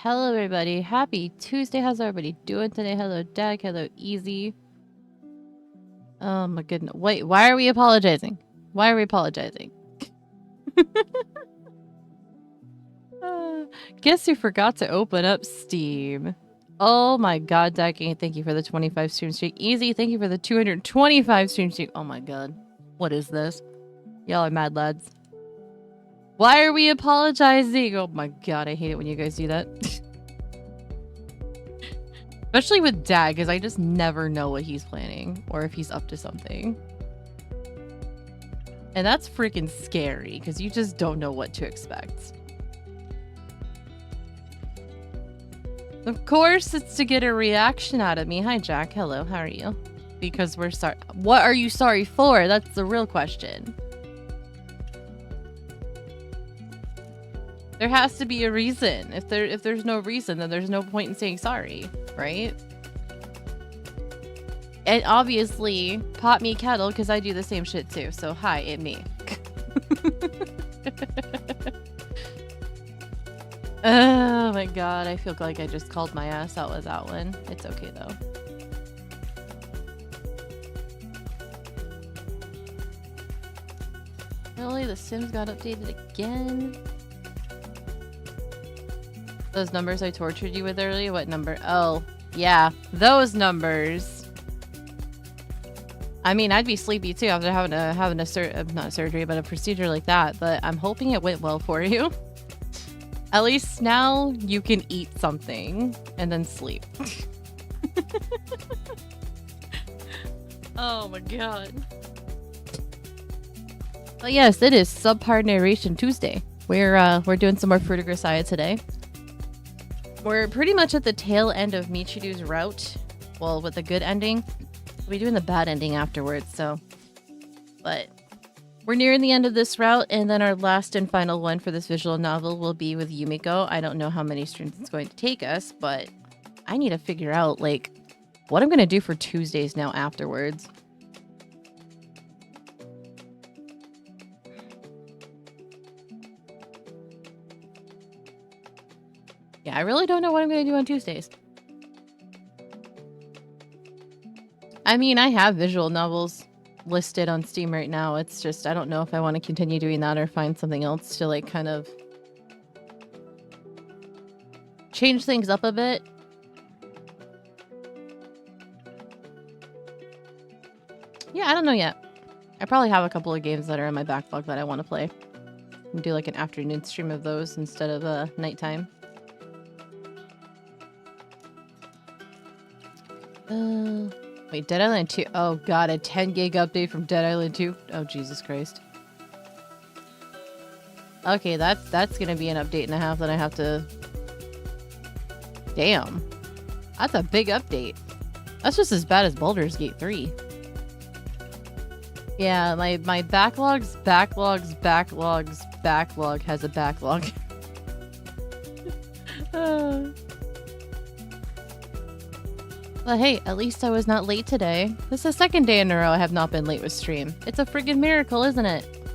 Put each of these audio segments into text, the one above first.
Hello, everybody. Happy Tuesday. How's everybody doing today? Hello, Dag. Hello, Easy. Oh, my goodness. Wait, why are we apologizing? Why are we apologizing? Guess who forgot to open up Steam? Oh my god, Dag. Thank you for the 25 stream streak. Easy, thank you for the 225 stream streak. Oh my god. What is this? Y'all are mad lads. Why are we apologizing? Oh my god, I hate it when you guys do that. Especially with Dag, because I just never know what he's planning or if he's up to something. And that's freaking scary because you just don't know what to expect. Of course, it's to get a reaction out of me. Hi, Jack. Hello. How are you? Because we're sorry. What are you sorry for? That's the real question. There has to be a reason. If there's no reason, then there's no point in saying sorry, right? And obviously, pot me kettle, because I do the same shit too. So hi, it me. Oh my god, I feel like I just called my ass out with that one. It's okay though. Really, The Sims got updated again? Those numbers I tortured you with earlier? What number? Oh, yeah, those numbers. I mean, I'd be sleepy too after having a not surgery, but a procedure like that. But I'm hoping it went well for you. At least now you can eat something and then sleep. Oh my god. But yes, it is Subpar Narration Tuesday. We're doing some more Fruit of Grisaia today. We're pretty much at the tail end of Michiru's route. Well, with a good ending. We'll be doing the bad ending afterwards, so. But we're nearing the end of this route, and then our last and final one for this visual novel will be with Yumiko. I don't know how many streams it's going to take us, but I need to figure out, like, what I'm going to do for Tuesdays now afterwards. Yeah, I really don't know what I'm going to do on Tuesdays. I mean, I have visual novels listed on Steam right now. It's just, I don't know if I want to continue doing that or find something else to, like, kind of change things up a bit. Yeah, I don't know yet. I probably have a couple of games that are in my backlog that I want to play. And do, like, an afternoon stream of those instead of nighttime. Wait, Dead Island 2. Oh god, a 10 gig update from Dead Island 2. Oh, Jesus Christ. Okay, that's gonna be an update and a half that I have to... Damn. That's a big update. That's just as bad as Baldur's Gate 3. Yeah, my backlog has a backlog. But hey, at least I was not late today. This is the second day in a row I have not been late with stream. It's a friggin' miracle, isn't it?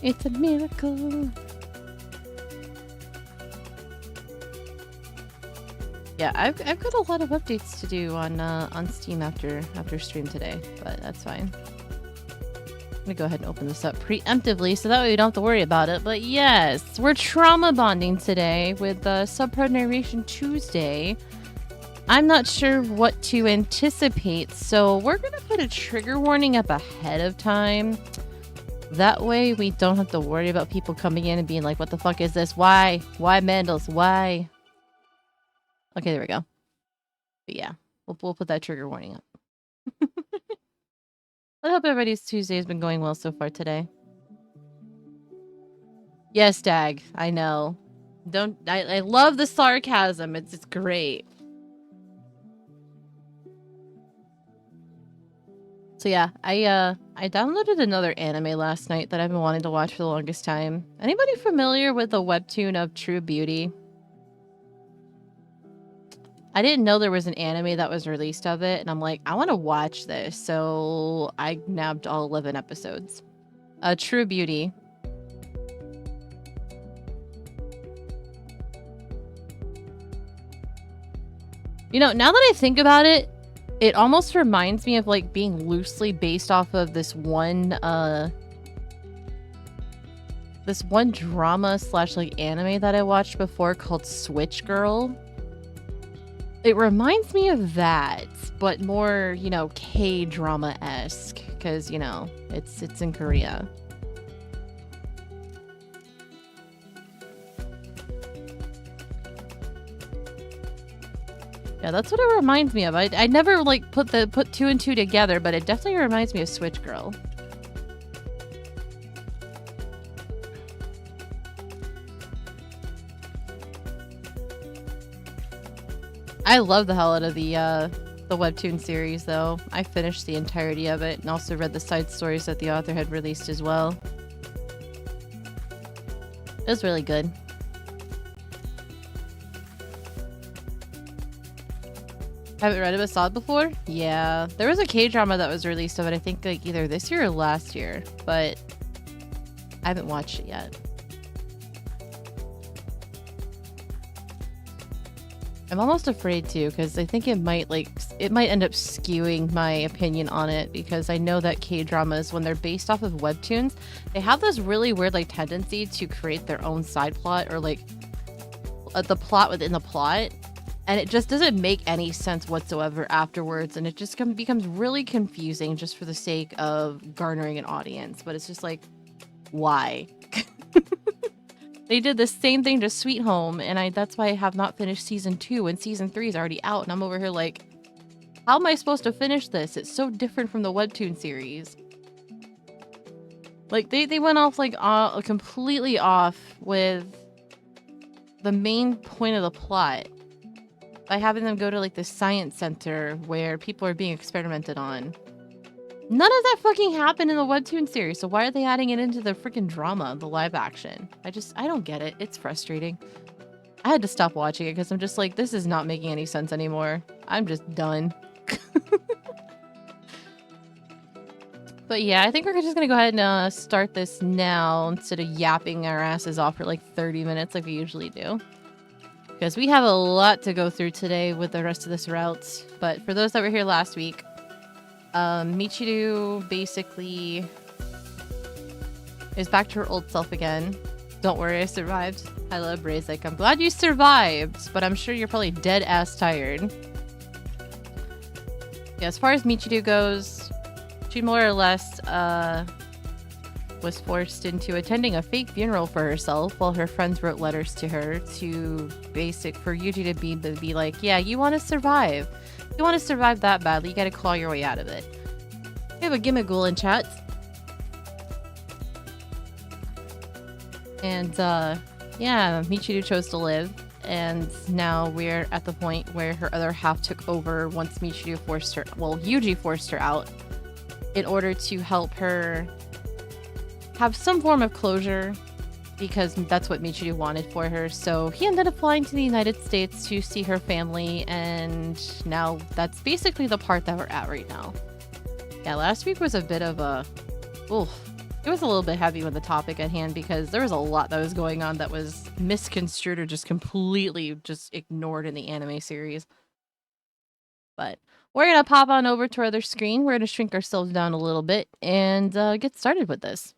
It's a miracle. Yeah, I've got a lot of updates to do on Steam after stream today, but that's fine. I'm gonna go ahead and open this up preemptively so that way we don't have to worry about it. But yes, we're trauma bonding today with Subpar Narration Tuesday. I'm not sure what to anticipate, so we're gonna put a trigger warning up ahead of time. That way we don't have to worry about people coming in and being like, what the fuck is this? Why? Why Mandels? Why? Okay, there we go. But yeah, we'll put that trigger warning up. I hope everybody's Tuesday has been going well so far today. Yes, Dag. I know. I love the sarcasm. It's great. So yeah, I downloaded another anime last night that I've been wanting to watch for the longest time. Anybody familiar with the webtoon of True Beauty? I didn't know there was an anime that was released of it, and I'm like, I want to watch this, so I nabbed all 11 episodes. True Beauty. You know, now that I think about it, it almost reminds me of like being loosely based off of this one drama slash like anime that I watched before called Switch Girl. It reminds me of that, but more, you know, K-drama-esque, because, you know, it's in Korea. Yeah, that's what it reminds me of. I never like put two and two together, but it definitely reminds me of Switch Girl. I love the hell out of the webtoon series, though. I finished the entirety of it and also read the side stories that the author had released as well. It was really good. Haven't read it but saw it before? Yeah. There was a K-drama that was released of it, I think like either this year or last year, but I haven't watched it yet. I'm almost afraid to, because I think it might end up skewing my opinion on it, because I know that K-dramas, when they're based off of webtoons, they have this really weird like tendency to create their own side plot, or like the plot within the plot, and it just doesn't make any sense whatsoever afterwards, and it just becomes really confusing just for the sake of garnering an audience. But it's just like, why? They did the same thing to Sweet Home, and that's why I have not finished season 2, and season 3 is already out, and I'm over here like, how am I supposed to finish this? It's so different from the webtoon series. Like, they went off like completely off with the main point of the plot by having them go to like the science center where people are being experimented on. None of that fucking happened in the webtoon series, so why are they adding it into the freaking drama, the live action? I don't get it. It's frustrating. I had to stop watching it because I'm just like, this is not making any sense anymore. I'm just done. But yeah, I think we're just gonna go ahead and start this now instead of yapping our asses off for like 30 minutes like we usually do. Because we have a lot to go through today with the rest of this route. But for those that were here last week, Michiru basically is back to her old self again. Don't worry, I survived. I love Brazik. I'm glad you survived, but I'm sure you're probably dead ass tired. Yeah, as far as Michiru goes, she more or less was forced into attending a fake funeral for herself while her friends wrote letters to her for Yuji to be like, yeah, you want to survive. If you want to survive that badly, you gotta claw your way out of it. We have a Gimmighoul in chat. And, yeah, Michiru chose to live. And now we're at the point where her other half took over once Michiru Yuji forced her out in order to help her have some form of closure, because that's what Michiru wanted for her. So he ended up flying to the United States to see her family, and now that's basically the part that we're at right now. Yeah, last week was a bit of a... Oof. It was a little bit heavy with the topic at hand because there was a lot that was going on that was misconstrued or just completely just ignored in the anime series. But we're going to pop on over to our other screen. We're going to shrink ourselves down a little bit and get started with this.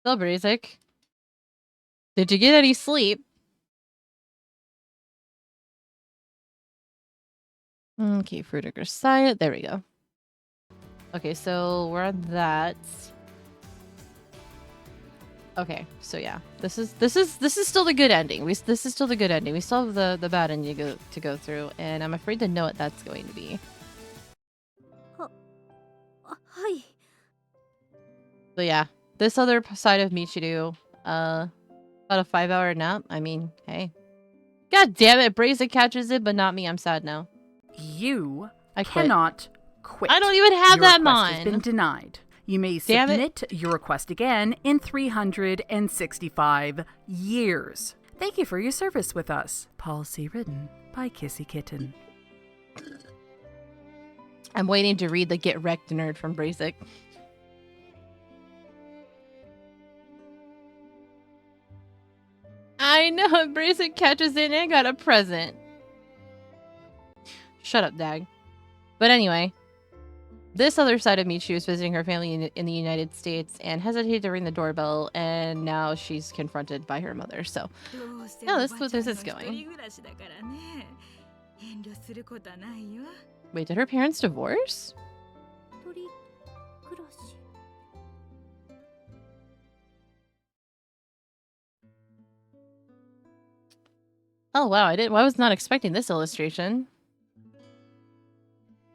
So, Brazik, did you get any sleep? Okay, Fruit of Grisaia. There we go. Okay, so we're on that. Okay, so yeah, this is still the good ending. This is still the good ending. We still have the bad ending to go through, and I'm afraid to know what that's going to be. Hi. So yeah, this other side of Michiru, about a 5-hour nap. I mean, hey, god damn it, Brazik catches it, but not me. I'm sad now. You I quit. cannot quit. I don't even have your that request mine. has been denied. You may Damn submit your request again in 365 years. Thank you for your service with us. Policy written by Kissy Kitten. I'm waiting to read the Get Wrecked Nerd from Brazik. I know. Bracelet catches in and got a present. Shut up, Dag. But anyway, this other side of Michiru is visiting her family in the United States and hesitated to ring the doorbell, and now she's confronted by her mother. So, yeah, this is going. Wait, did her parents divorce? Oh wow, I was not expecting this illustration.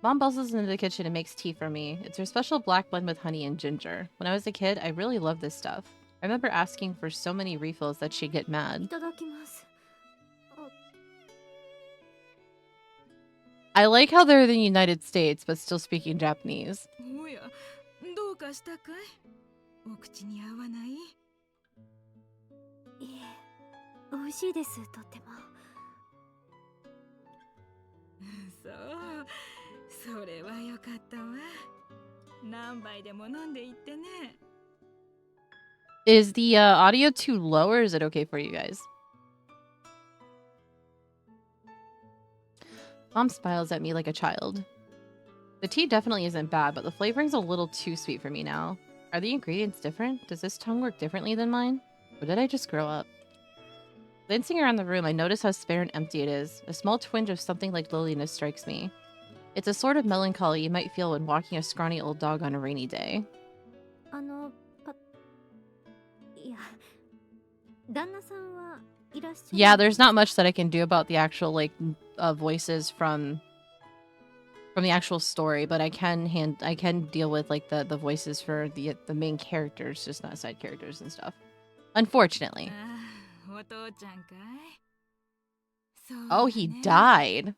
Mom bustles into the kitchen and makes tea for me. It's her special black blend with honey and ginger. When I was a kid, I really loved this stuff. I remember asking for so many refills that she'd get mad. I like how they're in the United States, but still speaking Japanese. Is the audio too low, or is it okay for you guys? Mom smiles at me like a child. The tea definitely isn't bad, but the flavoring's a little too sweet for me now. Are the ingredients different? Does this tongue work differently than mine? Or did I just grow up? Glancing around the room, I notice how spare and empty it is. A small twinge of something like loneliness strikes me. It's a sort of melancholy you might feel when walking a scrawny old dog on a rainy day. Yeah, there's not much that I can do about the actual voices from the actual story, but I can deal with like the voices for the main characters, just not side characters and stuff. Unfortunately. Oh, he died.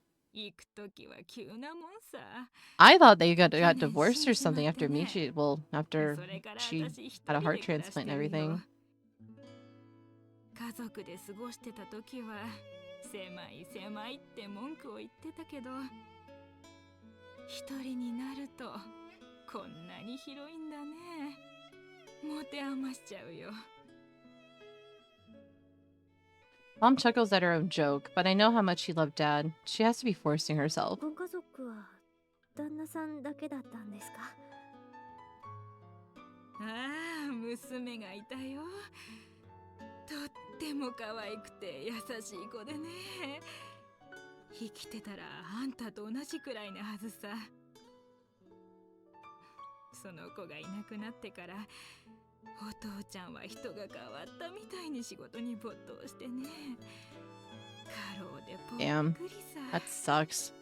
I thought they got divorced or something after Michi. Well, after she had a heart transplant and everything. Mom chuckles at her own joke, but I know how much she loved Dad. She has to be forcing herself. Damn, that sucks.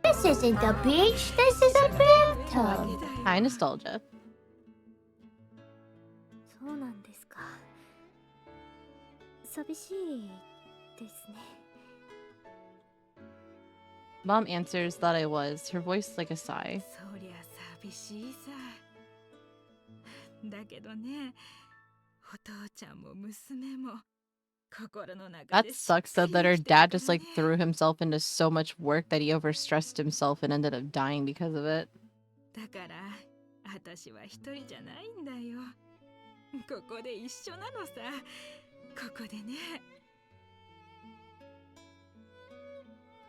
This isn't the beach, this is a bathtub. Hi, nostalgia. Mom answers that I was, her voice like a sigh. That sucks though, that her dad just like threw himself into so much work that he overstressed himself and ended up dying because of it.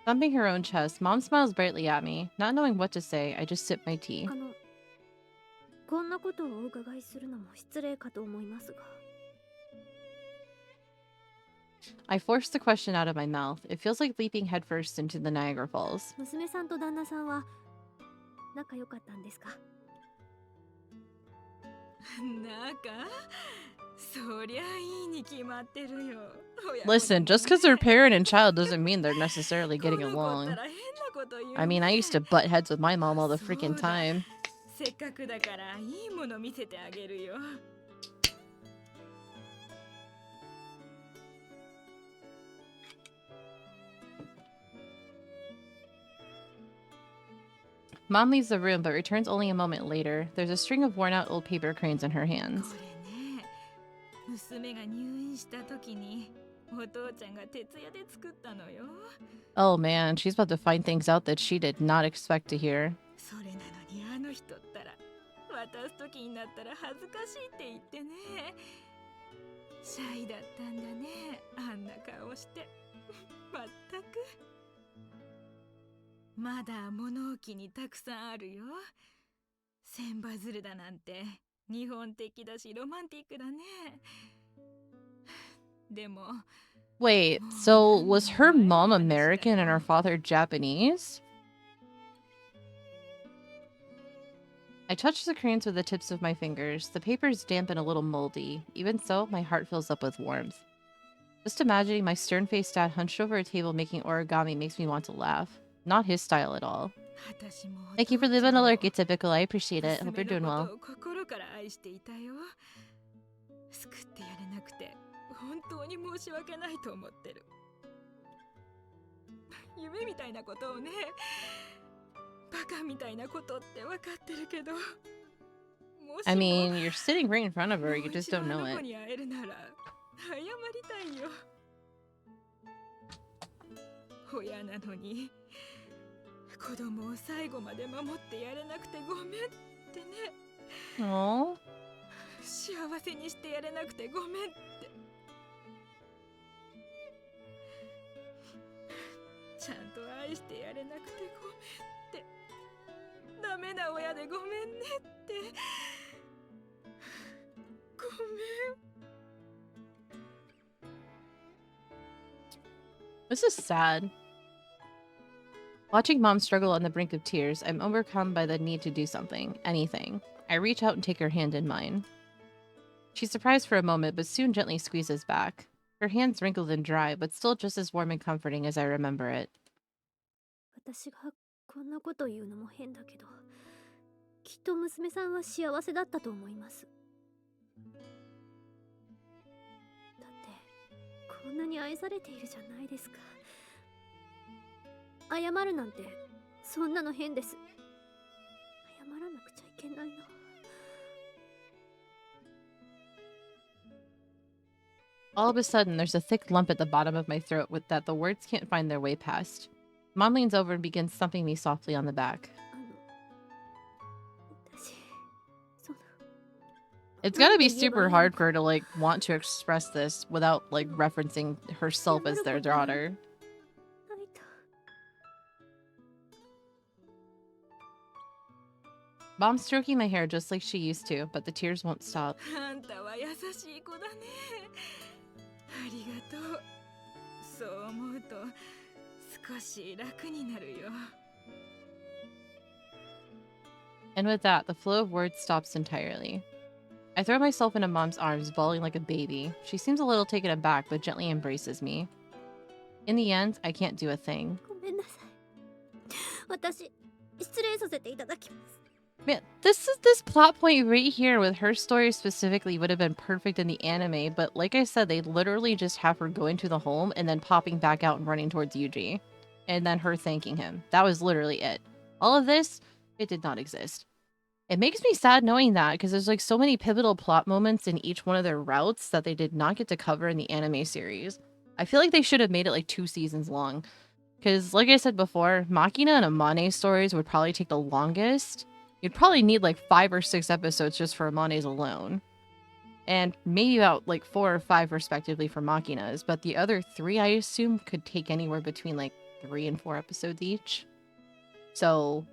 Thumping her own chest, Mom smiles brightly at me. Not knowing what to say, I just sip my tea. I force the question out of my mouth. It feels like leaping headfirst into the Niagara Falls. Listen, just because they're parent and child doesn't mean they're necessarily getting along. I mean, I used to butt heads with my mom all the freaking time. Mom leaves the room, but returns only a moment later. There's a string of worn-out old paper cranes in her hands. Oh man, she's about to find things out that she did not expect to hear. それなのにあの人ったら渡す時になったら恥ずかしいって言ってね。シャイだったんだね、あんな顔して。まったく。まだ物置にたくさんあるよ。千羽鶴だなんて日本的だしロマンティックだね。でも Wait, so was her mom American and her father Japanese? I touch the crayons with the tips of my fingers. The paper is damp and a little moldy. Even so, my heart fills up with warmth. Just imagining my stern-faced dad hunched over a table making origami makes me want to laugh. Not his style at all. Thank you for leaving a lurk, typical. I appreciate it. Hope you're doing well. 本当に申し訳ないと思ってる。夢みたいなことをね、バカみたいなことって分かってるけど。I mean, you're sitting right in front of her, you just don't know it. に会えるなら謝りたいよ。親なのに子供を最後まで守ってやれなくてごめんってね。Aww. 幸せにしてやれなくてごめんって。ちゃんと愛してやれなくてごめんって。ダメな親でごめんねって。ごめん。This is sad. Watching Mom struggle on the brink of tears, I'm overcome by the need to do something, anything. I reach out and take her hand in mine. She's surprised for a moment, but soon gently squeezes back. Her hand's wrinkled and dry, but still just as warm and comforting as I remember it. 私がこんなこと言うのも変だけど、きっと娘さんは幸せだったと思います。だってこんなに愛されているじゃないですか。謝るなんてそんなの変です。謝らなくちゃいけないな。All of a sudden, there's a thick lump at the bottom of my throat that the words can't find their way past. Mom leans over and begins thumping me softly on the back. It's gotta be super hard for her to, like, want to express this without, like, referencing herself as their daughter. Mom's stroking my hair just like she used to, but the tears won't stop. And with that, the flow of words stops entirely. I throw myself into Mom's arms, bawling like a baby. She seems a little taken aback, but gently embraces me. In the end, I can't do a thing. Man, this plot point right here with her story specifically would have been perfect in the anime, but like I said, they literally just have her going to the home and then popping back out and running towards Yuji. And then her thanking him. That was literally it. All of this, it did not exist. It makes me sad knowing that, because there's like so many pivotal plot moments in each one of their routes that they did not get to cover in the anime series. I feel like they should have made it like 2 seasons long. Because like I said before, Machina and Amane stories would probably take the longest. You'd probably need like 5 or 6 episodes just for Amane's alone. And maybe about like 4 or 5 respectively for Machina's. But the other 3, I assume, could take anywhere between like 3 and 4 episodes each. So,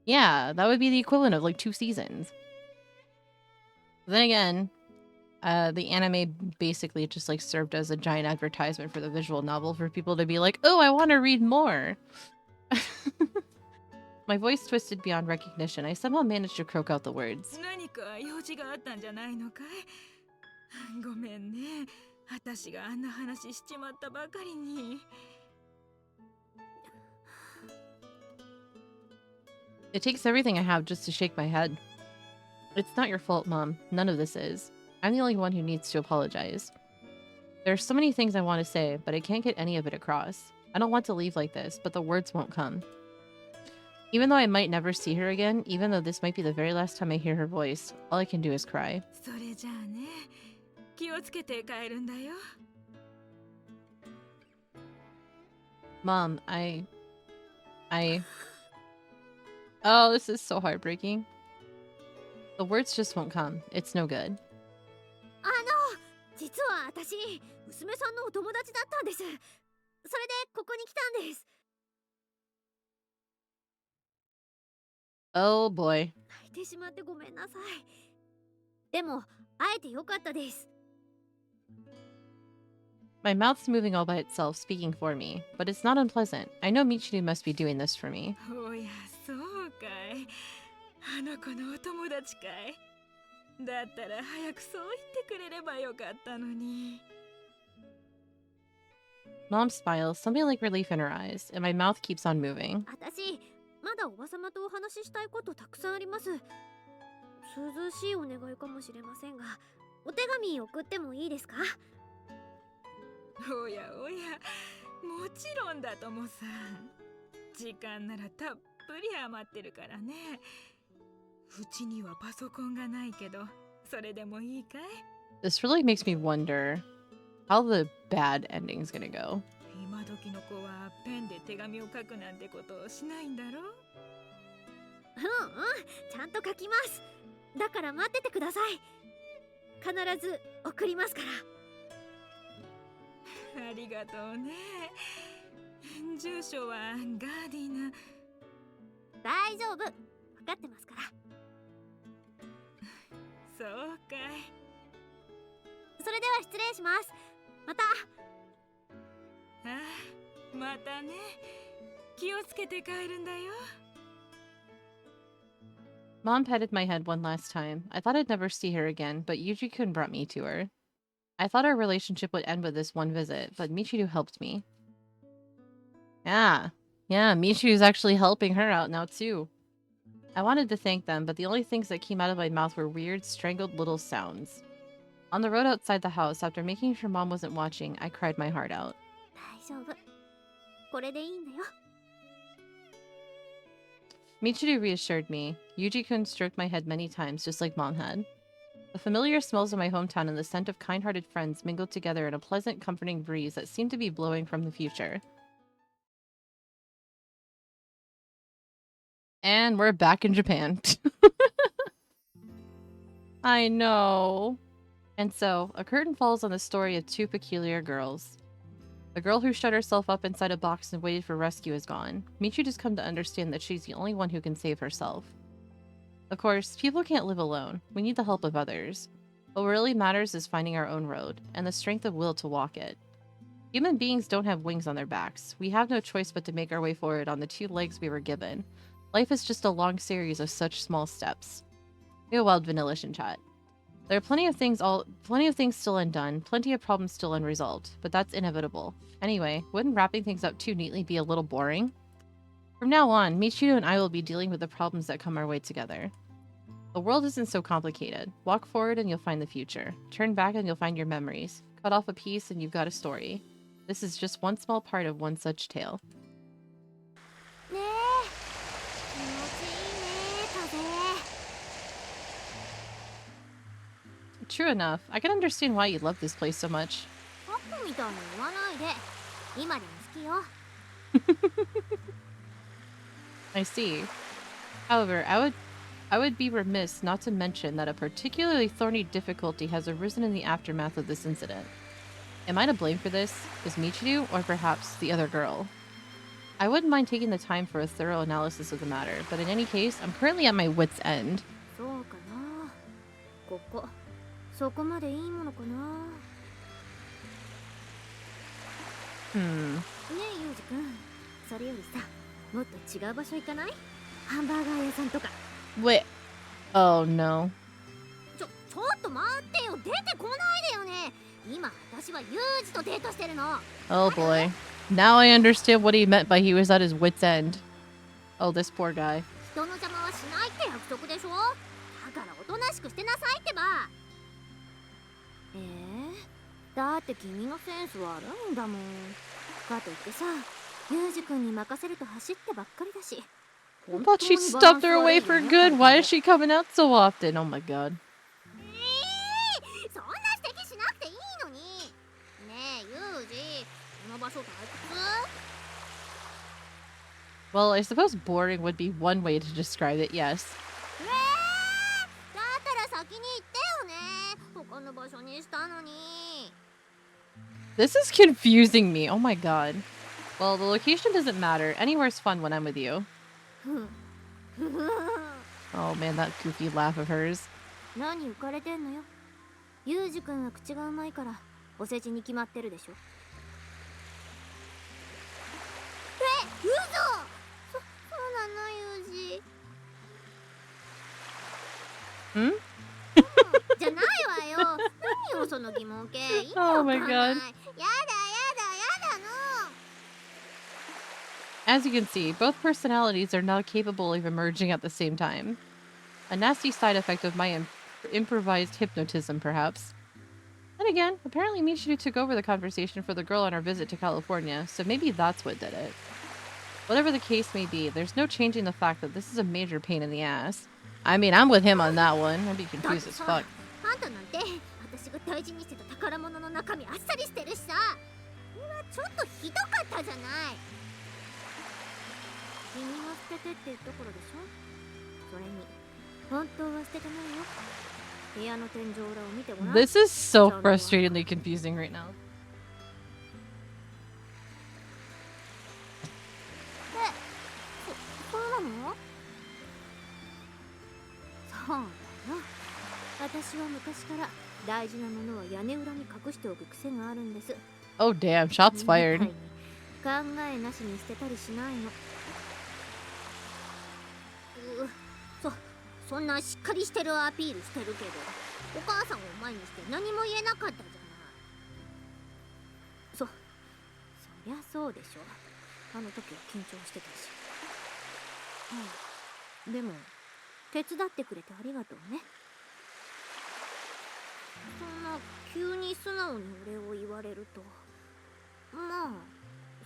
yeah, that would be the equivalent of like 2 seasons. Then again, the anime basically just like served as a giant advertisement for the visual novel for people to be like, oh, I want to read more. My voice twisted beyond recognition. I somehow managed to croak out the words. It takes everything I have just to shake my head. It's not your fault, Mom. None of this is. I'm the only one who needs to apologize. There are so many things I want to say, but I can't get any of it across. I don't want to leave like this, but the words won't come. Even though I might never see her again, even though this might be the very last time I hear her voice, all I can do is cry. Mom, Oh, this is so heartbreaking. The words just won't come. It's no good. 実は私、娘さんのお友達だったんです。それでここに来たんです。 Oh boy. 泣いてしまってごめんなさい。でも、会えてよかったです。 My mouth's moving all by itself, speaking for me, but it's not unpleasant. I know Michiru must be doing this for me. おや、そうかい。あの子のお友達かい。だったら早くそう言ってくれればよかったのに。 Mom smiles, something like relief in her eyes, and my mouth keeps on moving. 私、まだおばさまとお話ししたいことたくさんあります。涼しいお願いかもしれませんが、お手紙送ってもいいですか？おやおや、もちろんだともさ。時間ならたっぷり余ってるからね。うちにはパソコンがないけど、それでもいいかい？ This really makes me wonder how the bad ending's gonna go. 今時の子はペンで手紙を書くなんてことをしないんだろ？ちゃんと書きます。だから待っててください。必ず送りますから。ありがとうね。住所はガーディナ。大丈夫、分かってますから。そうかい。それでは失礼します。また。ああ、またね。気をつけて帰るんだよ。 Mom patted my head one last time. I thought I'd never see her again, but Yuji-kun brought me to her. I thought our relationship would end with this one visit, but Michiru helped me. Yeah, Michiru's actually helping her out now too. I wanted to thank them, but the only things that came out of my mouth were weird, strangled little sounds. On the road outside the house, after making sure Mom wasn't watching, I cried my heart out. 大丈夫。これでいいんだよ。 Michiru reassured me. Yuji-kun stroked my head many times, just like Mom had. The familiar smells of my hometown and the scent of kind-hearted friends mingled together in a pleasant, comforting breeze that seemed to be blowing from the future. And we're back in Japan. I know. And so, a curtain falls on the story of two peculiar girls. The girl who shut herself up inside a box and waited for rescue is gone. Michiru has come to understand that she's the only one who can save herself. Of course, people can't live alone. We need the help of others. What really matters is finding our own road, and the strength of will to walk it. Human beings don't have wings on their backs. We have no choice but to make our way forward on the two legs we were given. Life is just a long series of such small steps. Yo, wild vanilla chat. There are plenty of things still undone, plenty of problems still unresolved, but that's inevitable. Anyway, wouldn't wrapping things up too neatly be a little boring? From now on, Michiru and I will be dealing with the problems that come our way together. The world isn't so complicated. Walk forward and you'll find the future. Turn back and you'll find your memories. Cut off a piece and you've got a story. This is just one small part of one such tale. ねえ、気持ちいいね、風。 True enough. I can understand why you love this place so much. パックみたいに言わないで。今でも好きよ。 I see. However, I would be remiss not to mention that a particularly thorny difficulty has arisen in the aftermath of this incident. Am I to blame for this? Is Michiru, or perhaps the other girl? I wouldn't mind taking the time for a thorough analysis of the matter, but in any case, I'm currently at my wit's end. そうかな。ここ、そこまでいいものかな。ねえ、ユウジ君。それよりさ、もっと違う場所行かない？ハンバーガー屋さんとか。 Wait. Oh no. ちょっと待ってよ。出てこないでよね。今、私はユウジとデートしてるの。 Oh boy. Now I understand what he meant by he was at his wit's end. Oh, this poor guy. 人の邪魔はしないって約束でしょ。だからおとなしくしてなさいってば。だって君のセンス悪いんだもん。かといってさ、ユウジ君に任せると走ってばっかりだし。 I thought she stuffed her away for good. Why is she coming out so often? Oh my god. そんな指摘しなくていいのに。ねえ、ユウジ、この場所退屈？ Well, I suppose boring would be one way to describe it, yes. だったら先に言ってよね。他の場所にしたのに。This is confusing me. Oh my god. Well, the location doesn't matter. Anywhere's fun when I'm with you. Oh man, that goofy laugh of hers. 何浮かれてんのよ。ユージ君は口がうまいからお世辞に決まってるでしょ。嘘。そうなのユージ。Hmm? じゃないわよ。何よその疑問系。意味 Oh わか my んない。 god. やだの。As you can see, both personalities are now capable of emerging at the same time. A nasty side effect of my improvised hypnotism, perhaps. Then again, apparently Michiru took over the conversation for the girl on our visit to California, so maybe that's what did it. Whatever the case may be, there's no changing the fact that this is a major pain in the ass. I mean, I'm with him on that one. I'd be confused as fuck. あんたなんて私が大事にしてた宝物の中身あっさりしてるしさ。うわ、ちょっとひどかったじゃない。君が捨ててってところでしょ。それに本当は捨ててないよ。部屋の天井裏を見てごらん。 This is so frustratingly confusing right now. そうなの？そうだよ。私は昔から大事なものは屋根裏に隠しておく癖があるんです。 Oh damn, shots fired. 考えなしに捨てたりしないの。そんなしっかりしてるアピールしてるけど、お母さんを前にして何も言えなかったじゃない。そりゃそうでしょ。あの時は緊張してたし。でも手伝ってくれてありがとうね。そんな急に素直にお礼を言われると、まあ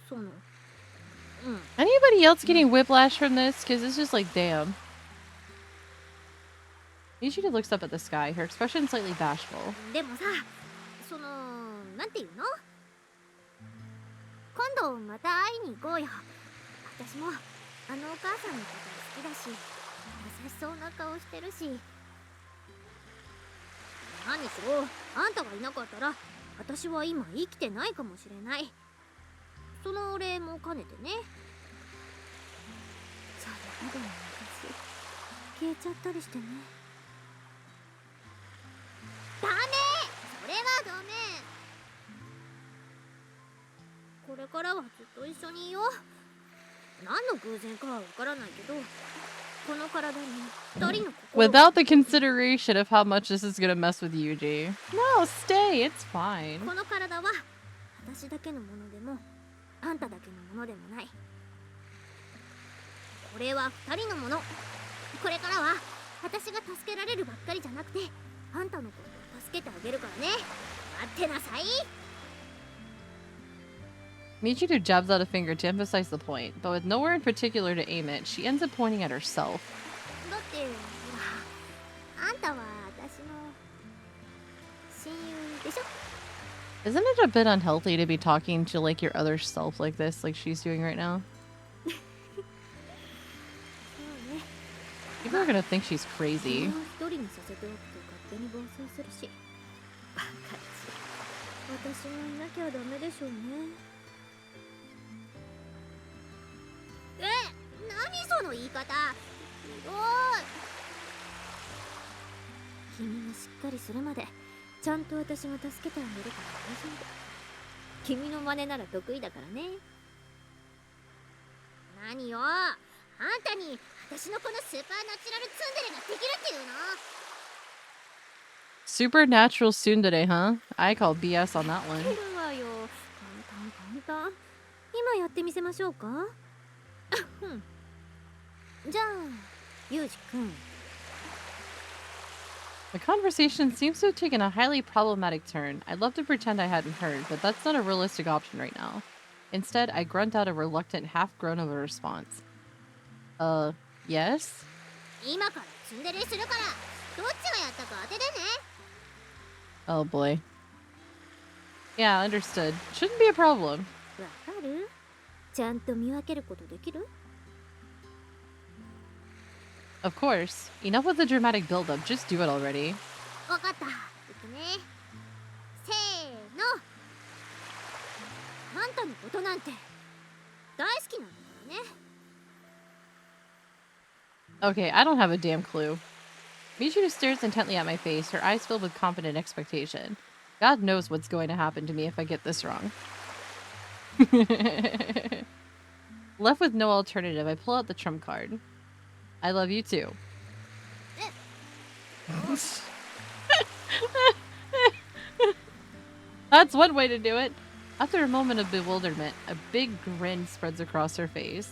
そのAnybody else getting whiplash from this? Because it's just like, damn. Michiru looks up at the sky, her expression slightly bashful. でもさ、そのなんていうの？今度また会いに行こうよ。私もあのお母さんのこと好きだし、優しそうな顔してるし。何しろあんたがいなかったら私は今生きてないかもしれない。そのお礼も兼ねてね。それまでの私消えちゃったりしてね。ダメ！それはダメ！これからはずっと一緒にいよう。何の偶然かはわからないけど、この体に二人の心が。 Without the consideration of how much this is gonna mess with Yuji. No, stay, it's fine. この体は私だけのものでもあんただけのものでもない。これは二人のもの。これからは私が助けられるばっかりじゃなくて、あんたのことを助けてあげるからね。待ってなさい。 Michiru jabs out a finger to emphasize the point, but with nowhere in particular to aim it, she ends up pointing at herself. だってほら、あんたは私の親友でしょ。 Isn't it a bit unhealthy to be talking to like your other self like this, like she's doing right now? People are gonna think she's crazy. 一人にさせておくと勝手に暴走するし。バカだし。私もいなきゃダメでしょうね。何その言い方。ひどい。君がしっかりするまでちゃんと私が助けてあげるから大丈夫。君の真似なら得意だからね。何よ、あんたに私のこのスーパーナチュラルツンデレができるっていうの？ Supernatural tsundere, huh? I call BS on that で one. きるわよ。簡単。今やってみせましょうか。じゃあユージ君。 The conversation seems to have taken a highly problematic turn. I'd love to pretend I hadn't heard, but that's not a realistic option right now. Instead, I grunt out a reluctant half-groan of a response. Yes? 今からツンデレするからどっちがやったか当ててね。 Oh boy. Yeah, understood. Shouldn't be a problem. わかる？ちゃんと見分けることできる？ Of course. Enough with the dramatic buildup. Just do it already. わかった。いくね。せーの。あんたのことなんて大好きなんだからね。Okay, I don't have a damn clue. Michiru stares intently at my face, her eyes filled with confident expectation. God knows what's going to happen to me if I get this wrong. Left with no alternative, I pull out the trump card. I love you too. That's one way to do it. After a moment of bewilderment, a big grin spreads across her face.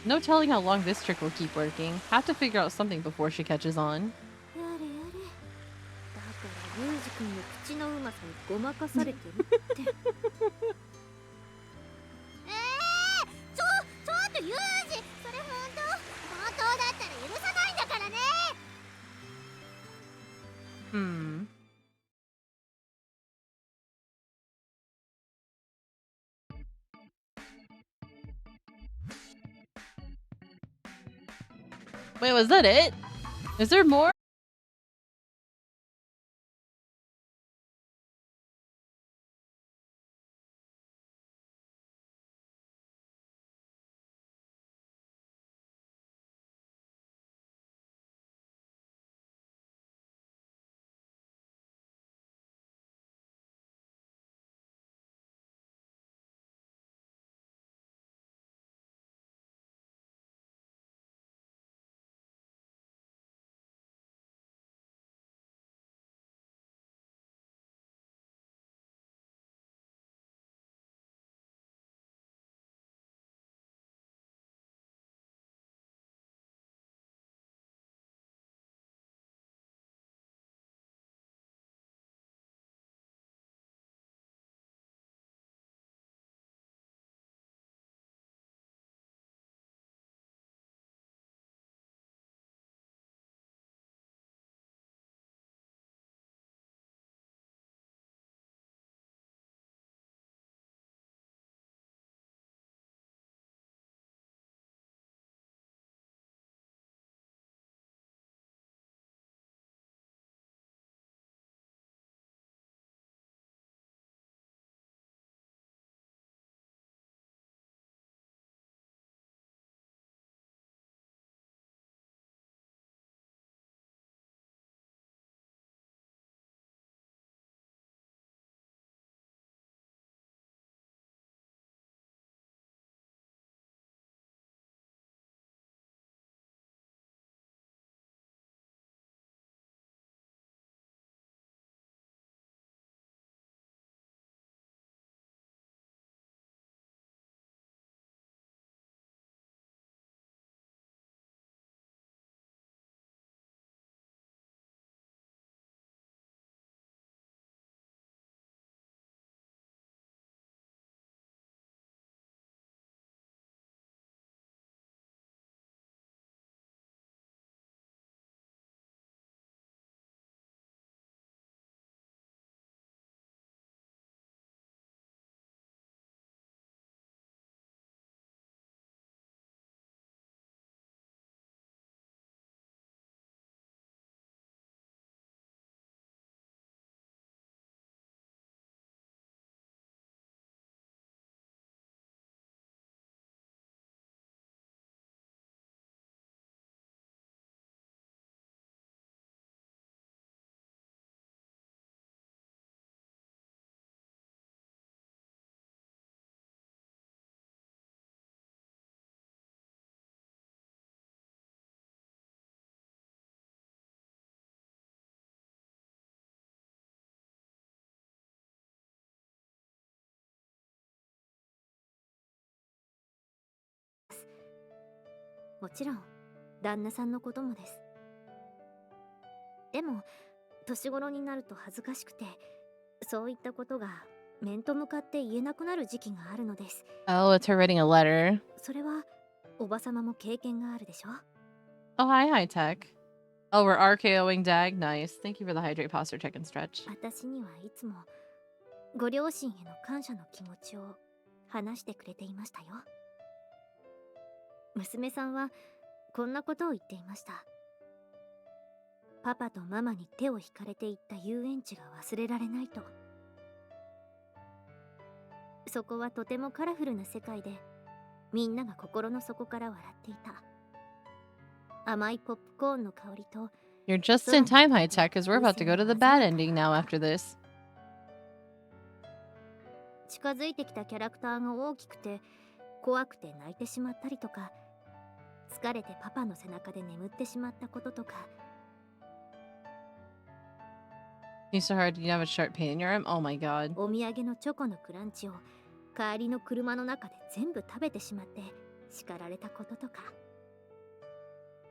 No telling how long this trick will keep working. Have to figure out something before she catches on. やれやれ。だからユージ君の口のうまさにごまかされてるって。ちょっとユージ、それ本当だったら許さないんだからね。Hmm. Wait, was that it? Is there more?もちろん旦那さんのこともです。でも年頃になると恥ずかしくて、そういったことが面と向かって言えなくなる時期があるのです。Oh, it's her writing a letter. それはおばさまも経験があるでしょ。 Oh, hi, high tech. Oh, we're RKOing Dag. Nice. Thank you for the hydrate posture check and stretch. 私にはいつもご両親への感謝の気持ちを話してくれていましたよ。娘さんはこんなことを言っていました。パパとママに手を引かれていった遊園地が忘れられないと。そこはとてもカラフルな世界で、みんなが心の底から笑っていた。甘いポップコーンの香りと、 You're just in time, High Tech, because we're about to go to the bad ending now after this. 近づいてきたキャラクターが大きくて怖くて泣いてしまったりとか、疲れてパパの背中で眠ってしまったこととか。 You so hard, you have a sharp pain in your arm? Oh my god. お土産のチョコのクランチを帰りの車の中で全部食べてしまって叱られたこととか。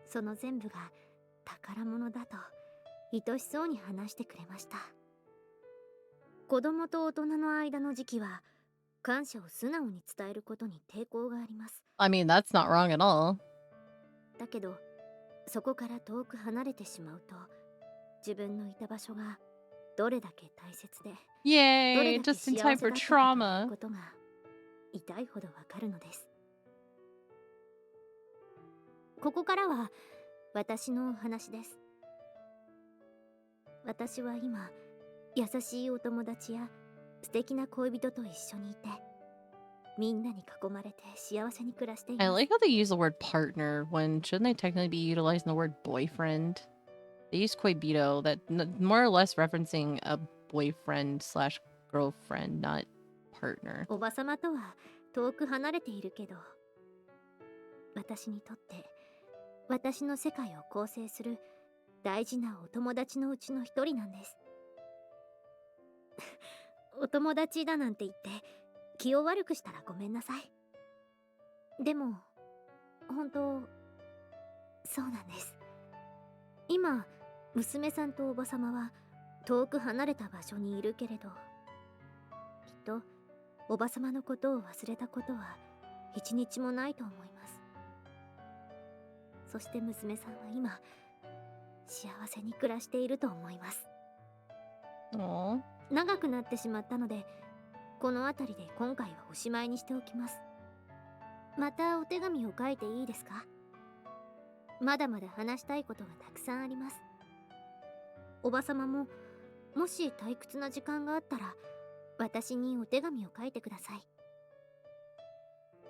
その全部が宝物だと愛しそうに話してくれました。子供と大人の間の時期は感謝を素直に伝えることに抵抗があります。 I mean, that's not wrong at all. だけどそこから遠く離れてしまうと、自分のいた場所がどれだけ大切で、どれ Yay, だけ just in 幸 time せだ for ったかという trauma. ことが痛いほどわかるのです。ここからは私のお話です。私は今、優しいお友達や素敵な恋人と一緒にいて、みんなに囲まれて幸せに暮らしていま I す。 like how they use the word partner when shouldn't they technically be utilizing the word boyfriend? They use coibito, that more or less referencing a boyfriend slash girlfriend, not partner. おばさまとは遠く離れているけど、私にとって私の世界を構成する大事なお友達のうちの一人なんです。お友達だなんて言って気を悪くしたらごめんなさい。でも本当そうなんです。今娘さんとおばさまは遠く離れた場所にいるけれど、きっとおばさまのことを忘れたことは一日もないと思います。そして娘さんは今幸せに暮らしていると思います。 Aww. 長くなってしまったので、この辺りで今回はおしまいにしておきます。またお手紙を書いていいですか？まだまだ話したいことがたくさんあります。おばさまももし退屈な時間があったら私にお手紙を書いてください。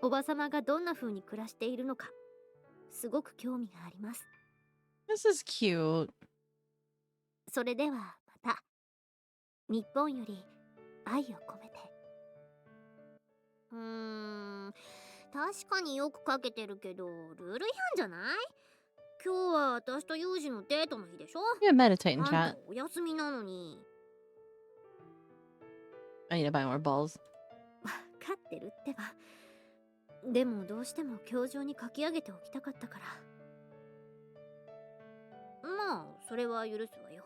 おばさまがどんな風に暮らしているのかすごく興味があります。 This is cute. それではまた。日本より愛を込めて。確かによく書けてるけどルール違反じゃない？今日は私とユージのデートの日でしょ？ Yeah, meditate in あん chat. たお休みなのに。 I need to buy more balls. わかってるってば。でもどうしても今日中に書き上げておきたかったから。まあそれは許すわよ。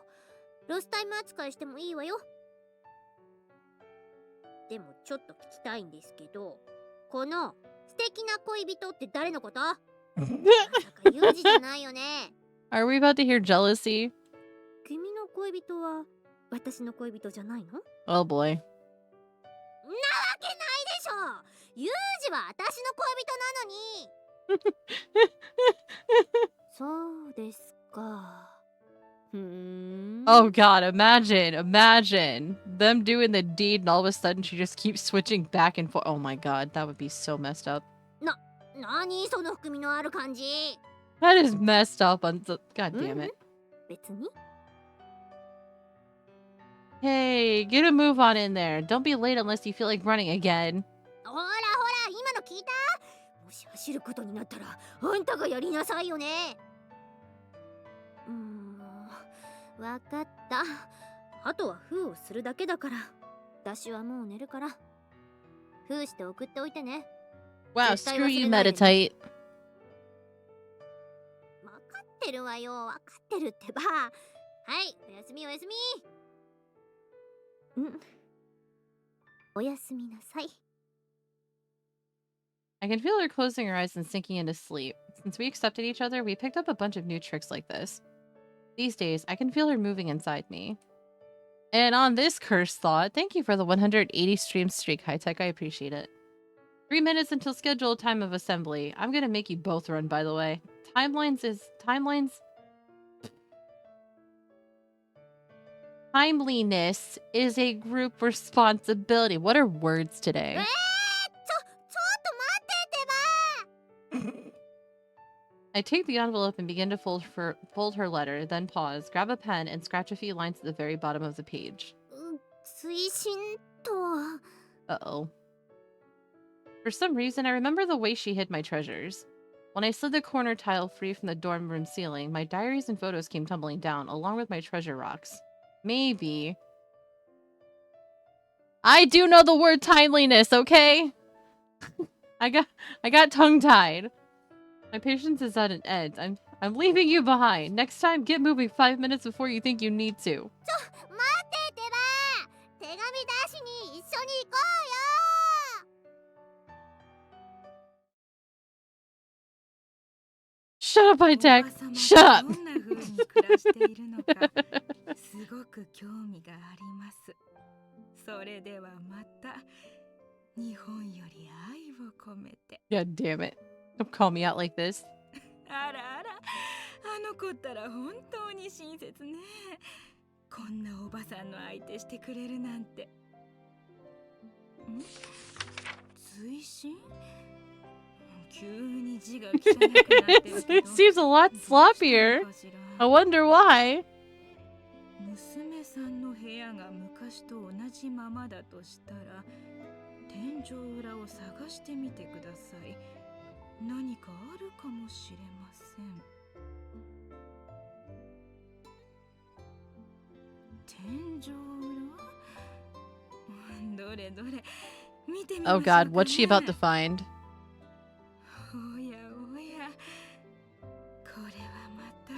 ロスタイム扱いしてもいいわよ。でもちょっと聞きたいんですけど、この素敵な恋人って誰のこと？まさかユージじゃないよね。Are we about to hear jealousy? 君の恋人は私の恋人じゃないの？ Oh boy. なわけないでしょ。ユージは私の恋人なのに。そうですか。Oh god, imagine them doing the deed and all of a sudden she just keeps switching back and forth. Oh my god, that would be so messed up. なにその含みのある感じ。 That is messed up on the... God damn it. 別に。 Hey, get a move on in there. Don't be late unless you feel like running again. ほらほら、今の聞いた？もし走ることになったらあんたがやりなさいよね。わかった。あとは封をするだけだから。私はもう寝るから。封して送っておいてね。 Wow, screw you, meditate. わかってるわよ。わかってるってば。はい、おやすみおやすみ。おやすみなさい。 I can feel her closing her eyes and sinking into sleep. Since we accepted each other, we picked up a bunch of new tricks like this. These days, I can feel her moving inside me. And on this cursed thought, thank you for the 180 stream streak, High Tech. I appreciate it. 3 minutes until scheduled time of assembly. I'm gonna make you both run, by the way. Timelines. Timeliness is a group responsibility. What are words today? I take the envelope and begin to fold her letter, then pause, grab a pen, and scratch a few lines at the very bottom of the page. Uh-oh. For some reason, I remember the way she hid my treasures. When I slid the corner tile free from the dorm room ceiling, my diaries and photos came tumbling down, along with my treasure rocks. Maybe. I do know the word timeliness, okay? I got tongue-tied. My patience is at an end. I'm leaving you behind. Next time, get moving 5 minutes before you think you need to. Shut up, high tech. Shut up. どんな風に暮らしているのかすごく興味があります。それではまた日本より愛を込めて。God damn it. Don't call me out like this. あらあら、あの子ったら本当に親切ね。こんなおばさんの相手してくれるなんて。ん？追伸？急に字が汚くなってるけど。It seems a lot sloppier. I wonder why. 娘さんの部屋が昔と同じままだとしたら、天井裏を探してみてください。何かあるかもしれません。天井裏？どれどれ、見てみましょうかね。Oh god, what's she about to find? おやおや、これはまた。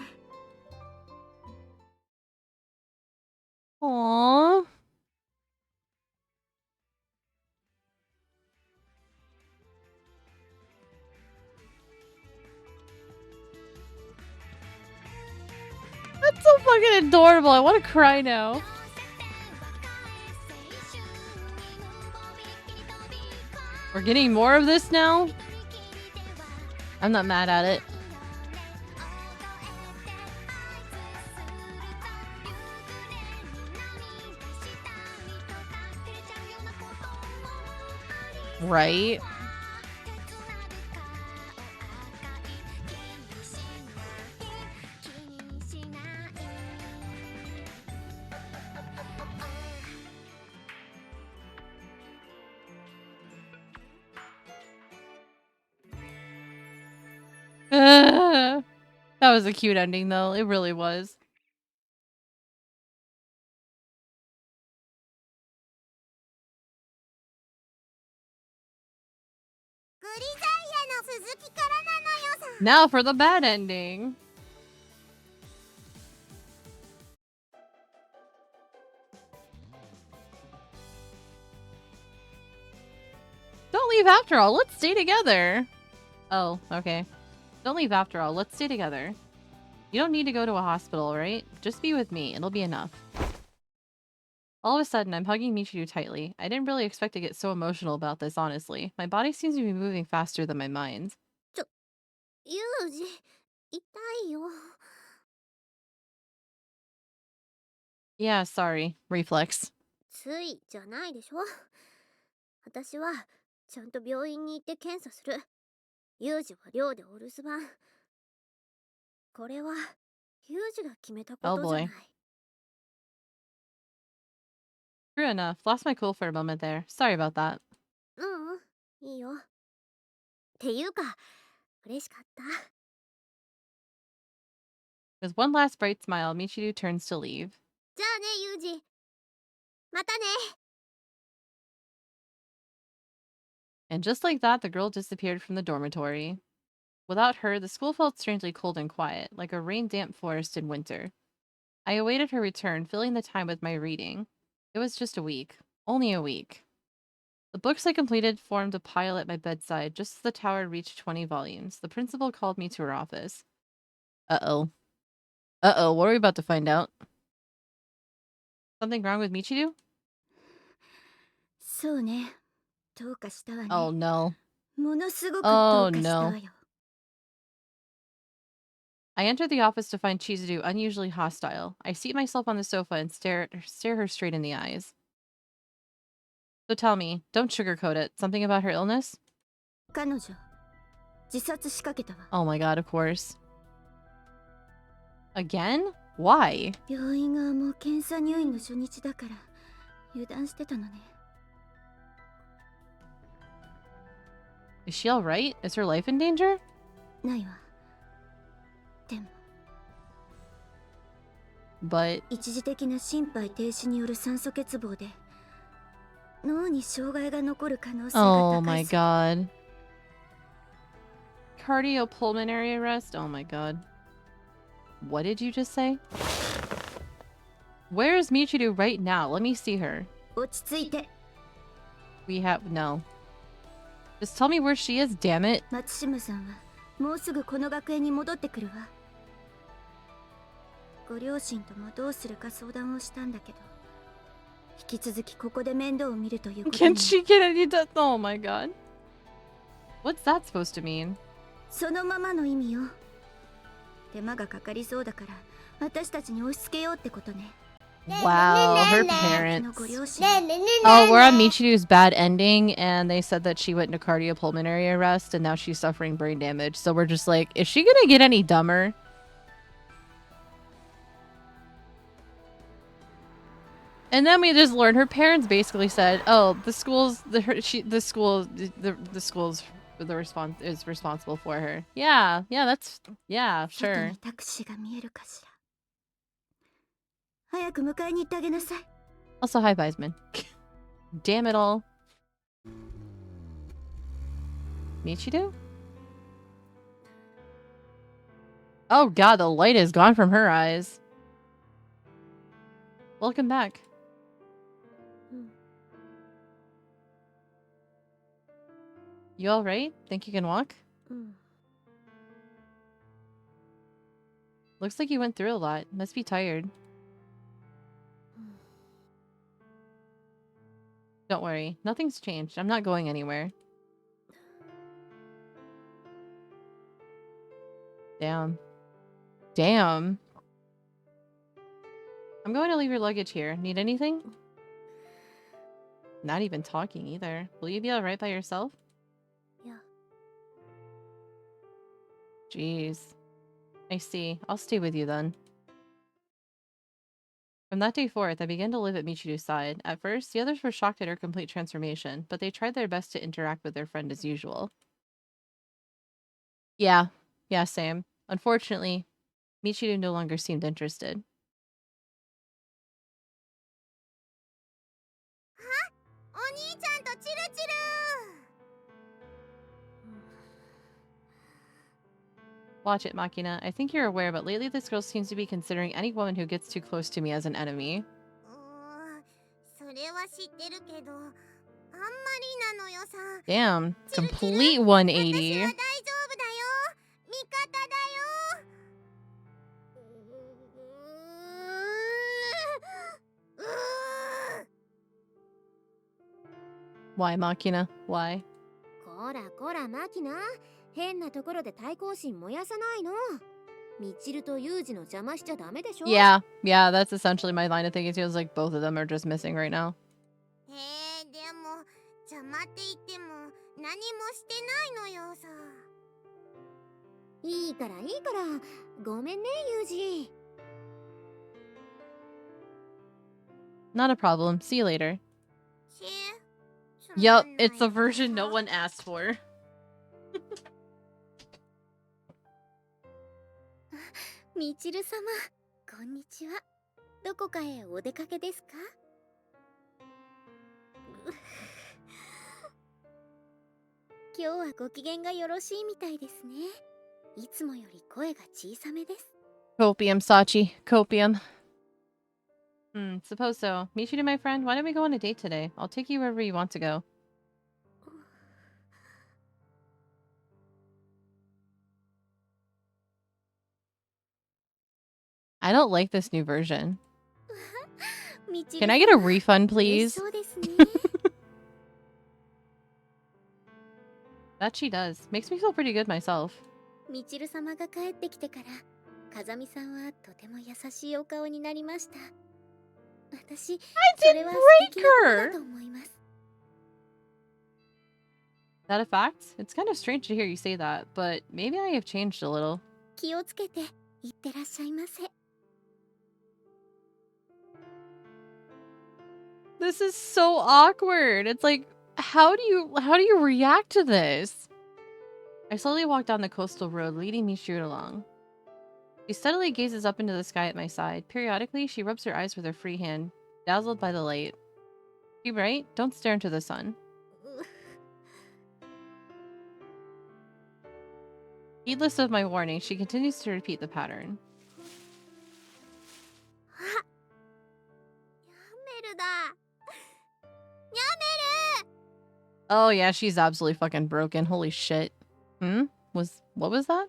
Aww. That's so fucking adorable. I want to cry now. We're getting more of this now? I'm not mad at it. Right? That was a cute ending, though. It really was. Now for the bad ending. Don't leave after all. Let's stay together. Oh, okay. Don't leave after all. Let's stay together. You don't need to go to a hospital, right? Just be with me. It'll be enough. All of a sudden, I'm hugging Michiru tightly. I didn't really expect to get so emotional about this, honestly. My body seems to be moving faster than my mind. Yeah, sorry. Reflex. ついじゃないでしょ。私はちゃんと病院に行って検査する。ユージは寮でお留守番。これはユージが決めたことじゃない。True enough. Lost my cool for a moment there. Sorry about that. いいよ。っていうか、嬉しかった。With one last bright smile, Michiru turns to leave. じゃあね、ユージ。またね。And just like that, the girl disappeared from the dormitory. Without her, the school felt strangely cold and quiet, like a rain-damp forest in winter. I awaited her return, filling the time with my reading. It was just a week. Only a week. The books I completed formed a pile at my bedside just as the tower reached 20 volumes. The principal called me to her office. Uh-oh. Uh-oh, what are we about to find out? Something wrong with Michiru? そうね。どうかしたわね。 Oh no. ものすごく Oh どうかしたわ no. よ。 I enter the office to find Chizuru unusually hostile. I seat myself on the sofa and stare her straight in the eyes. So tell me, don't sugarcoat it. Something about her illness? 彼女自殺しかけたわ。 Oh my god, of course. Again? Why? 病院側も検査入院の初日だから油断してたのね。 Is she alright? Is her life in danger? ないわ。でも But 一時的な心肺停止による酸素欠乏で脳に障害が残る可能性が oh 高 my いそう。 god. Cardiopulmonary arrest? Oh my god. What did you just say? Where is Michiru right now? Let me see her. 落ち着いて。 We have... No. Just tell me where she is, damn it. 松島さんはもうすぐこの学園に戻ってくるわ。ご両親ともどうするか相談をしたんだけど、引き続きここで面倒を見るということに。 Can she get any death? Oh my god. What's that supposed to mean? そのままの意味よ。手間がかかりそうだから私たちに押し付けようってことね。 Wow, her の parents. ご両親。 Oh, we're on Michiru's bad ending, and they said that she went into cardiopulmonary arrest, and now she's suffering brain damage. So we're just like, is she gonna get any dumber? And then we just learned her parents basically said, "Oh, the school's the school is responsible for her." Yeah, yeah, 外 sure. にタクシーが見えるかしら。早く迎えに行ってあげなさい。 Also, hi, Biesman. Damn it all. Michiru? Oh god, the light is gone from her eyes. Welcome back. You alright? Think you can walk? うん。 Looks like you went through a lot. Must be tired. Don't worry. Nothing's changed. I'm not going anywhere. Damn. Damn. I'm going to leave your luggage here. Need anything? Not even talking either. Will you be alright by yourself? Yeah. Jeez. I see. I'll stay with you then. From that day forth, I began to live at Michiru's side. At first, the others were shocked at her complete transformation, but they tried their best to interact with their friend as usual. Yeah, same. Unfortunately, Michiru no longer seemed interested. お兄ちゃんとチルチル。 Watch it, Machina. I think you're aware, but lately this girl seems to be considering any woman who gets too close to me as an enemy. それは知ってるけど、あんまりなのよさ。 Damn. チルチル、 Complete 180. 私は大丈夫だよ。味方だよ。 Why, Machina? Why? こらこらマキナ、変なところで対抗心燃やさないの。ミチルとユージの邪魔しちゃダメでしょ。 Yeah, that's essentially my line of thinking. It feels like both of them are just missing right now. でも邪魔って言っても何もしてないのよさ。いいからいいから、ごめんねユージ。 Not a problem. See you later. し Yup, it's the version no one asked for. ミチル様、こんにちは。どこかへお出かけですか？今日はご機嫌がよろしいみたいですね。いつもより声が小さめです。 Copium, Sachi. Copium. Suppose so. Michiru, my friend, why don't we go on a date today? I'll take you wherever you want to go. I don't like this new version. Can I get a refund, please? そうですね。That she does. Makes me feel pretty good myself. みちる様が帰ってきてから風見さんはとても優しいお顔になりました。私、それは素敵なことだと思います。 Is that a fact? It's kind of strange to hear you say that, but maybe I have changed a little. 気をつけていってらっしゃいませ。 This is so awkward. It's like, how do you react to this? I slowly walk down the coastal road, leading Michiru along. She steadily gazes up into the sky at my side. Periodically, she rubs her eyes with her free hand, dazzled by the light. You right? Don't stare into the sun. Heedless of my warning, she continues to repeat the pattern. ヤメルだ。 Oh yeah, she's absolutely fucking broken. Holy shit. What was that?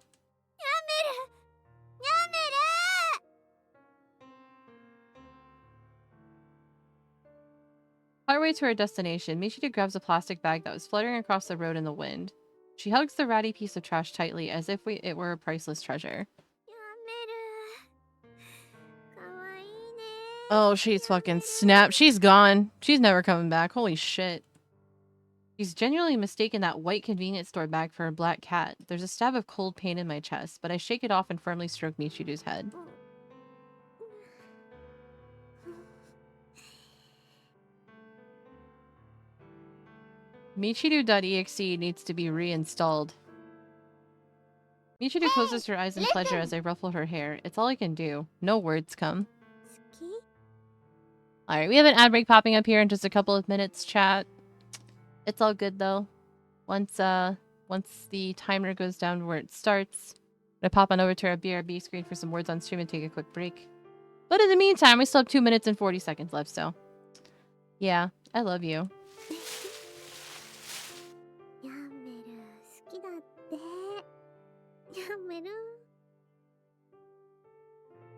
Partway to our destination, Michiru grabs a plastic bag that was fluttering across the road in the wind. She hugs the ratty piece of trash tightly as if it were a priceless treasure. Oh, she's fucking snapped. She's gone. She's never coming back. Holy shit. She's genuinely mistaken that white convenience store bag for a black cat. There's a stab of cold pain in my chest, but I shake it off and firmly stroke Michiru's head. Michiru.exe needs to be reinstalled. Michiru closes her eyes in pleasure as I ruffle her hair. It's all I can do. No words come. Alright, we have an ad break popping up here in just a couple of minutes, chat. It's all good though. Once the timer goes down to where it starts, I'm gonna pop on over to our BRB screen for some words on stream and take a quick break. But in the meantime, we still have 2 minutes and 40 seconds left, so yeah, I love you.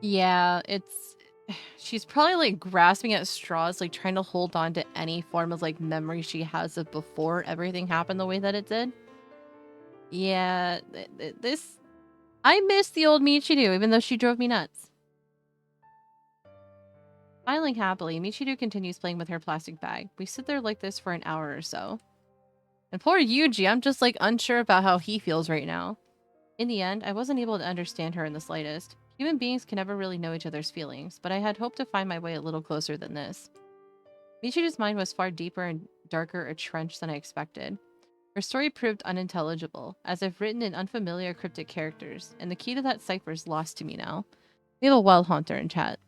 Yeah, she's probably like grasping at straws, like trying to hold on to any form of like memory she has of before everything happened the way that it did. Yeah, I miss the old Michiru, even though she drove me nuts. Smiling happily, Michiru continues playing with her plastic bag. We sit there like this for an hour or so. And poor Yuji, I'm just like unsure about how he feels right now. In the end, I wasn't able to understand her in the slightest. Human beings can never really know each other's feelings, but I had hoped to find my way a little closer than this. Michiru's mind was far deeper and darker a trench than I expected. Her story proved unintelligible, as if written in unfamiliar cryptic characters, and the key to that cipher is lost to me now. We have a wild haunter in chat.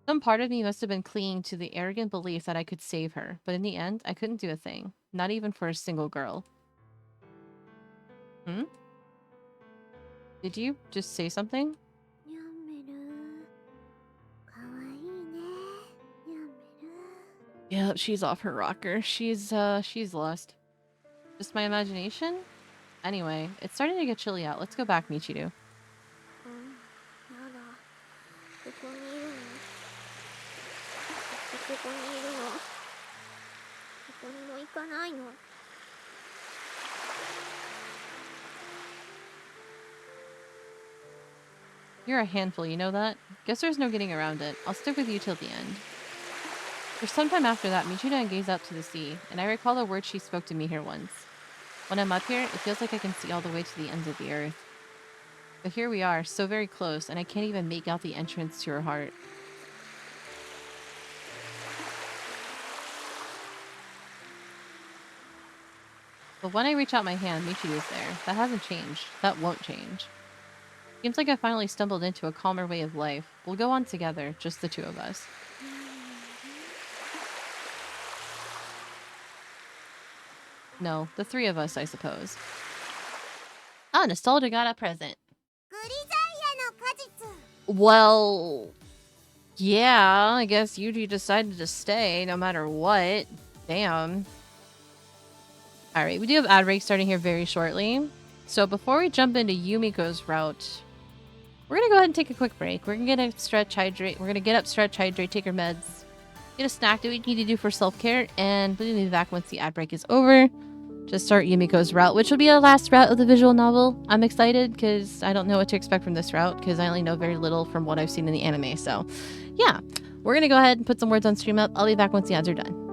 Some part of me must have been clinging to the arrogant belief that I could save her, but in the end, I couldn't do a thing. Not even for a single girl. Did you just say something? Yep, she's off her rocker. She's lost. Just my imagination? Anyway, it's starting to get chilly out. Let's go back, Michiru. You're a handful, you know that? Guess there's no getting around it. I'll stick with you till the end. For some time after that, Michiru and I gaze out to the sea, and I recall the words she spoke to me here once. When I'm up here, it feels like I can see all the way to the ends of the earth. But here we are, so very close, and I can't even make out the entrance to her heart. But when I reach out my hand, Michiru's there. That hasn't changed. That won't change. Seems like I finally stumbled into a calmer way of life. We'll go on together, just the two of us. No, the three of us, I suppose. Ah, nostalgia got a present. Well, yeah, I guess Yuji decided to stay no matter what. Damn. Alright, we do have ad break starting here very shortly. So before we jump into Yumiko's route, we're gonna go ahead and take a quick break. We're gonna get up, stretch, hydrate. We're gonna get up, stretch, hydrate, take our meds, get a snack that we need to do for self-care, and we'll be back once the ad break is over. just start Yumiko's route, which will be the last route of the visual novel. I'm excited because I don't know what to expect from this route because I only know very little from what I've seen in the anime. So, yeah, we're going to go ahead and put some words on stream up. I'll be back once the ads are done.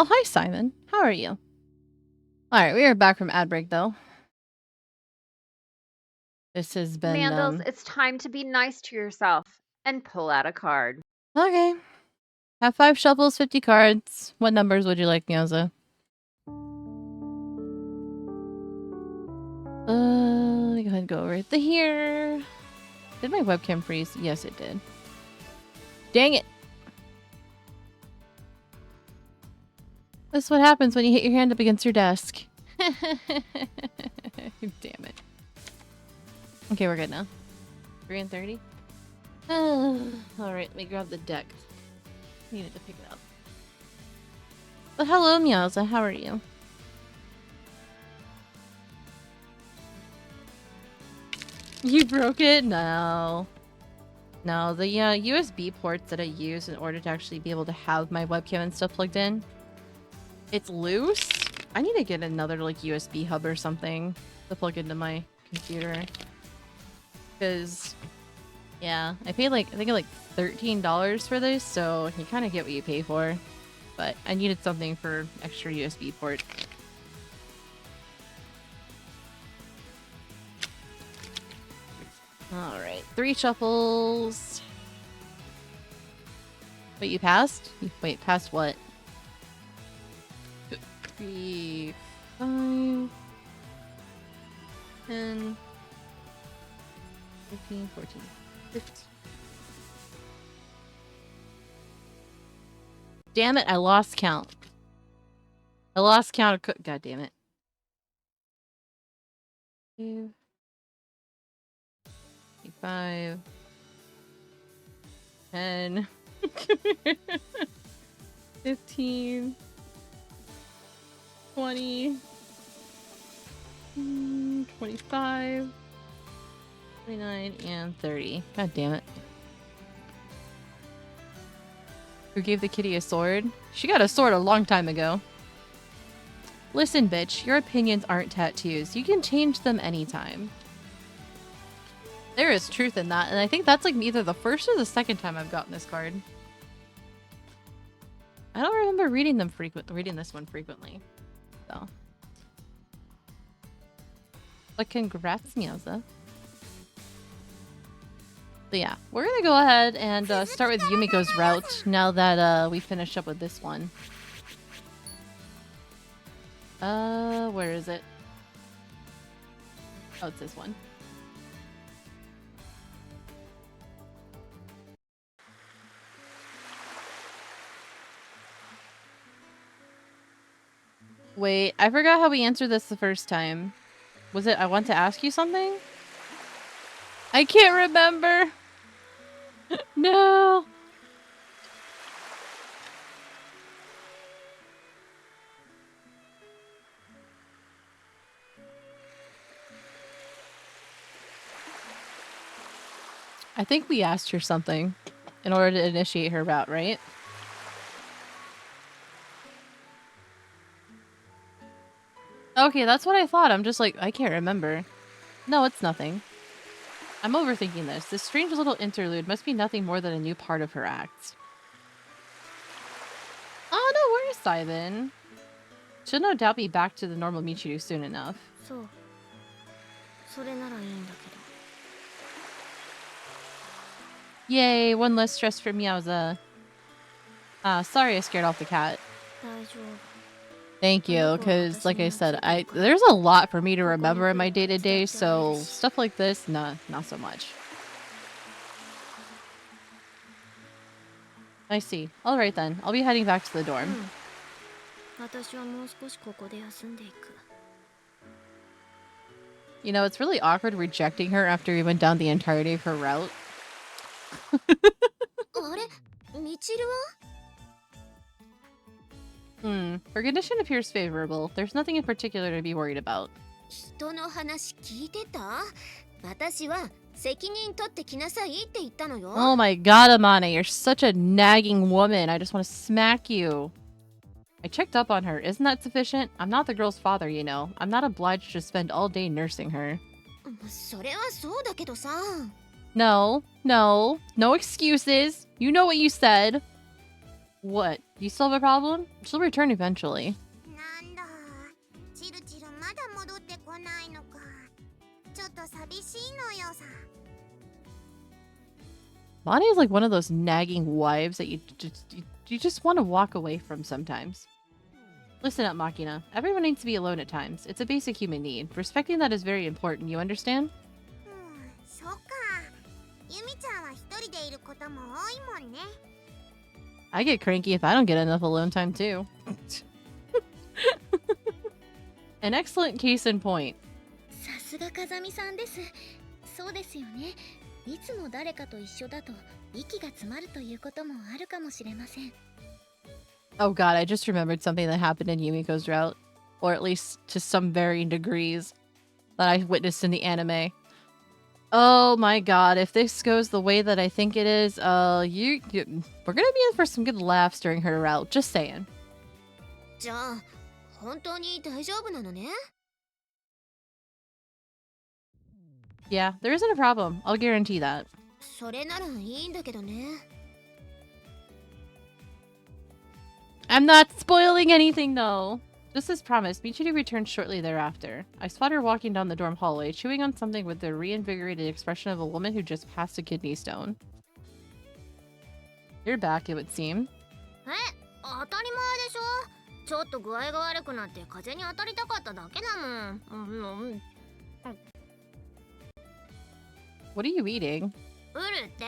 Oh, hi, Simon. How are you? Alright, we are back from ad break, though. This has been, Mandels, it's time to be nice to yourself and pull out a card. Okay. Have 5 shuffles, 50 cards. What numbers would you like, Mioza? Go ahead and go over to here. Did my webcam freeze? Yes, it did. Dang it! This is what happens when you hit your hand up against your desk. Damn it. Okay, we're good now. 3 and 30? Alright, let me grab the deck. Needed to pick it up. But hello, Meowza. How are you? You broke it? No. No, the USB ports that I use in order to actually be able to have my webcam and stuff plugged in, it's loose. I need to get another like USB hub or something to plug into my computer. Because, yeah, I paid like, I think like $13 for this, so you kind of get what you pay for. But I needed something for extra USB port. Alright, 3 shuffles. Wait, you passed? Wait, passed what? 3, 5, 10, 15, 14, 15. Damn it, I lost count. I lost count of God damn it. 2, 5, 10, 15, 20, 25, 29, and 30. God damn it. Who gave the kitty a sword? She got a sword a long time ago. Listen, bitch, your opinions aren't tattoos. You can change them anytime. There is truth in that, and I think that's like either the first or the second time I've gotten this card. I don't remember reading this one frequently. So. But congrats, Meowza. So yeah, we're gonna go ahead and start with Yumiko's route now that we finish up with this one. Where is it? Oh, it's this one. Wait, I forgot how we answered this the first time. Was it I want to ask you something? I can't remember. No. I think we asked her something in order to initiate her route, right? Okay, that's what I thought. I'm just like, I can't remember. No, it's nothing. I'm overthinking this. This strange little interlude must be nothing more than a new part of her act. Oh no, where is Simon? She'll no doubt be back to the normal Michiru soon enough. Yay, one less stress for Meowza. Sorry I scared off the cat. Thank you, because like I said, there's a lot for me to remember in my day-to-day, so stuff like this, nah, not so much. I see. Alright then, I'll be heading back to the dorm. You know, it's really awkward rejecting her after we went down the entirety of her route. Her condition appears favorable. There's nothing in particular to be worried about. Oh my god, Amane, you're such a nagging woman. I just want to smack you. I checked up on her. Isn't that sufficient? I'm not the girl's father, you know. I'm not obliged to spend all day nursing her. No excuses. You know what you said. What? You still have a problem? She'll return eventually. なんだ、チルチルまだ戻ってこないのか。ちょっと寂しいのよさ。Bonnie is like one of those nagging wives that you just want to walk away from sometimes. Listen up, Machina. Everyone needs to be alone at times. It's a basic human need. Respecting that is very important, you understand? そうか。ユミちゃんは一人でいることも多いもんね。I get cranky if I don't get enough alone time too. An excellent case in point. さすが風見さんです。そうですよね。いつも誰かと一緒だと息が詰まるということもあるかもしれません。Oh god, I just remembered something that happened in Yumiko's route. Or at least to some varying degrees that I witnessed in the anime. Oh my god, if this goes the way that I think it is, we're gonna be in for some good laughs during her route, just saying. じゃあ、本当に大丈夫なのね? Yeah, there isn't a problem. I'll guarantee that. それならいいんだけどね。I'm not spoiling anything though. Just as promised, Michiru returned shortly thereafter. I spot her walking down the dorm hallway, chewing on something with the reinvigorated expression of a woman who just passed a kidney stone. You're back, it would seem. 当たり前でしょ。ちょっと具合が悪くなって風に当たりたかっただけだもん。What are you eating? ウルって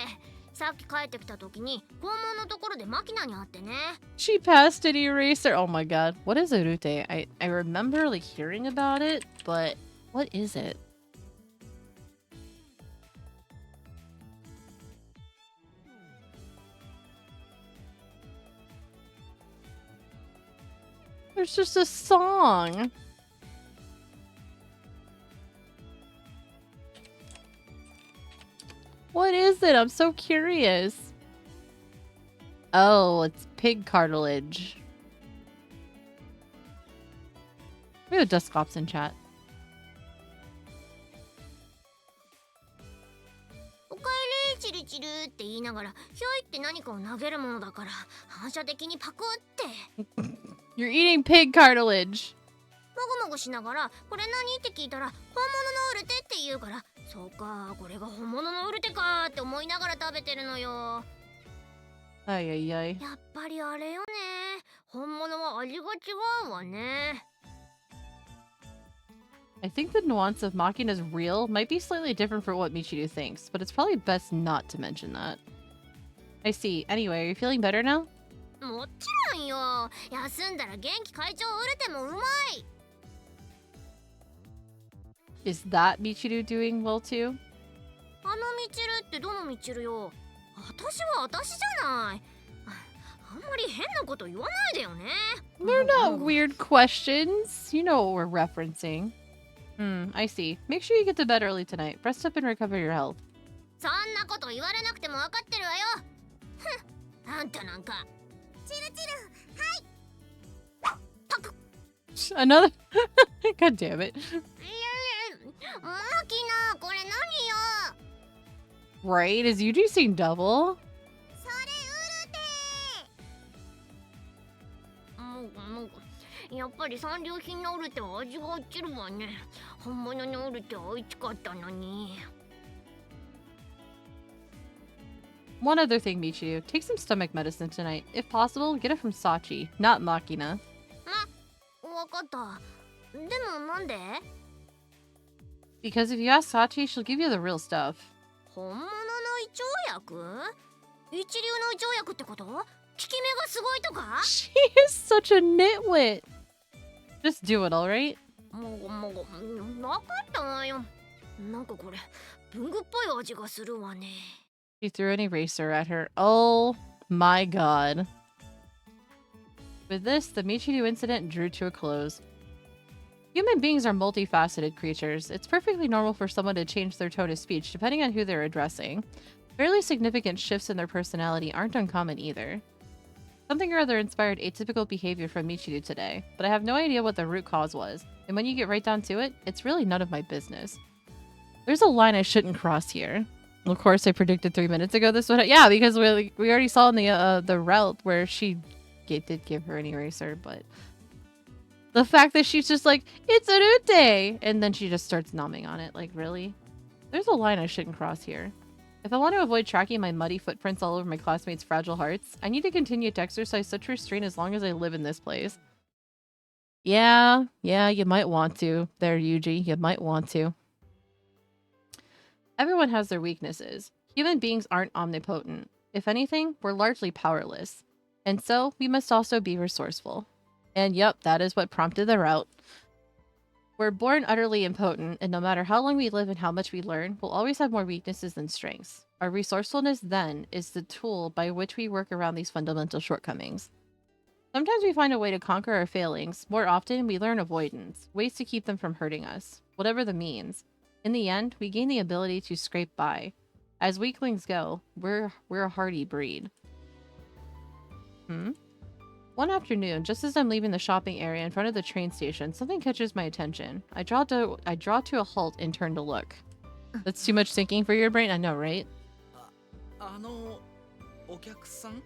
さっき帰ってきた時に校門のところでマキナに会ってね。 She passed an eraser. Oh my god. What is urute? I remember like hearing about it, but what is it? There's just a song. What is it? I'm so curious. Oh, it's pig cartilage. We have Dusk Ops in chat. おかえりチルチルって言いながらひょいって何かを投げるものだから反射的にパクって。You're eating pig cartilage. もぐもぐしながらこれ何って聞いたら本物のウルテって言うから、そうかこれが本物のウルテかって思いながら食べてるのよ。Ay, ay, ay. やっぱりあれよね。本物は味が違うわね。I think the nuance of Machina's real might be slightly different from what Michiru thinks, but it's probably best not to mention that. I see. Anyway, are you feeling better now? もちろんよ。休んだら元気会長ウルテもうまい。Is that Michiru doing well too? あのミチルってどのミチルよ。私は私じゃない。あんまり変なこと言わないでよね。 They're not weird questions. You know what we're referencing. I see. Make sure you get to bed early tonight. Rest up and recover your health. そんなこと言われなくても分かってるわよ。ふん、あんたなんか。チルチル、パク。 Another. God damn it. マキナ、これ何よ。 Right? Is Yuji seeing double? それウルテ。もうやっぱり三流品のウルテは味が落ちるわね。本物のウルテは美味しかったのに。 One other thing, Michiru. Take some stomach medicine tonight. If possible, get it from Sachi, not Machina. わかった。でもなんで？ Because if you ask Sachi, she'll give you the real stuff. 本物の胃腸薬？一流の胃腸薬ってこと？効き目がすごいとか？ She is such a nitwit. Just do it, alright? もう、わかったわよ。なんかこれ、文具っぽい味がするわね。 She threw an eraser at her. Oh my god. With this, the Michiru incident drew to a close. Human beings are multifaceted creatures. It's perfectly normal for someone to change their tone of speech depending on who they're addressing. Fairly significant shifts in their personality aren't uncommon either. Something or other inspired atypical behavior from Michiru today, but I have no idea what the root cause was, and when you get right down to it, it's really none of my business. There's a line I shouldn't cross here. Of course, I predicted 3 minutes ago this would. Yeah, because we already saw in the route where she did give her an eraser, but the fact that she's just like, it's Arute! And then she just starts numbing on it. Like, really? There's a line I shouldn't cross here. If I want to avoid tracking my muddy footprints all over my classmates' fragile hearts, I need to continue to exercise such restraint as long as I live in this place. Yeah, you might want to. There, Yuji, you might want to. Everyone has their weaknesses. Human beings aren't omnipotent. If anything, we're largely powerless. And so, we must also be resourceful. And yep, that is what prompted the route. We're born utterly impotent, and no matter how long we live and how much we learn, we'll always have more weaknesses than strengths. Our resourcefulness, then, is the tool by which we work around these fundamental shortcomings. Sometimes we find a way to conquer our failings. More often, we learn avoidance, ways to keep them from hurting us, whatever the means. In the end, we gain the ability to scrape by. As weaklings go, we're a hardy breed. One afternoon, just as I'm leaving the shopping area in front of the train station, something catches my attention. I draw to a halt and turn to look. That's too much thinking for your brain? I know, right? お客さん?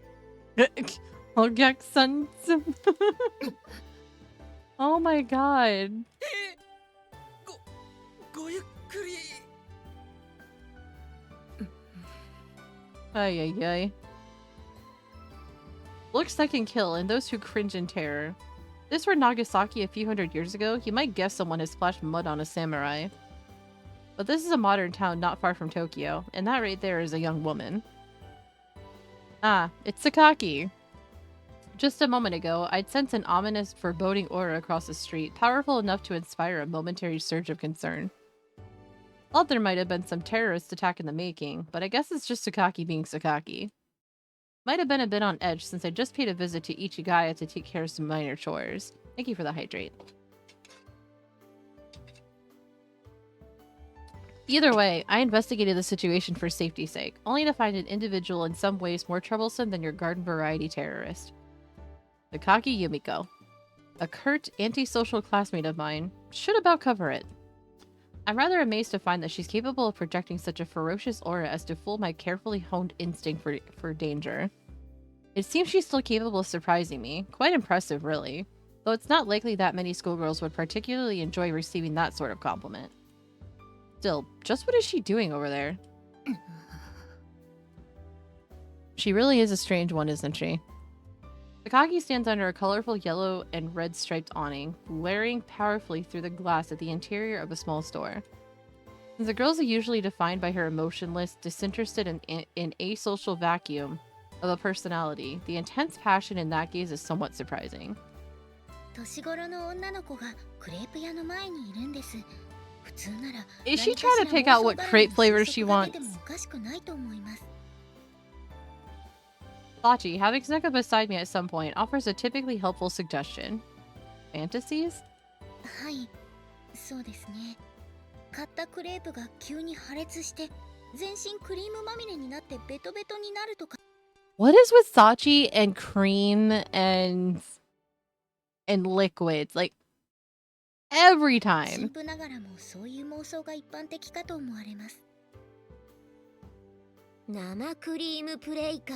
Ogyak-san. Oh my god. ごゆっくり. Ay, ay, ay. Looks that can kill, and those who cringe in terror. If this were Nagasaki a few hundred years ago, you might guess someone has splashed mud on a samurai. But this is a modern town not far from Tokyo, and that right there is a young woman. Ah, it's Sakaki. Just a moment ago, I'd sensed an ominous, foreboding aura across the street, powerful enough to inspire a momentary surge of concern. Thought there might have been some terrorist attack in the making, but I guess it's just Sakaki being Sakaki. Might have been a bit on edge since I just paid a visit to Ichigaya to take care of some minor chores. Thank you for the hydrate. Either way, I investigated the situation for safety's sake, only to find an individual in some ways more troublesome than your garden variety terrorist. Sakaki Yumiko. A curt, antisocial classmate of mine. Should about cover it. I'm rather amazed to find that she's capable of projecting such a ferocious aura as to fool my carefully honed instinct for danger. It seems she's still capable of surprising me. Quite impressive, really. Though it's not likely that many schoolgirls would particularly enjoy receiving that sort of compliment. Still, just what is she doing over there? She really is a strange one, isn't she? Sakaki stands under a colorful yellow and red striped awning, glaring powerfully through the glass at the interior of a small store. Since the girls are usually defined by her emotionless, disinterested, and asocial vacuum of a personality, the intense passion in that gaze is somewhat surprising. 年頃の女の子がクレープ屋の前にいるんです。普通なら Is she trying to pick out what crepe flavor she wants? Sachi, having snuck up beside me at some point, offers a typically helpful suggestion. Fantasies? はい、そうですね。買ったクレープが急に破裂して、全身クリームまみれになってベトベトになるとか。What is with Sachi and cream and liquids? Like, every time. 新婦ながらもそういう妄想が一般的かと思われます。生クリームプレイか。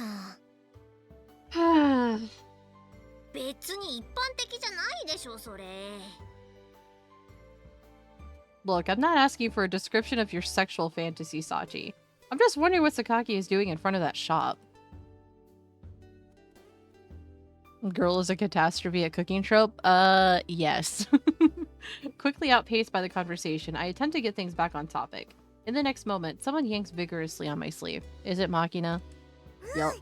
別に一般的じゃないでしょそれ。Look, I'm not asking for a description of your sexual fantasy, Sachi. I'm just wondering what Sakaki is doing in front of that shop. Girl is a catastrophe at cooking trope? Yes. Quickly outpaced by the conversation, I attempt to get things back on topic. In the next moment, someone yanks vigorously on my sleeve. Is it Machina? Yup.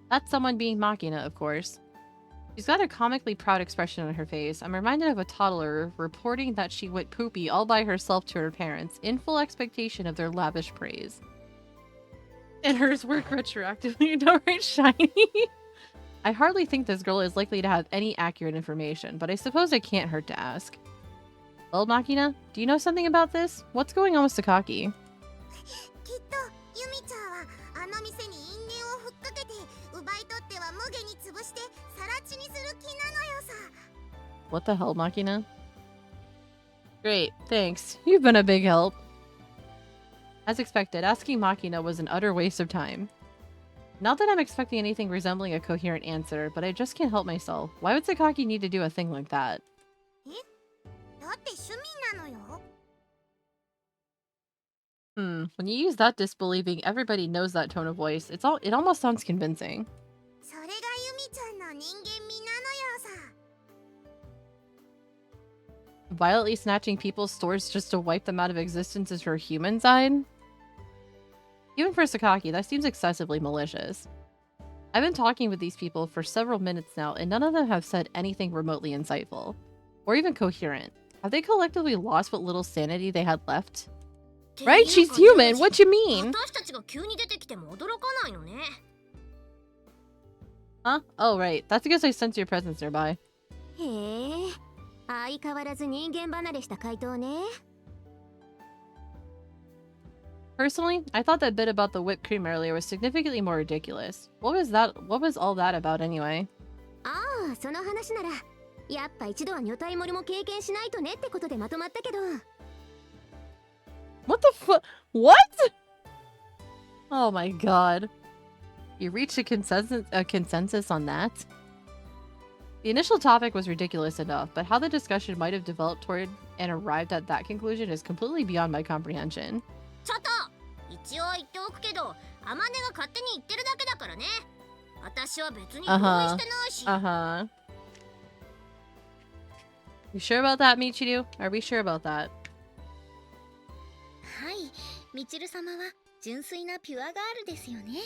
That's someone being Machina, of course. She's got a comically proud expression on her face. I'm reminded of a toddler reporting that she went poopy all by herself to her parents, in full expectation of their lavish praise. And hers work retroactively, downright shiny. I hardly think this girl is likely to have any accurate information, but I suppose it can't hurt to ask. Well, Machina, do you know something about this? What's going on with Sakaki? きっとユミちゃんはあの店に因縁をふっかけて奪い取っては無下に潰して更地にする気なのよさ。 What the hell, Machina? Great, thanks. You've been a big help. As expected, asking Makina was an utter waste of time. Not that I'm expecting anything resembling a coherent answer, but I just can't help myself. Why would Sakaki need to do a thing like that? だって趣味なのよ。 When you use that disbelieving, everybody knows that tone of voice. It almost sounds convincing. それがユミちゃんの人間味なのよさ。 Violently snatching people's swords just to wipe them out of existence is her human side? Even for Sakaki, that seems excessively malicious. I've been talking with these people for several minutes now, and none of them have said anything remotely insightful. Or even coherent. Have they collectively lost what little sanity they had left? Right? She's human! What you mean? 私たちが急に出てきても驚かないのね。 Huh? Oh, right. That's because I sense your presence nearby. へえ、相変わらず人間離れした回答ね。 Personally, I thought that bit about the whipped cream earlier was significantly more ridiculous. What was all that about anyway? ああ、その話なら、やっぱ一度は女体盛りも経験しないとねってことでまとまったけど。 What the What? Oh my god. You reached a consensus on that? The initial topic was ridiculous enough, but how the discussion might have developed toward and arrived at that conclusion is completely beyond my comprehension. ちょっと一応言っておくけど、アマネが勝手に言ってるだけだからね。私は別に同意してないし。Uh-huh. You sure about that, Michiru? Are we sure about that? はい、みちる様は純粋なピュアガールですよね。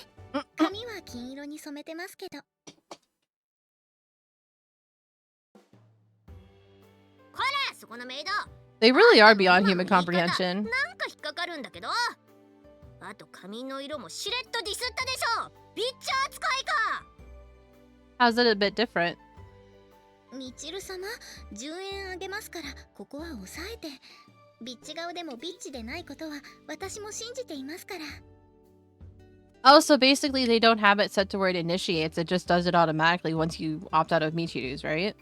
髪は金色に染めてますけど。こら、そこのメイド。 They really are beyond human comprehension. なんか引っかかるんだけど。あと髪の色もしれっとディスったでしょ。ビッチャー扱いか。 How's it a bit different? みちる様、10円あげますからここは抑えて。ビッチ顔でもビッチでないことは私も信じていますから。 Oh, so basically they don't have it set to where it initiates. It just does it automatically once you opt out of Michiru's, right?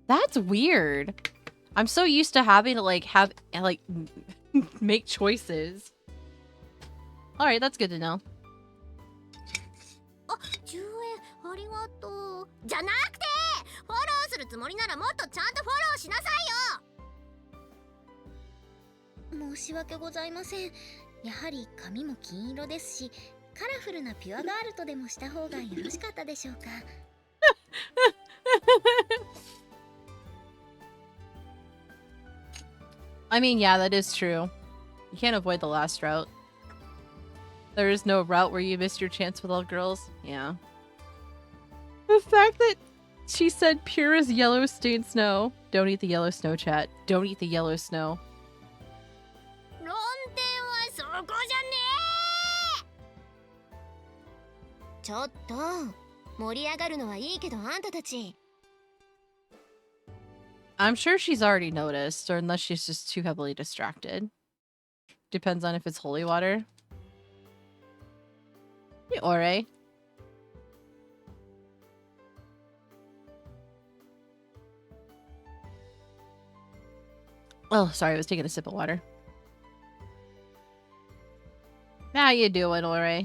That's weird. I'm so used to having to like make choices. Alright, that's good to know. あ、10円ありがとう。じゃなくて、フォローするつもりならもっとちゃんとフォローしなさいよ。申し訳ございません。やはり髪も金色ですし、カラフルなピュアガールとでもした方がよろしかったでしょうか。I mean, yeah, that is true. You can't avoid the last route. There is no route where you missed your chance with all girls. Yeah. The fact that she said pure as yellow stained snow. Don't eat the yellow snow, chat. Don't eat the yellow snow. 論点はそこじゃねえ。ちょっと、盛り上がるのはいいけどあんたたち。 I'm sure she's already noticed, or unless she's just too heavily distracted. Depends on if it's holy water. Hey, Ore. Oh, sorry, I was taking a sip of water. How you doing, Ore?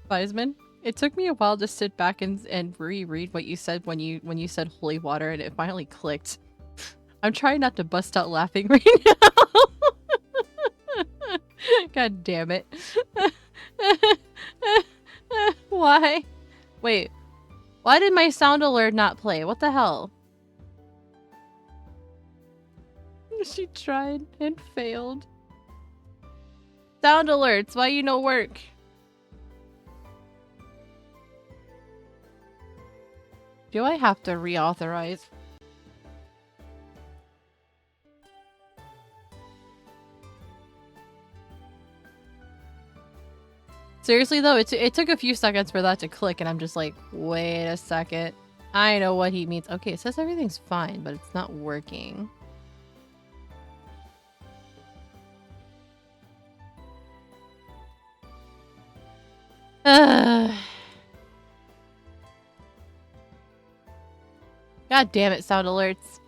Wiseman? It took me a while to sit back and reread what you said when you said holy water, and it finally clicked. I'm trying not to bust out laughing right now. God damn it. Why? Wait. Why did my sound alert not play? What the hell? She tried and failed. Sound alerts, why you no work? Do I have to reauthorize? Seriously though, it took a few seconds for that to click and I'm just like, wait a second. I know what he means. Okay, it says everything's fine, but it's not working. God damn it, sound alerts.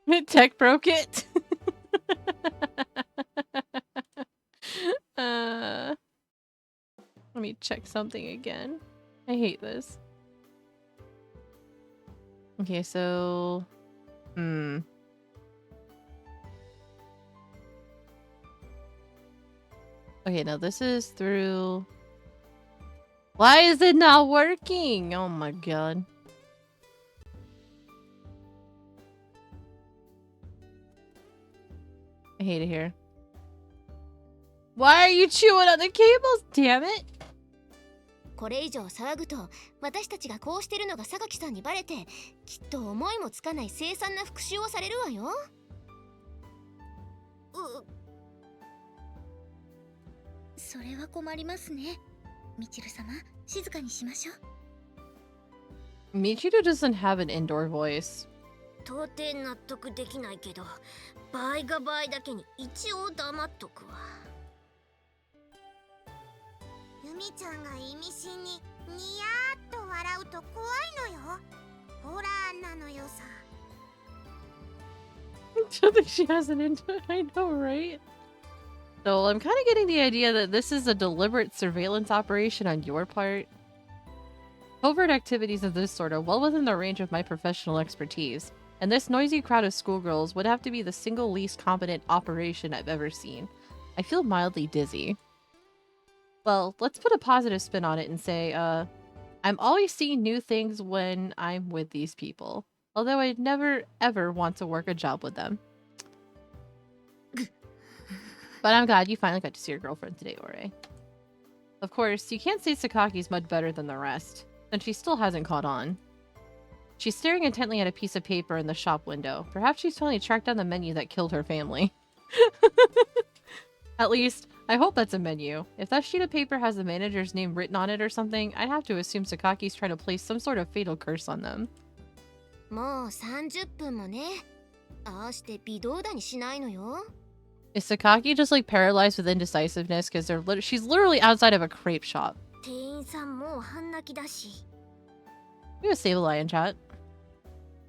It Tech broke it. Let me check something again. I hate this. Okay, so... Okay, no, this is through... Why is it not working? Oh my god. I hate it here. Why are you chewing on the cables? Damn it! これ以上騒ぐと私たちがこうしてるのが榊さんにバレてきっと思いもつかない凄惨な復讐をされるわよ。それは困りますね。ミチル様、静かにしましょう。Michiru doesn't have an indoor voice. 到底納得できないけど、場合が場合だけに一応黙っとくわ。ユミちゃんが意味深にニヤーっと笑うと怖いのよ。ホラーなのよさ。I don't think she has an indoor. I know, right? So I'm kind of getting the idea that this is a deliberate surveillance operation on your part. Covert activities of this sort are well within the range of my professional expertise, and this noisy crowd of schoolgirls would have to be the single least competent operation I've ever seen. I feel mildly dizzy. Well, let's put a positive spin on it and say, I'm always seeing new things when I'm with these people. Although I'd never, ever want to work a job with them. But I'm glad you finally got to see your girlfriend today, Ore. Of course, you can't say Sakaki's much better than the rest, and she still hasn't caught on. She's staring intently at a piece of paper in the shop window. Perhaps she's finally tracked down the menu that killed her family. At least, I hope that's a menu. If that sheet of paper has the manager's name written on it or something, I'd have to assume Sakaki's trying to place some sort of fatal curse on them. もう30分もね。ああして微動だにしないのよ。Is Sakaki just like paralyzed with indecisiveness because she's literally outside of a crepe shop? 店員さんもう半泣きだし。We have a save a lie in chat.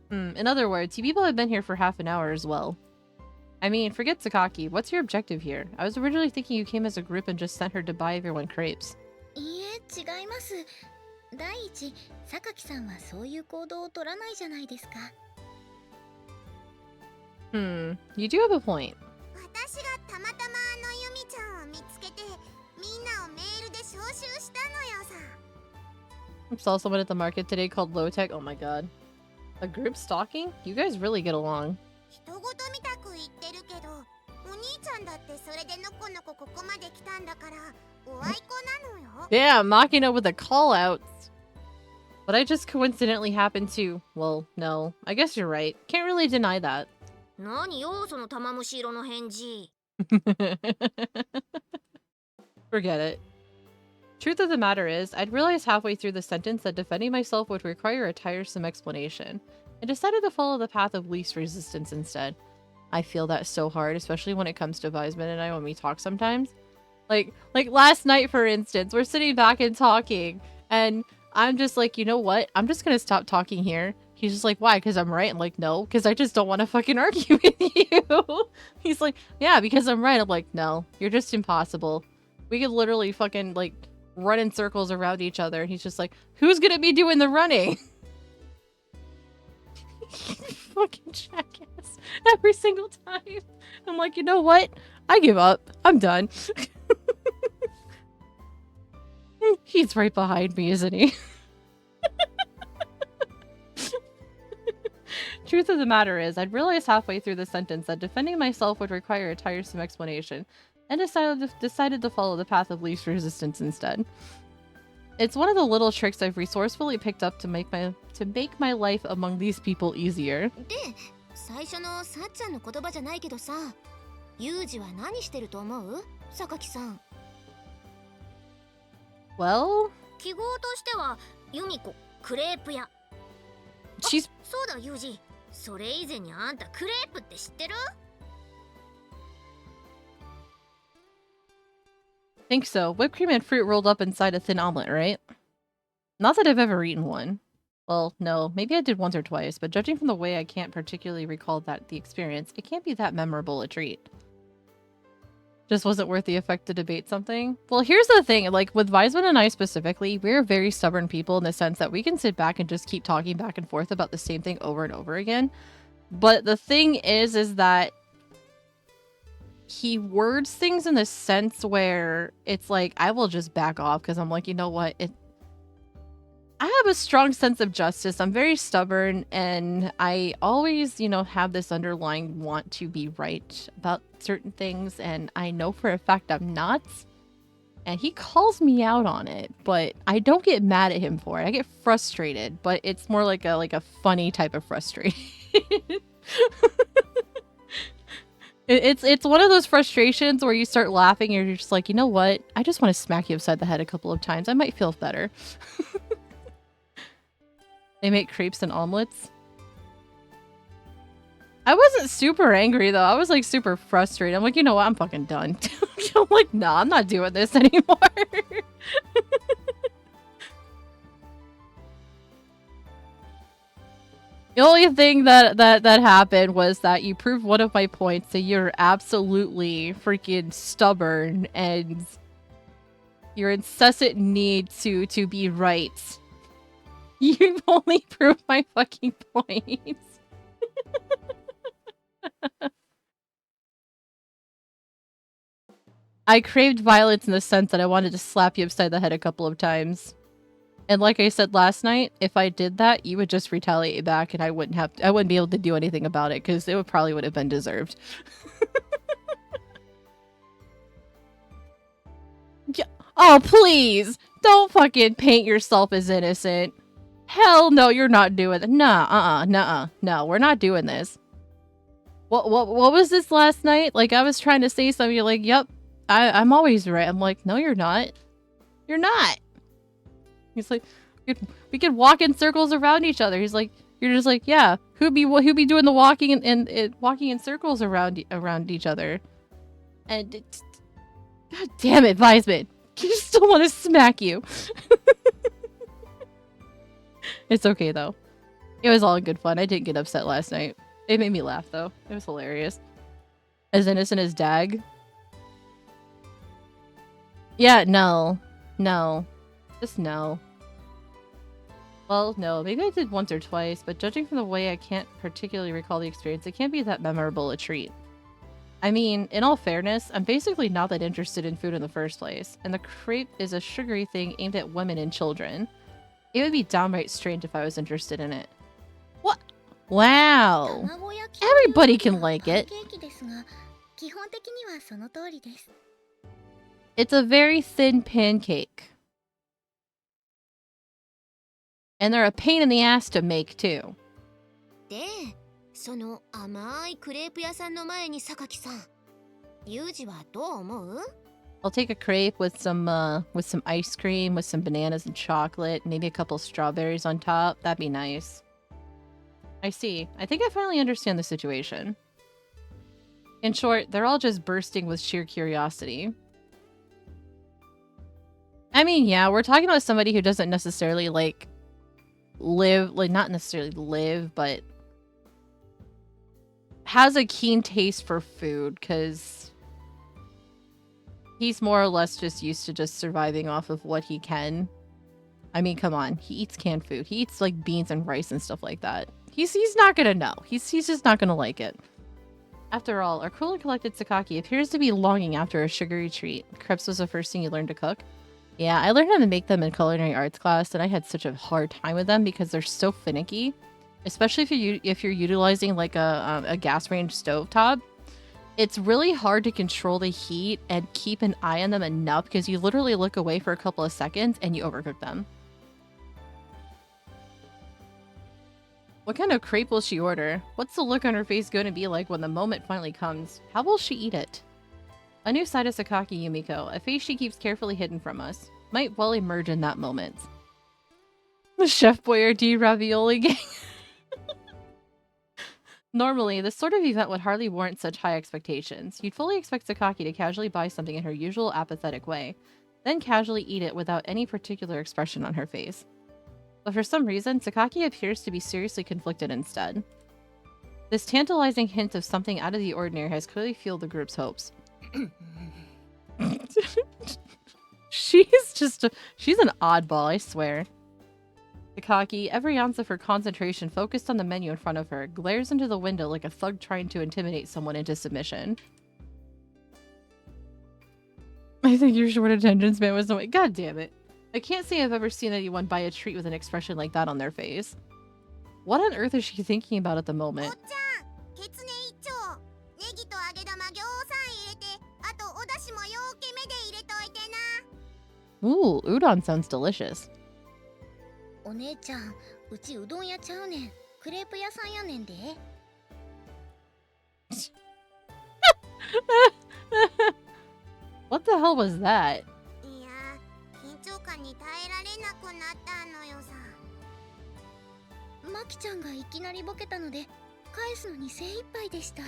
In other words, you people have been here for half an hour as well. I mean, forget Sakaki. What's your objective here? I was originally thinking you came as a group and just sent her to buy everyone crepes. いいえ、違います。第一、榊さんはそういう行動を取らないじゃないですか。You do have a point. 私がたまたまユミちゃんを見つけて、みんなをメールで招集したのよさ。I saw someone at the market today called Low Tech. Oh my god. A group stalking? You guys really get along. 人ごとみたく言ってるけど、お兄ちゃんだってそれでのこのこここまで来たんだから、おあいこなのよ。Damn, mocking it with the call-outs. But I just coincidentally happened to... Well, no. I guess you're right. Can't really deny that. 何よ、その玉虫色の返事。Forget it. Truth of the matter is, I'd realized halfway through the sentence that defending myself would require a tiresome explanation. I decided to follow the path of least resistance instead. I feel that so hard, especially when it comes to Weisman and I when we talk sometimes. Like last night, for instance, we're sitting back and talking, and I'm just like, you know what? I'm just gonna stop talking here. He's just like, why? Because I'm right? I'm like, no, because I just don't want to fucking argue with you. He's like, yeah, because I'm right. I'm like, no, you're just impossible. We could literally fucking, like, run in circles around each other. And he's just like, who's gonna be doing the running? Fucking jackass. Every single time. I'm like, you know what? I give up. I'm done. He's right behind me, isn't he? Truth of the matter is, I'd realized halfway through the sentence that defending myself would require a tiresome explanation, and decided to follow the path of least resistance instead. It's one of the little tricks I've resourcefully picked up to make my life among these people easier. で、最初のさっちゃんの言葉じゃないけどさ、ユージは何してると思う？榊さん。Well, 記号としてはユミコクレープ屋。she's そうだユージ。それ以前にあんたクレープって知ってる？ think so. Whipped cream and fruit rolled up inside a thin omelet, right? Not that I've ever eaten one. Well, no, maybe I did once or twice, but judging from the way I can't particularly recall the experience, it can't be that memorable a treat. Just wasn't worth the effect to debate something. Well, here's the thing, like with Weisman and I specifically, we're very stubborn people in the sense that we can sit back and just keep talking back and forth about the same thing over and over again. But the thing is that he words things in the sense where it's like, I will just back off because I'm like, you know what? I have a strong sense of justice. I'm very stubborn, and I always, you know, have this underlying want to be right about certain things, and I know for a fact I'm not. And he calls me out on it, but I don't get mad at him for it. I get frustrated, but it's more like a funny type of frustrated. It's one of those frustrations where you start laughing and you're just like, you know what? I just want to smack you upside the head a couple of times. I might feel better. They make crepes and omelets. I wasn't super angry though. I was like super frustrated. I'm like, you know what? I'm fucking done. I'm like, nah, I'm not doing this anymore. The only thing that happened was that you proved one of my points that you're absolutely freaking stubborn and your incessant need to be right. You've only proved my fucking points. I craved violence in the sense that I wanted to slap you upside the head a couple of times. And like I said last night, if I did that, you would just retaliate back and I wouldn't be able to do anything about it because it probably would have been deserved. Yeah. Oh, please! Don't fucking paint yourself as innocent. Hell no, you're not doing it. Nah, no, we're not doing this. What was this last night? Like, I was trying to say something, you're like, yep, I'm always right. I'm like, no, you're not. You're not. He's like, we could walk in circles around each other. He's like, you're just like, yeah, who'd be doing the walking and walking in circles around each other? And it's, god damn it, Weisman. I still want to smack you. It's okay though. It was all in good fun. I didn't get upset last night. It made me laugh though. It was hilarious. As innocent as Dag. Yeah, no. Just no. Well, no, maybe I did once or twice, but judging from the way I can't particularly recall the experience, it can't be that memorable a treat. I mean, in all fairness, I'm basically not that interested in food in the first place, and the crepe is a sugary thing aimed at women and children. It would be downright strange if I was interested in it. What? Wow. Everybody can like it. It's a very thin pancake. And they're a pain in the ass to make too. I'll take a crepe with some ice cream, with some bananas and chocolate, maybe a couple strawberries on top. That'd be nice. I see. I think I finally understand the situation. In short, they're all just bursting with sheer curiosity. I mean, yeah, we're talking about somebody who doesn't necessarily, like, not necessarily live, but has a keen taste for food, because he's more or less just used to just surviving off of what he can. I mean, come on. He eats canned food. He eats, like, beans and rice and stuff like that. He's not gonna know. He's just not gonna like it. After all, our cool and collected Sakaki appears to be longing after a sugary treat. Crepes was the first thing you learned to cook. Yeah, I learned how to make them in culinary arts class, and I had such a hard time with them because they're so finicky. Especially if you're utilizing like a gas range stovetop. It's really hard to control the heat and keep an eye on them enough because you literally look away for a couple of seconds and you overcook them. What kind of crepe will she order? What's the look on her face going to be like when the moment finally comes? How will she eat it? A new side of Sakaki Yumiko, a face she keeps carefully hidden from us, might well emerge in that moment. The Chef Boyardee ravioli gang. Normally, this sort of event would hardly warrant such high expectations. You'd fully expect Sakaki to casually buy something in her usual apathetic way, then casually eat it without any particular expression on her face. But for some reason, Takaki appears to be seriously conflicted instead. This tantalizing hint of something out of the ordinary has clearly fueled the group's hopes. She's an oddball, I swear. Takaki, every ounce of her concentration focused on the menu in front of her, glares into the window like a thug trying to intimidate someone into submission. I think your short attention span was no. God damn it. I can't say I've ever seen anyone buy a treat with an expression like that on their face. What on earth is she thinking about at the moment? Ooh, udon sounds delicious. お姉ちゃん、うちうどん屋ちゃうねん。クレープ屋さんやねんで。What the hell was that? いや、緊張感に耐えられなくなったのよさ。マキちゃんがいきなりボケたので、返すのに精一杯でした。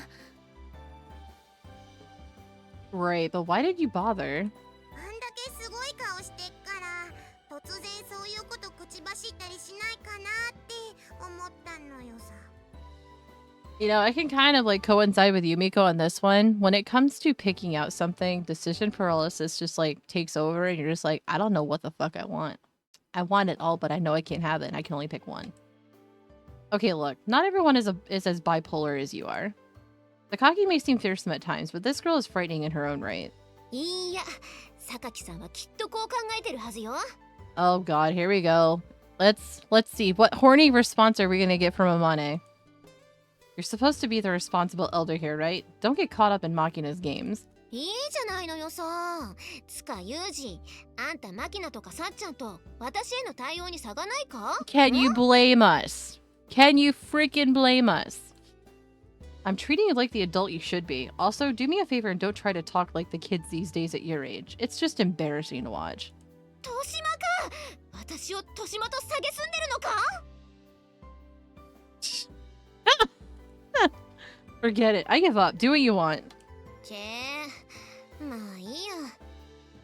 Right, but why did you bother? あんだけすごい顔してっから、突然そういうこと口走ったりしないかなって思ったのよさ。You know, I can kind of like coincide with Yumiko on this one. When it comes to picking out something, decision paralysis just like takes over and you're just like, I don't know what the fuck I want. I want it all, but I know I can't have it and I can only pick one. Okay, look, not everyone is as bipolar as you are. Takaki may seem fearsome at times, but this girl is frightening in her own right. いや、榊さんはきっとこう考えてるはずよ。Oh god, here we go. Let's see. What horny response are we gonna get from Amane? You're supposed to be the responsible elder here, right? Don't get caught up in Makina's games. いいじゃないのよさ。つかユージ、あんたマキナとかさっちゃんと私への対応に差がないか？ Can you blame us? Can you freaking blame us? I'm treating you like the adult you should be. Also, do me a favor and don't try to talk like the kids these days at your age. It's just embarrassing to watch. 豊島か。私を豊島と下げすんでるのか？ Forget it. I give up. Do what you want. けー、まあいいや。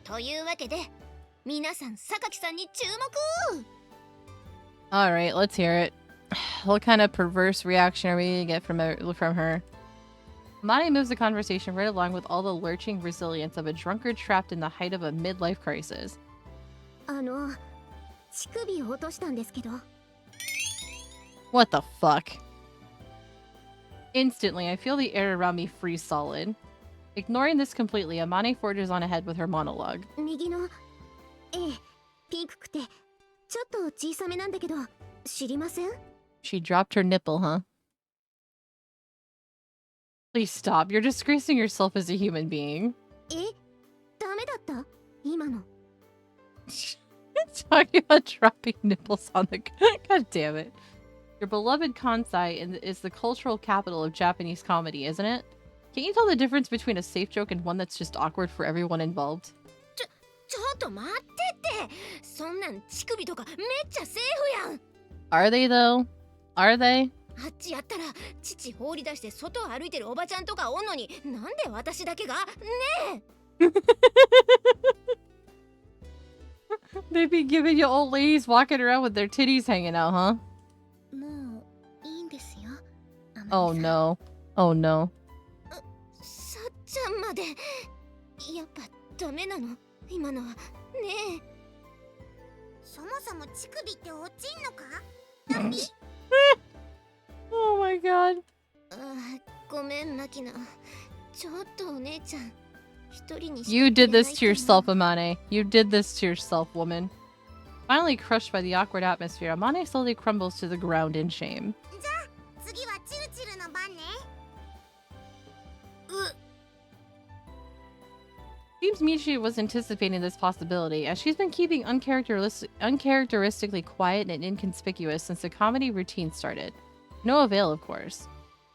というわけで、皆さん榊さんに注目。 Alright, let's hear it. What kind of perverse reaction are we gonna get from her? Amane moves the conversation right along with all the lurching resilience of a drunkard trapped in the height of a midlife crisis. 乳首を落としたんですけど。What the fuck? Instantly, I feel the air around me freeze solid. Ignoring this completely, Amane forges on ahead with her monologue. 右の、ピンクくて、ちょっと小さめなんだけど、知りません？ She dropped her nipple, huh? Please stop. You're disgracing yourself as a human being. ダメだった？今の。Talking about dropping nipples on the... God damn it. Your beloved Kansai is the cultural capital of Japanese comedy, isn't it? Can't you tell the difference between a safe joke and one that's just awkward for everyone involved? ちょっと待ってって。そんなん乳首とかめっちゃセーフやん。 Are they, though? Are they? あっちやったら父放り出して外を歩いてるおばちゃんとかおんのになんで私だけがねえ They be giving you old ladies walking around with their titties hanging out, huh? もういいんですよ。 Oh no. Oh no. さっちゃんまでやっぱダメなの今のはねえ。そもそも乳首って落ちんのか？ダピ。Oh my god. ごめんマキナ。ちょっとお姉ちゃん。You did this to yourself, Amane. You did this to yourself, woman. Finally crushed by the awkward atmosphere, Amane slowly crumbles to the ground in shame. じゃあ次はチルチルの番ね。Seems Michiru was anticipating this possibility, as she's been keeping uncharacteristically quiet and inconspicuous since the comedy routine started. No avail, of course.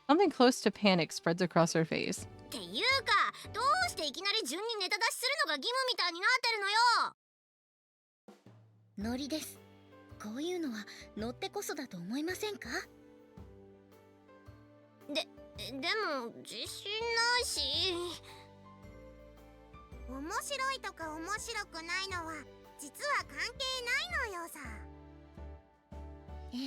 Something close to panic spreads across her face. っていうか、どうしていきなり順にネタ出しするのが義務みたいになってるのよ。ノリです。こういうのは乗ってこそだと思いませんか？でも自信ないし。面白いとか面白くないのは実は関係ないのよさ。ええ、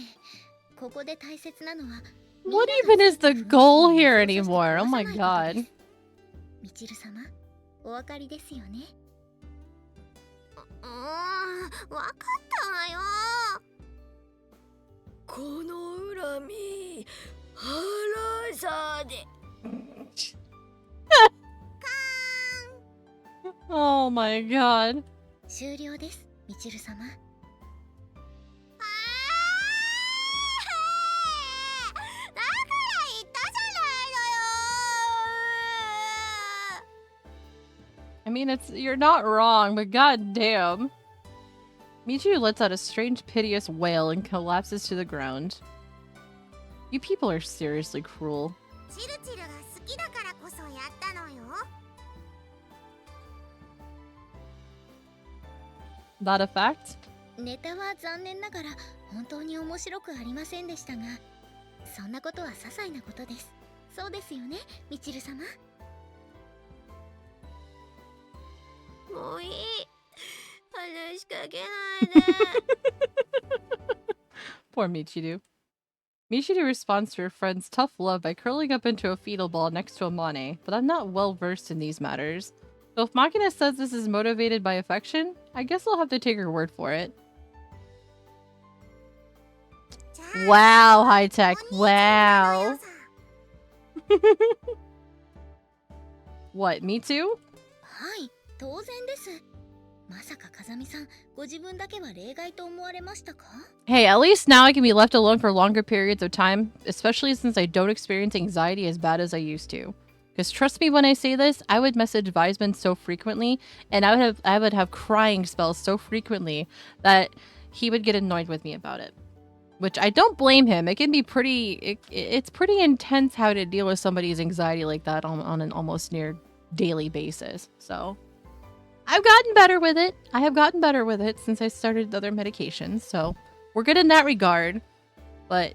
ここで大切なのは What even is the goal here anymore? Oh my god. みちる様、お分かりですよね。わかったわよ。この恨み腹さで。Oh my god. 終了です、みちる様。だから言ったじゃないのよ。 I mean, you're not wrong, but goddamn. Michiru lets out a strange, piteous wail and collapses to the ground. You people are seriously cruel. チルチルが好きだからこそやったのよ。 That a fact? ネタは残念ながら本当に面白くありませんでしたが、そんなことは些細なことです。そうですよね、みちる様。もういい。話しかけないで。Poor Michiru. Michiru responds to her friend's tough love by curling up into a fetal ball next to Amane, but I'm not well versed in these matters. So if Makina says this is motivated by affection, I guess I'll have to take her word for it. Wow, high tech. Wow. What, me too? はい、当然です。まさか風見さん、ご自分だけは例外と思われましたか？ Hey, at least now I can be left alone for longer periods of time, especially since I don't experience anxiety as bad as I used to. Because trust me when I say this, I would message Weisman so frequently, and I would have crying spells so frequently that he would get annoyed with me about it. Which I don't blame him. It can be it's pretty intense how to deal with somebody's anxiety like that on an almost near daily basis. So I've gotten better with it. I have gotten better with it since I started other medications. So we're good in that regard. But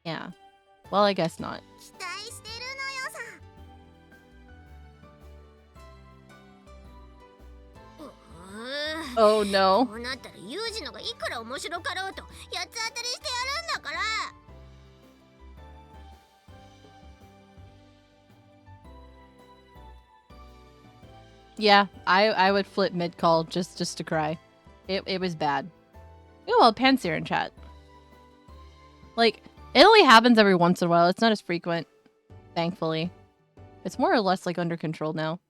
yeah. Well, I guess not. 期待してるのよさ。 Oh no. こうなったらユージのがいくら面白かろうと八つ当たりしてやるんだから。 Yeah, I would flip mid-call just to cry. It was bad. Oh well, Panseer in chat. Like, it only happens every once in a while. It's not as frequent, thankfully. It's more or less like under control now.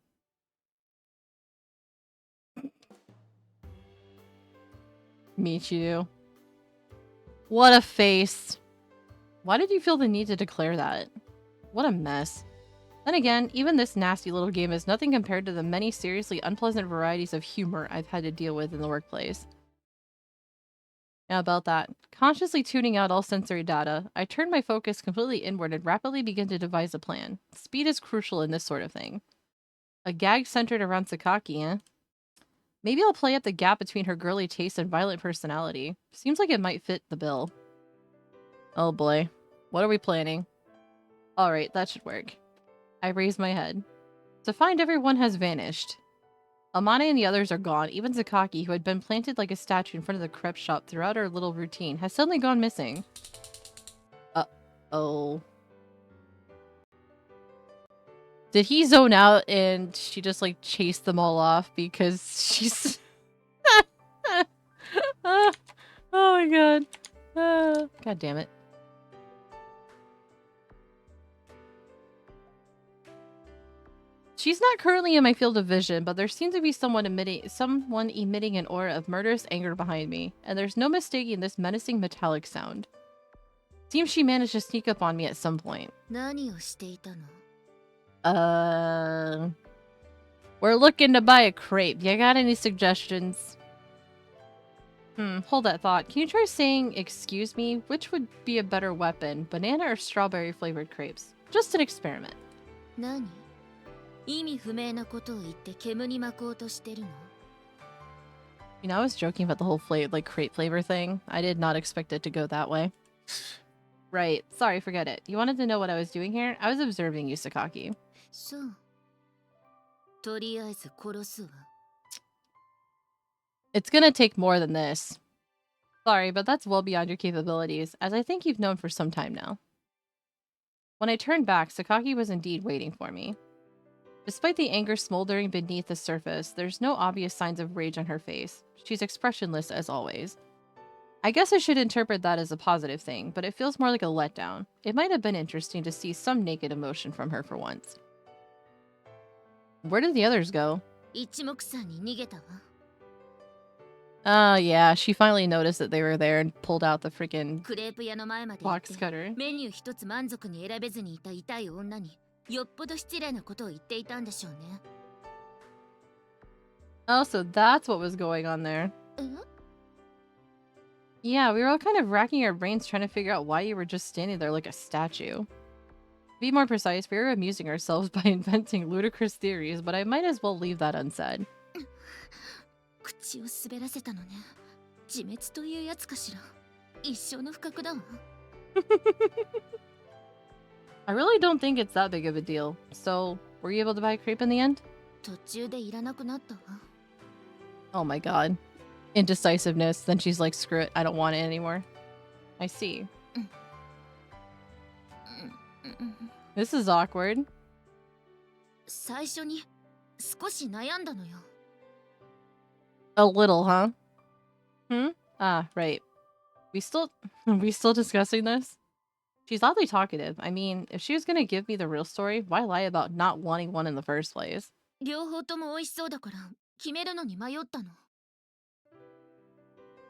Michiru. What a face. Why did you feel the need to declare that? What a mess. Then again, even this nasty little game is nothing compared to the many seriously unpleasant varieties of humor I've had to deal with in the workplace. Now about that. Consciously tuning out all sensory data, I turn my focus completely inward and rapidly begin to devise a plan. Speed is crucial in this sort of thing. A gag centered around Sakaki, eh? Maybe I'll play up the gap between her girly taste and violent personality. Seems like it might fit the bill. Oh boy. What are we planning? Alright, that should work. I raise my head. To find everyone has vanished. Amane and the others are gone. Even Sakaki, who had been planted like a statue in front of the crepe shop throughout our little routine, has suddenly gone missing. Uh-oh. Did he zone out and she just, like, chased them all off because she's... Oh my god. God damn it. She's not currently in my field of vision, but there seems to be someone emitting an aura of murderous anger behind me, and there's no mistaking this menacing metallic sound. Seems she managed to sneak up on me at some point. 何をしていたの? We're looking to buy a crepe. You got any suggestions? Hold that thought. Can you try saying, excuse me? Which would be a better weapon, banana or strawberry flavored crepes? Just an experiment. 何? 意味不明なことを言って煙に巻こうとしてるの? You know, I was joking about the whole crepe flavor thing. I did not expect it to go that way. Right. Sorry, forget it. You wanted to know what I was doing here? I was observing you, Sakaki. そう。とりあえず殺すわ。 It's gonna take more than this. Sorry, but that's well beyond your capabilities, as I think you've known for some time now. When I turned back, Sakaki was indeed waiting for me. Despite the anger smoldering beneath the surface, there's no obvious signs of rage on her face. She's expressionless as always. I guess I should interpret that as a positive thing, but it feels more like a letdown. It might have been interesting to see some naked emotion from her for once. Where did the others go? 一目散に逃げたわ。 Yeah, she finally noticed that they were there and pulled out the freaking クレープ屋の前まで行っ box て cutter. メニュー一つ満足に選べずにいた痛い女によっぽど失礼なことを言っていたんでしょうね。 Oh, so that's what was going on there. え Yeah, we were all kind of racking our brains trying to figure out why you were just standing there like a statue. To be more precise, we were amusing ourselves by inventing ludicrous theories, but I might as well leave that unsaid. 口を滑らせたのね。自滅というやつかしら。一生の不覚だわ。 I really don't think it's that big of a deal. So, were you able to buy a crepe in the end? 途中でいらなくなったわ。 Oh my god. Indecisiveness. Then she's like, screw it, I don't want it anymore. I see. This is awkward. 最初に少し悩んだのよ。 A little, huh? Hmm? Ah, right. We still discussing this? She's oddly talkative. I mean, if she was gonna give me the real story, why lie about not wanting one in the first place? 両方とも美味しそうだから決めるのに迷ったの。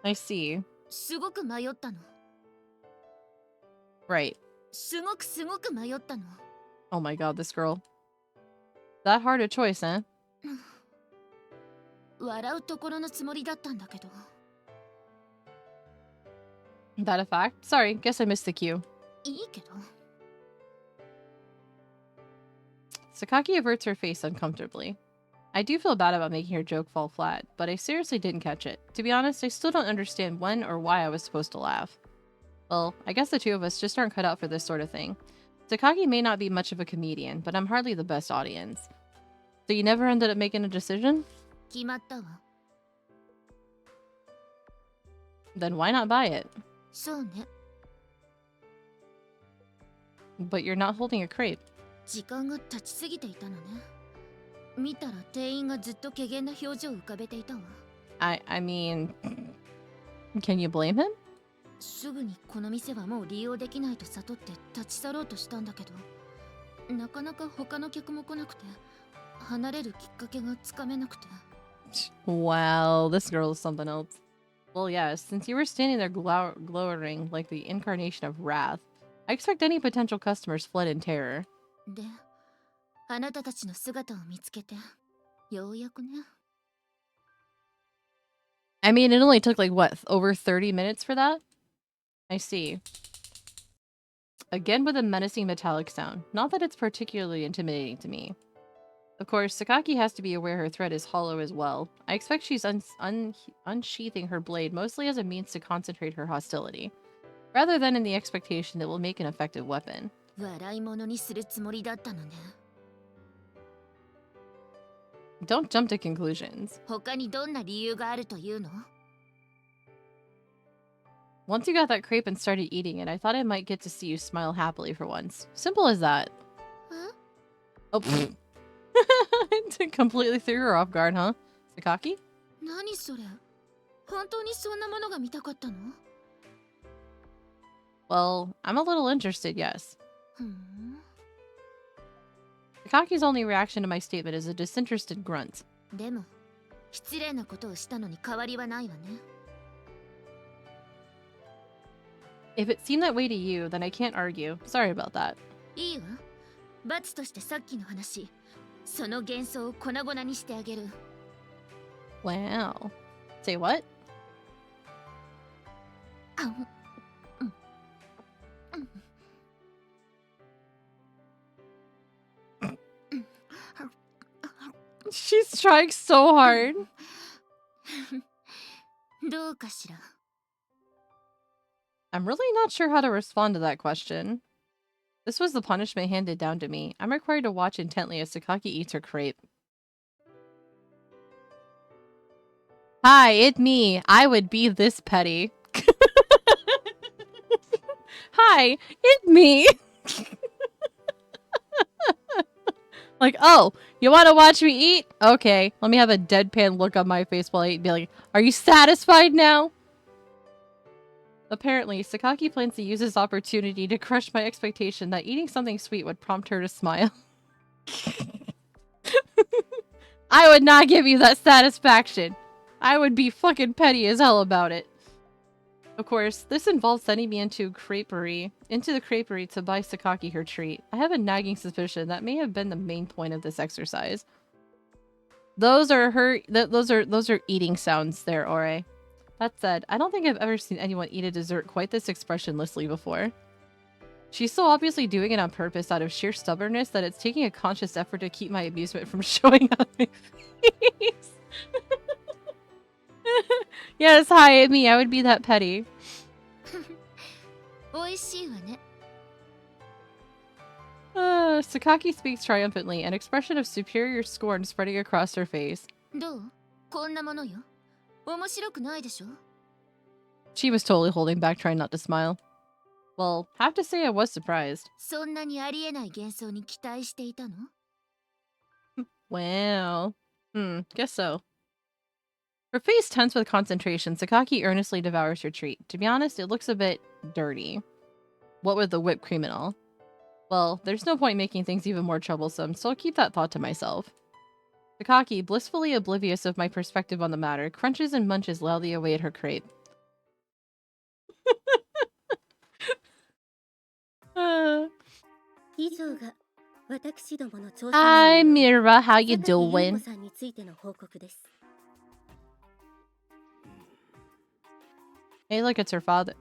I see. すごく迷ったの。 Right. すごく迷ったの。 Oh my god, this girl. That hard a choice, eh? 笑うところのつもりだったんだけど。 That a fact? Sorry, guess I missed the cue. いいけど。 Sakaki averts her face uncomfortably. I do feel bad about making her joke fall flat, but I seriously didn't catch it. To be honest, I still don't understand when or why I was supposed to laugh. Well, I guess the two of us just aren't cut out for this sort of thing. Sakaki may not be much of a comedian, but I'm hardly the best audience. So you never ended up making a decision? 決まったわ。 Then why not buy it? そうね。 But you're not holding a crepe. 時間が経ちすぎていたのね。見たら店員がずっと怪げな表情を浮かべていたわ。 I mean... Can you blame him? すぐにこの店はもう利用できないと悟って立ち去ろうとしたんだけど、なかなか他の客も来なくて、離れるきっかけがつかめなくて。 Wow, this girl is something else. Well, yes, since you were standing there glowering like the incarnation of wrath, I expect any potential customers fled in terror. で、あなたたちの姿を見つけて、ようやくね。 I mean, it only took like, what, over 30 minutes for that? I see. Again with a menacing metallic sound. Not that it's particularly intimidating to me. Of course, Sakaki has to be aware her threat is hollow as well. I expect she's unsheathing her blade mostly as a means to concentrate her hostility, rather than in the expectation that it will make an effective weapon. 笑い物にするつもりだったのね。 Don't jump to conclusions. 他にどんな理由があるというの？ Once you got that crepe and started eating it, I thought I might get to see you smile happily for once. Simple as that. Huh? Oh, completely threw her off guard, huh? Sakaki? 何それ？本当にそんなものが見たかったの？ Well, I'm a little interested, yes. ふん。 Sakaki's only reaction to my statement is a disinterested grunt. でも、失礼なことをしたのに変わりはないわね。 If it seemed that way to you, then I can't argue. Sorry about that. いいわ。罰としてさっきの話、その幻想を粉々にしてあげる。 Wow. Say what? あん。She's trying so hard. どうかしら。 I'm really not sure how to respond to that question. This was the punishment handed down to me. I'm required to watch intently as Sakaki eats her crepe. Hi, it's me. I would be this petty. Hi, it's me. Like, oh, you want to watch me eat? Okay, let me have a deadpan look on my face while I eat and be like, are you satisfied now? Apparently, Sakaki plans to use this opportunity to crush my expectation that eating something sweet would prompt her to smile. I would not give you that satisfaction. I would be fucking petty as hell about it. Of course, this involves sending me into the creperie to buy Sakaki her treat. I have a nagging suspicion that may have been the main point of this exercise. Those are those are eating sounds there, Ore. That said, I don't think I've ever seen anyone eat a dessert quite this expressionlessly before. She's so obviously doing it on purpose out of sheer stubbornness that it's taking a conscious effort to keep my amusement from showing on my face. Yes, hi, me. I would be that petty. Sakaki speaks triumphantly, an expression of superior scorn spreading across her face. She was totally holding back, trying not to smile. Well, have to say I was surprised. Wow. Guess so. Her face tense with concentration, Sakaki earnestly devours her treat. To be honest, it looks a bit dirty. What with the whipped cream and all. Well, there's no point making things even more troublesome, so I'll keep that thought to myself. Sakaki, blissfully oblivious of my perspective on the matter, crunches and munches loudly away at her crepe. Hi, Mira, how you doing? Hey, look, it's her father.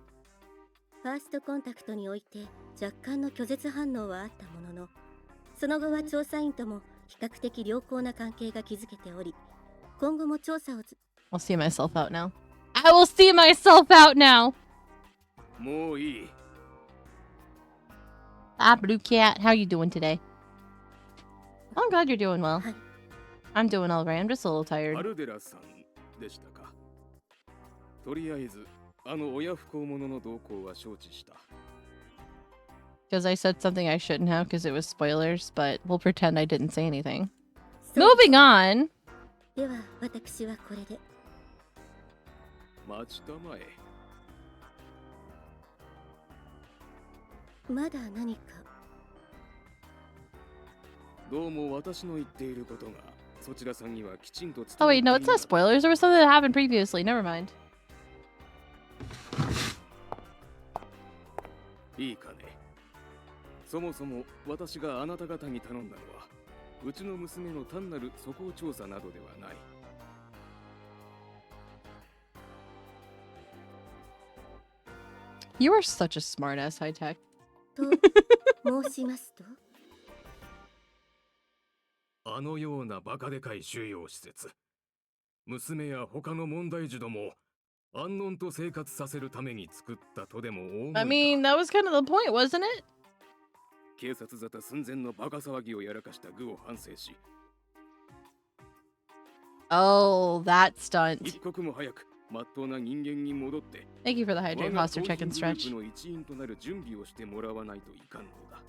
ファーストコンタクトにおいて若干の拒絶反応はあったものの、その後は調査員とも比較的良好な関係が築けており、今後も調査を I'll see myself out now. I will see myself out now! もういい。 Ah, Blue Cat, how you doing today? I'm glad you're doing well. I'm doing alright, I'm just a little tired. アルデラさんでしたか。とりあえず Because I said something I shouldn't have because it was spoilers, but we'll pretend I didn't say anything. Moving on! では私はこれで。待ちたまえ。まだ何か。どうも私の言っていることがそちらさんにはきちんと伝わ Oh wait, no, it's not spoilers. There was something that happened previously. Never mind. いいかね。そもそも私があなた方に頼んだのは、うちの娘の単なる素行調査などではない。You are such a smartass, high tech. と申しますと、あのようなバカでかい収容施設、娘や他の問題児ども。 安穏と生活させるために作ったとでも思うか。 I mean, that was kind of the point, wasn't it? 警察沙汰寸前のバカ騒ぎをやらかした愚を反省し。Oh, that stunt. 一刻も早く真っ当な人間に戻って。 Thank you for the hydrate posture check and stretch. の一員となる準備をしてもらわないといかんのだ。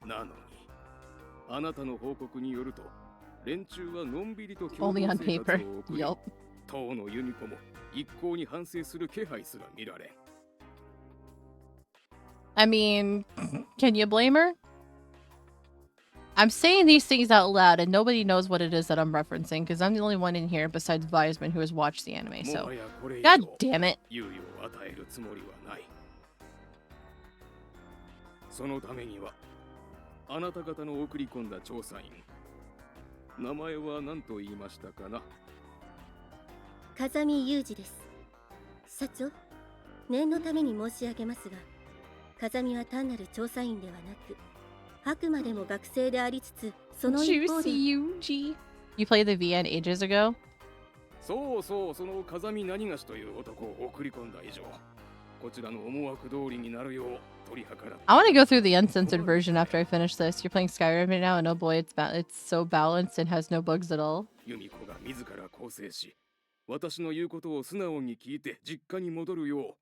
なのに。 あなたの報告によると、連中はのんびりと共同生活を送り、当のユミコも一向に反省する気配すら見られん。I mean, can you blame her? I'm saying these things out loud and nobody knows what it is that I'm referencing because I'm the only one in here besides Wiseman who has watched the anime, so... God damn it! 猶予を与えるつもりはない。そのためには あなた方の送り込んだ調査員、名前は何と言いましたかな。風見裕二です。社長、念のために申し上げますが、風見は単なる調査員ではなく、あくまでも学生でありつつ、その一方で。You played the VN ages ago? そうそう、その風見何がしという男を送り込んだ以上、こちらの思惑通りになるよう。 I want to go through the uncensored version after I finish this. You're playing Skyrim right now, and oh boy, it's so balanced and has no bugs at all. ユミコが自ら更生し、私の言うことを素直に聞いて実家に戻るよう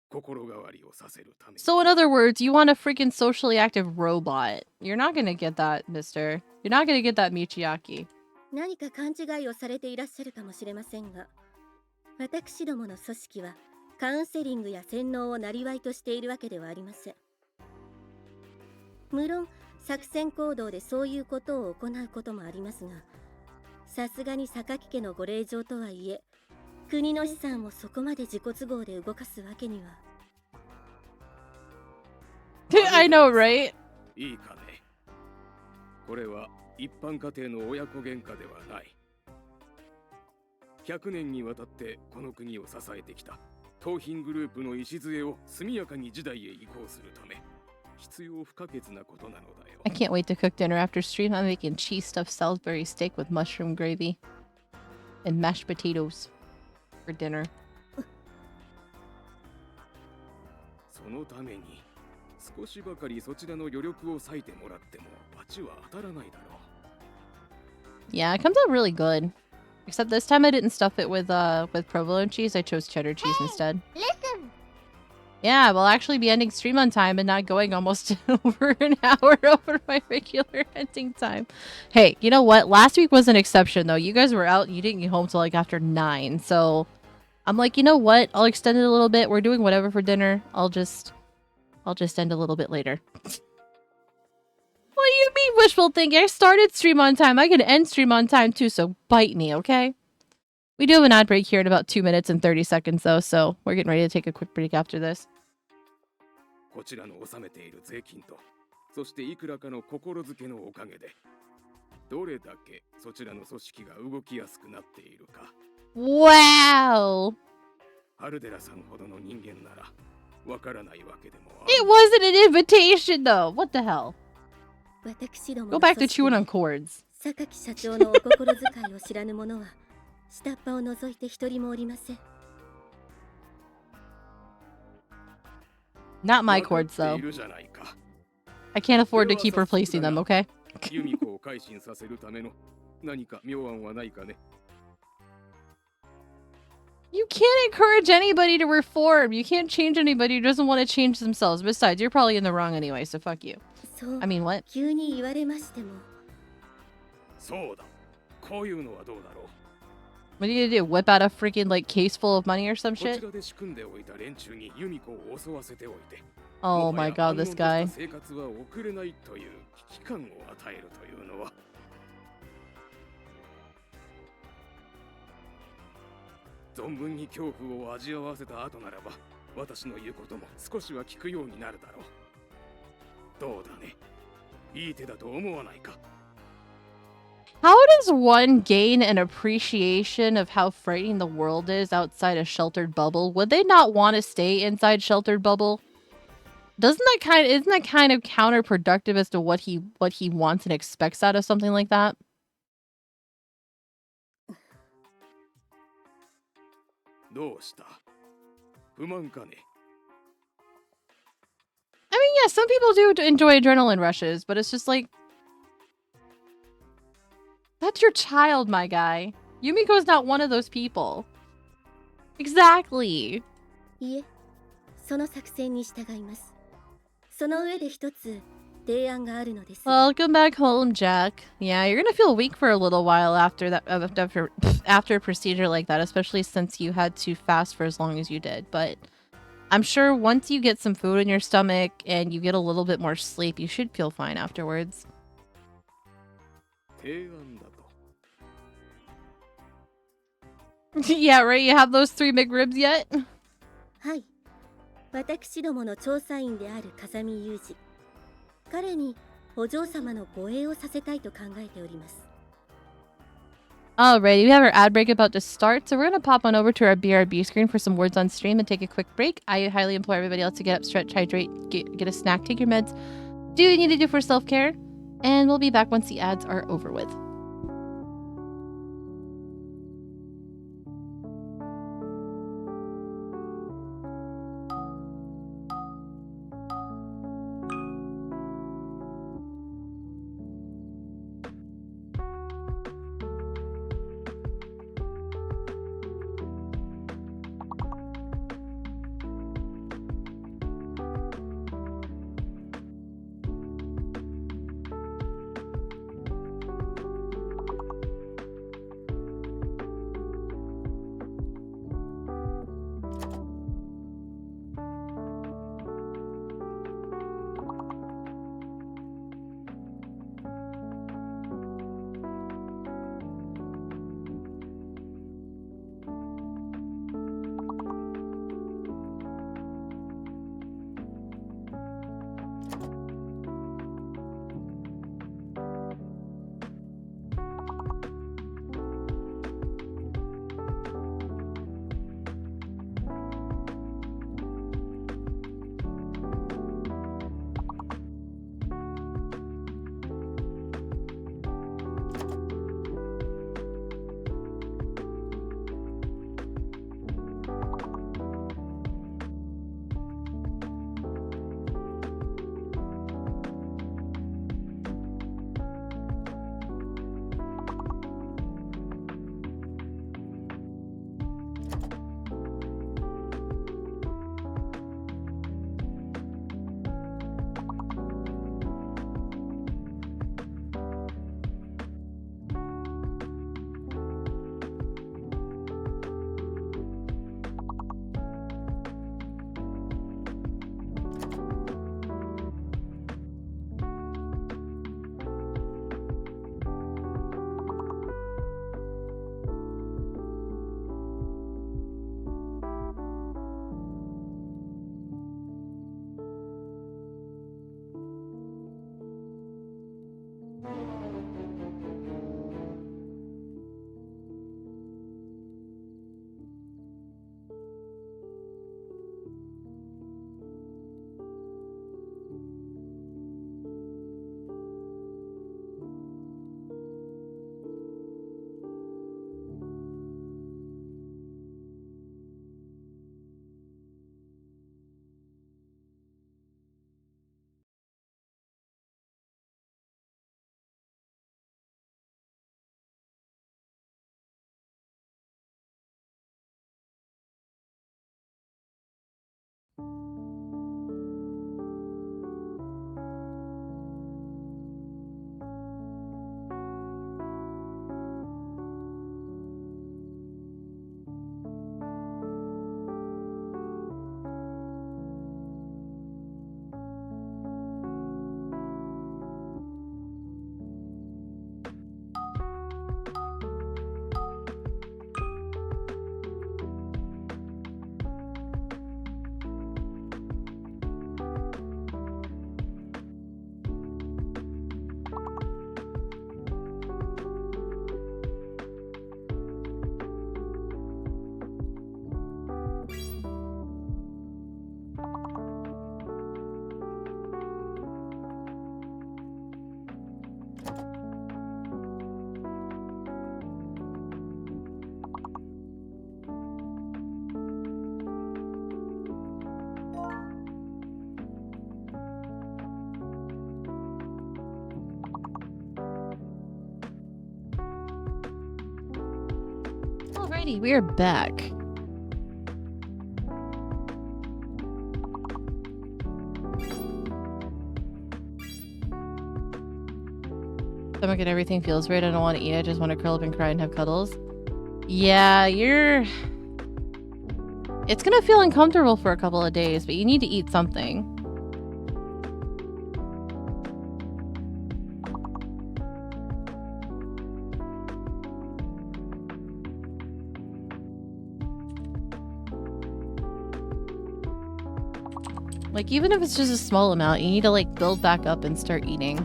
心変わりをさせるため。 So in other words, you want a freaking socially active robot. You're not gonna get that, mister. You're not gonna get that, Michiaki. 何か勘違いをされていらっしゃるかもしれませんが、私どもの組織はカウンセリングや洗脳を生りとしているわけではありません。無論作戦行動でそういうことを行うこともありますが、さすがに榊家のご令嬢とはいえ、国の資産をそこまで自己都合で動かすわけには。I know, right? いいかね。これは一般家庭の親子喧嘩ではない。100年にわたってこの国を支えてきた盗品グループの礎を速やかに時代へ移行するため必要不可欠なことなのだよ。I can't wait to cook dinner after stream. I'm making cheese stuffed Salisbury steak with mushroom gravy and mashed potatoes for dinner. そのために少しばかりそちらの余力を割いてもらっても罰は当たらないだろう。 Yeah, it comes out really good. Except this time I didn't stuff it with provolone cheese. I chose cheddar cheese instead. Listen. Yeah, we'll actually be ending stream on time and not going almost over an hour over my regular ending time. Hey, you know what? Last week was an exception though. You guys were out. You didn't get home till like after 9. So I'm like, you know what? I'll extend it a little bit. We're doing whatever for dinner. I'll just end a little bit later. What do you mean wishful thinking? I started stream on time. I can end stream on time too, so bite me, okay? We do have an ad break here in about 2 minutes and 30 seconds though, so we're getting ready to take a quick break after this. こちらの納めている税金と、そしていくらかの心づけのおかげで、どれだけそちらの組織が動きやすくなっているか。Wow! ハルデラさんほどの人間ならわからないわけでもある。 It wasn't an invitation though. What the hell? 私ども Go の back 組 to 織 chewing に on cords. 榊社長のお心遣いを知らぬ者は下っ端を除いて一人もおりません。 Not my cords though. I can't afford to keep replacing them, okay? ユミコを改心させるための何か妙案はないかね。 You can't encourage anybody to reform. You can't change anybody who doesn't want to change themselves. Besides, you're probably in the wrong anyway, so fuck you. そう I mean, what? 急に言われましても。そうだ。こういうのはどうだろう。 What are you gonna do? Whip out a freaking like case full of money or some こち shit? らで仕組んでおいた連中にユミコを襲わせておいて。 Oh my god, this guy. 生活は送れないという危機感を与えるというのは。存分に恐怖を味わわせた後ならば、私の言うことも少しは聞くようになるだろう。どうだね。いい手だと思わないか。 How does one gain an appreciation of how frightening the world is outside a sheltered bubble? Would they not want to stay inside sheltered bubble? Isn't that kind of counterproductive as to what he wants and expects out of something like that? どうした？不満かね？ I mean, yeah, some people do enjoy adrenaline rushes, but it's just like, that's your child, my guy. Yumiko's not one of those people. Exactly. いえ、その作戦に従います。その上で一つ提案があるのです。 Welcome back home, Jack. Yeah, you're gonna feel weak for a little while after a procedure like that, especially since you had to fast for as long as you did. But I'm sure once you get some food in your stomach and you get a little bit more sleep, you should feel fine afterwards. 提案だと。 Yeah, right? You have those 3 McRibs yet? はい。私どもの調査員である風見雄二。彼にお嬢様の護衛をさせたいと考えております。 Alrighty, we have our ad break about to start, so we're gonna pop on over to our BRB screen for some words on stream and take a quick break. I highly implore everybody else to get up, stretch, hydrate, get a snack, take your meds, do what you need to do for self-care, and we'll be back once the ads are over with. Alrighty, we're back. Stomach and everything feels weird. I don't want to eat. I just want to curl up and cry and have cuddles. Yeah, you're... It's gonna feel uncomfortable for a couple of days, but you need to eat something. Like, even if it's just a small amount, you need to, like, build back up and start eating.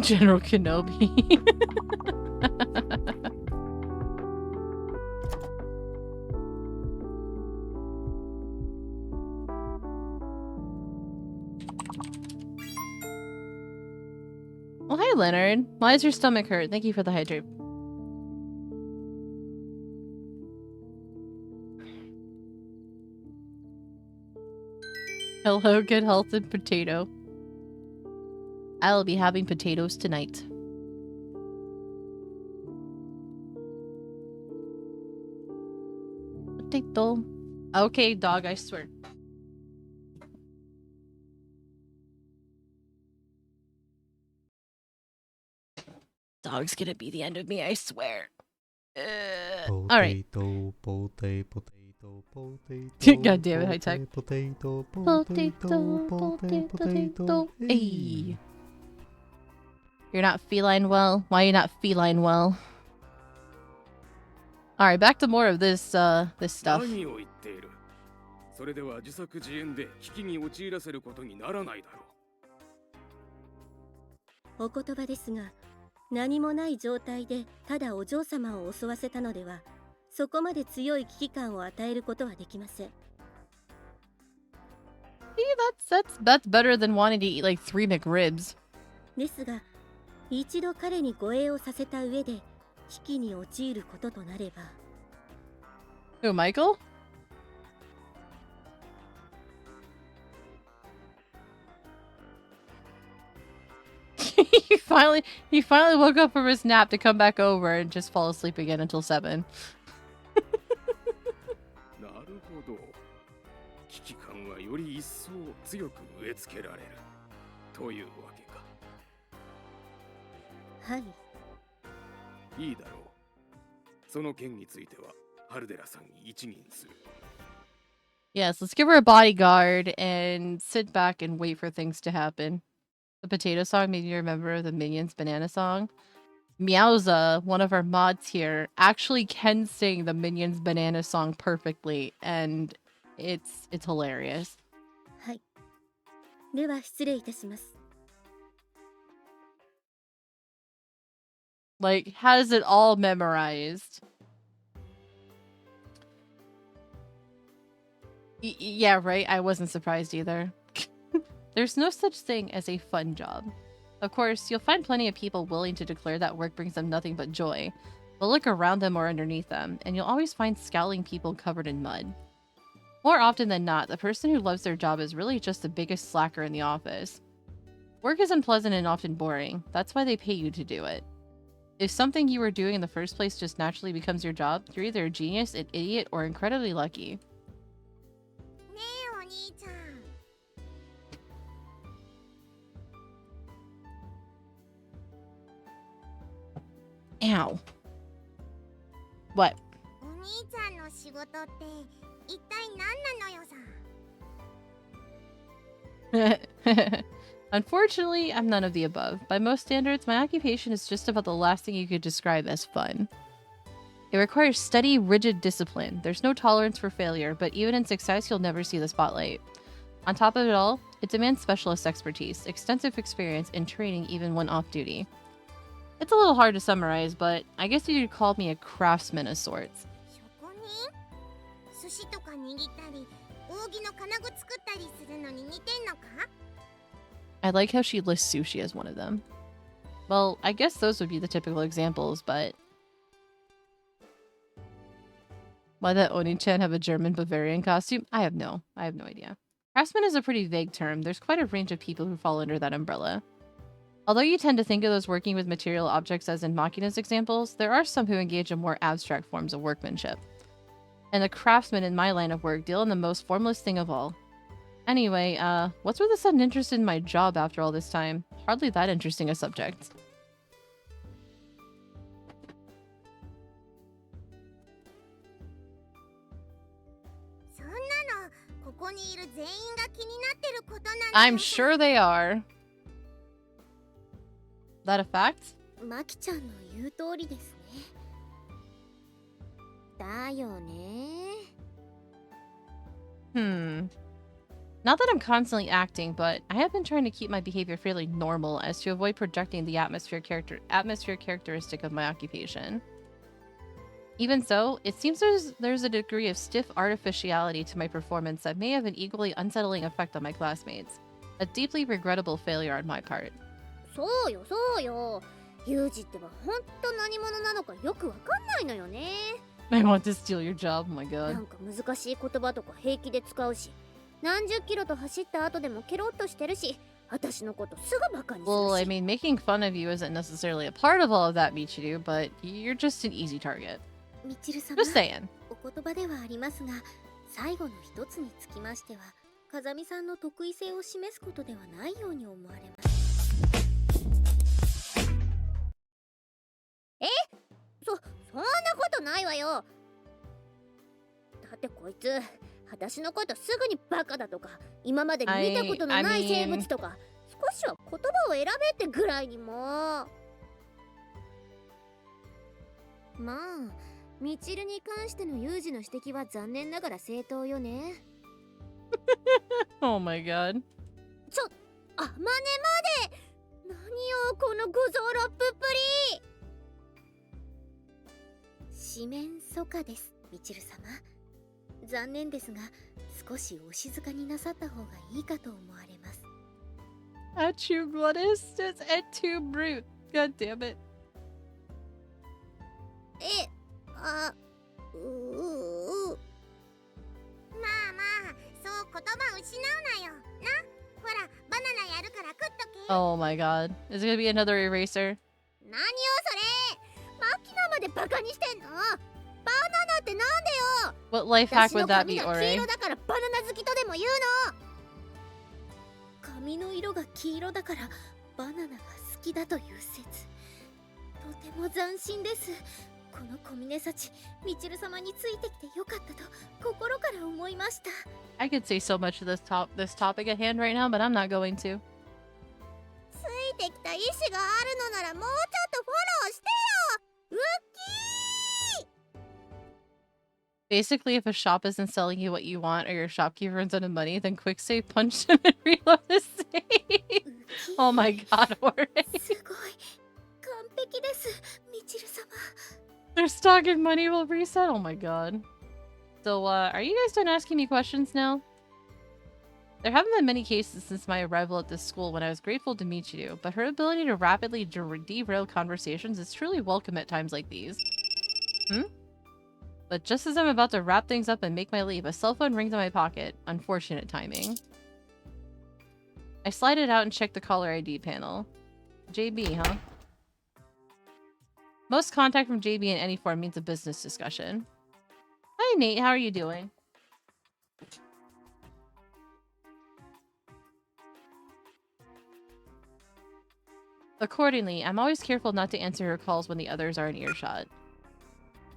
General Kenobi. Well, hi, Leonard. Why does your stomach hurt? Thank you for the hydrate. Hello, good health and potato. I'll be having potatoes tonight. Potato. Okay, dog, I swear. Dog's gonna be the end of me, I swear. Alright. Potato. God damn it, high tech. Potato. Hey. You're not feline well? Why are you not feline well? Alright, back to more of this stuff. それでは自作自演で危機に陥らせることにならないだろう。お言葉ですが、何もない状態でただお嬢様を襲わせたのでは、そこまで強い危機感を与えることはできません。That's better than wanting to eat like 3 McRibs. ですが、一度彼に護衛をさせた上で危機に陥ることとなれば。Who, Michael? he finally woke up from his nap to come back over and just fall asleep again until 7. なるほど。危機感はより一層強く植え付けられるというわけか。はい。いいだろう。その件についてはハルデラさんに一任する。Yes, let's give her a bodyguard and sit back and wait for things to happen. The potato song made me remember the Minions banana song. Meowza, one of our mods here, actually can sing the Minions banana song perfectly, and it's hilarious. はい。では失礼いたします。Like, has it all memorized. Yeah, right? I wasn't surprised either. There's no such thing as a fun job. Of course, you'll find plenty of people willing to declare that work brings them nothing but joy. But look around them or underneath them, and you'll always find scowling people covered in mud. More often than not, the person who loves their job is really just the biggest slacker in the office. Work is unpleasant and often boring. That's why they pay you to do it. If something you were doing in the first place just naturally becomes your job, you're either a genius, an idiot, or incredibly lucky. ねえお兄ちゃん。 Ow. What? お兄ちゃんの仕事って一体何なのよさ。Unfortunately, I'm none of the above. By most standards, my occupation is just about the last thing you could describe as fun. It requires steady, rigid discipline. There's no tolerance for failure, but even in success, you'll never see the spotlight. On top of it all, it demands specialist expertise, extensive experience, and training even when off-duty. It's a little hard to summarize, but I guess you could call me a craftsman of sorts. 職人？寿司とか握ったり、扇の金具作ったりするのに似てんのか？ I like how she lists sushi as one of them. Well, I guess those would be the typical examples, but... Why that Oni-chan have a German Bavarian costume? I have no idea. Craftsman is a pretty vague term. There's quite a range of people who fall under that umbrella. Although you tend to think of those working with material objects as in Machina's examples, there are some who engage in more abstract forms of workmanship. And the craftsmen in my line of work deal in the most formless thing of all. Anyway, what's with the sudden interest in my job after all this time? Hardly that interesting a subject. I'm sure they are. That a fact? マキちゃんの言う通りですね。だよね。Not that I'm constantly acting, but I have been trying to keep my behavior fairly normal as to avoid projecting the atmosphere characteristic of my occupation. Even so, it seems there's a degree of stiff artificiality to my performance that may have an equally unsettling effect on my classmates. A deeply regrettable failure on my part. そうよそうよ。ユージってばほんと何者なのかよくわかんないのよね。I want to steal your job, oh my な god. んか難しい言葉とか平気で使うし、何十キロと走った後でもケロッとしてるし、私のことすぐバカにするし。 Well, I mean, making fun of you isn't necessarily a part of all of that, Michiru, but you're just an easy target. みちる様、 Just saying. お言葉ではありますが、最後の一つにつきましては、風見さんの得意性を示すことではないように思われます。そんなことないわよ。だってこいつ、私のことすぐにバカだとか、今までに見たことのない生物とか、少しは言葉を選べってぐらいにも。まあ、みちるに関してのユージの指摘は残念ながら正当よね。Oh my god. あ、まねまで。何よこの五臓六腑っぷり。四面楚歌です、みちる様。残念ですが、少しお静かになさった方がいいかと思われます。A true bloodist is a too brute. God damn it. まあまあ、そう言葉失うなよ。な、ほら、バナナやるから食っとけ。 Oh my god. Is it gonna be another eraser? 何よそれ。マキナまでバカにしてんの。バナナってなんでよ。 What life hack 私の would that 髪 be, が黄 Ore? 色だからバナナ好きとでも言うの。髪の色が黄色だからバナナが好きだという説。とても斬新です。この小峰幸、みちる様についてきてよかったと心から思いました。 I could say so much to this topic at hand right now, but I'm not going to. ついてきた意志があるのならもうちょっとフォローしてよ。ウッキー。 Basically, if a shop isn't selling you what you want or your shopkeeper runs out of money, then quick save, punch them, and reload the save. Oh my god, Ore. すごい完璧です、みちる様。 Their stock and money will reset. Oh my god. So, are you guys done asking me questions now? There haven't been many cases since my arrival at this school when I was grateful to meet you, but her ability to rapidly derail conversations is truly welcome at times like these. But just as I'm about to wrap things up and make my leave, a cell phone rings in my pocket. Unfortunate timing. I slide it out and check the caller ID panel. JB, huh? Most contact from JB in any form means a business discussion. Hi, Nate. How are you doing? Accordingly, I'm always careful not to answer her calls when the others are in earshot.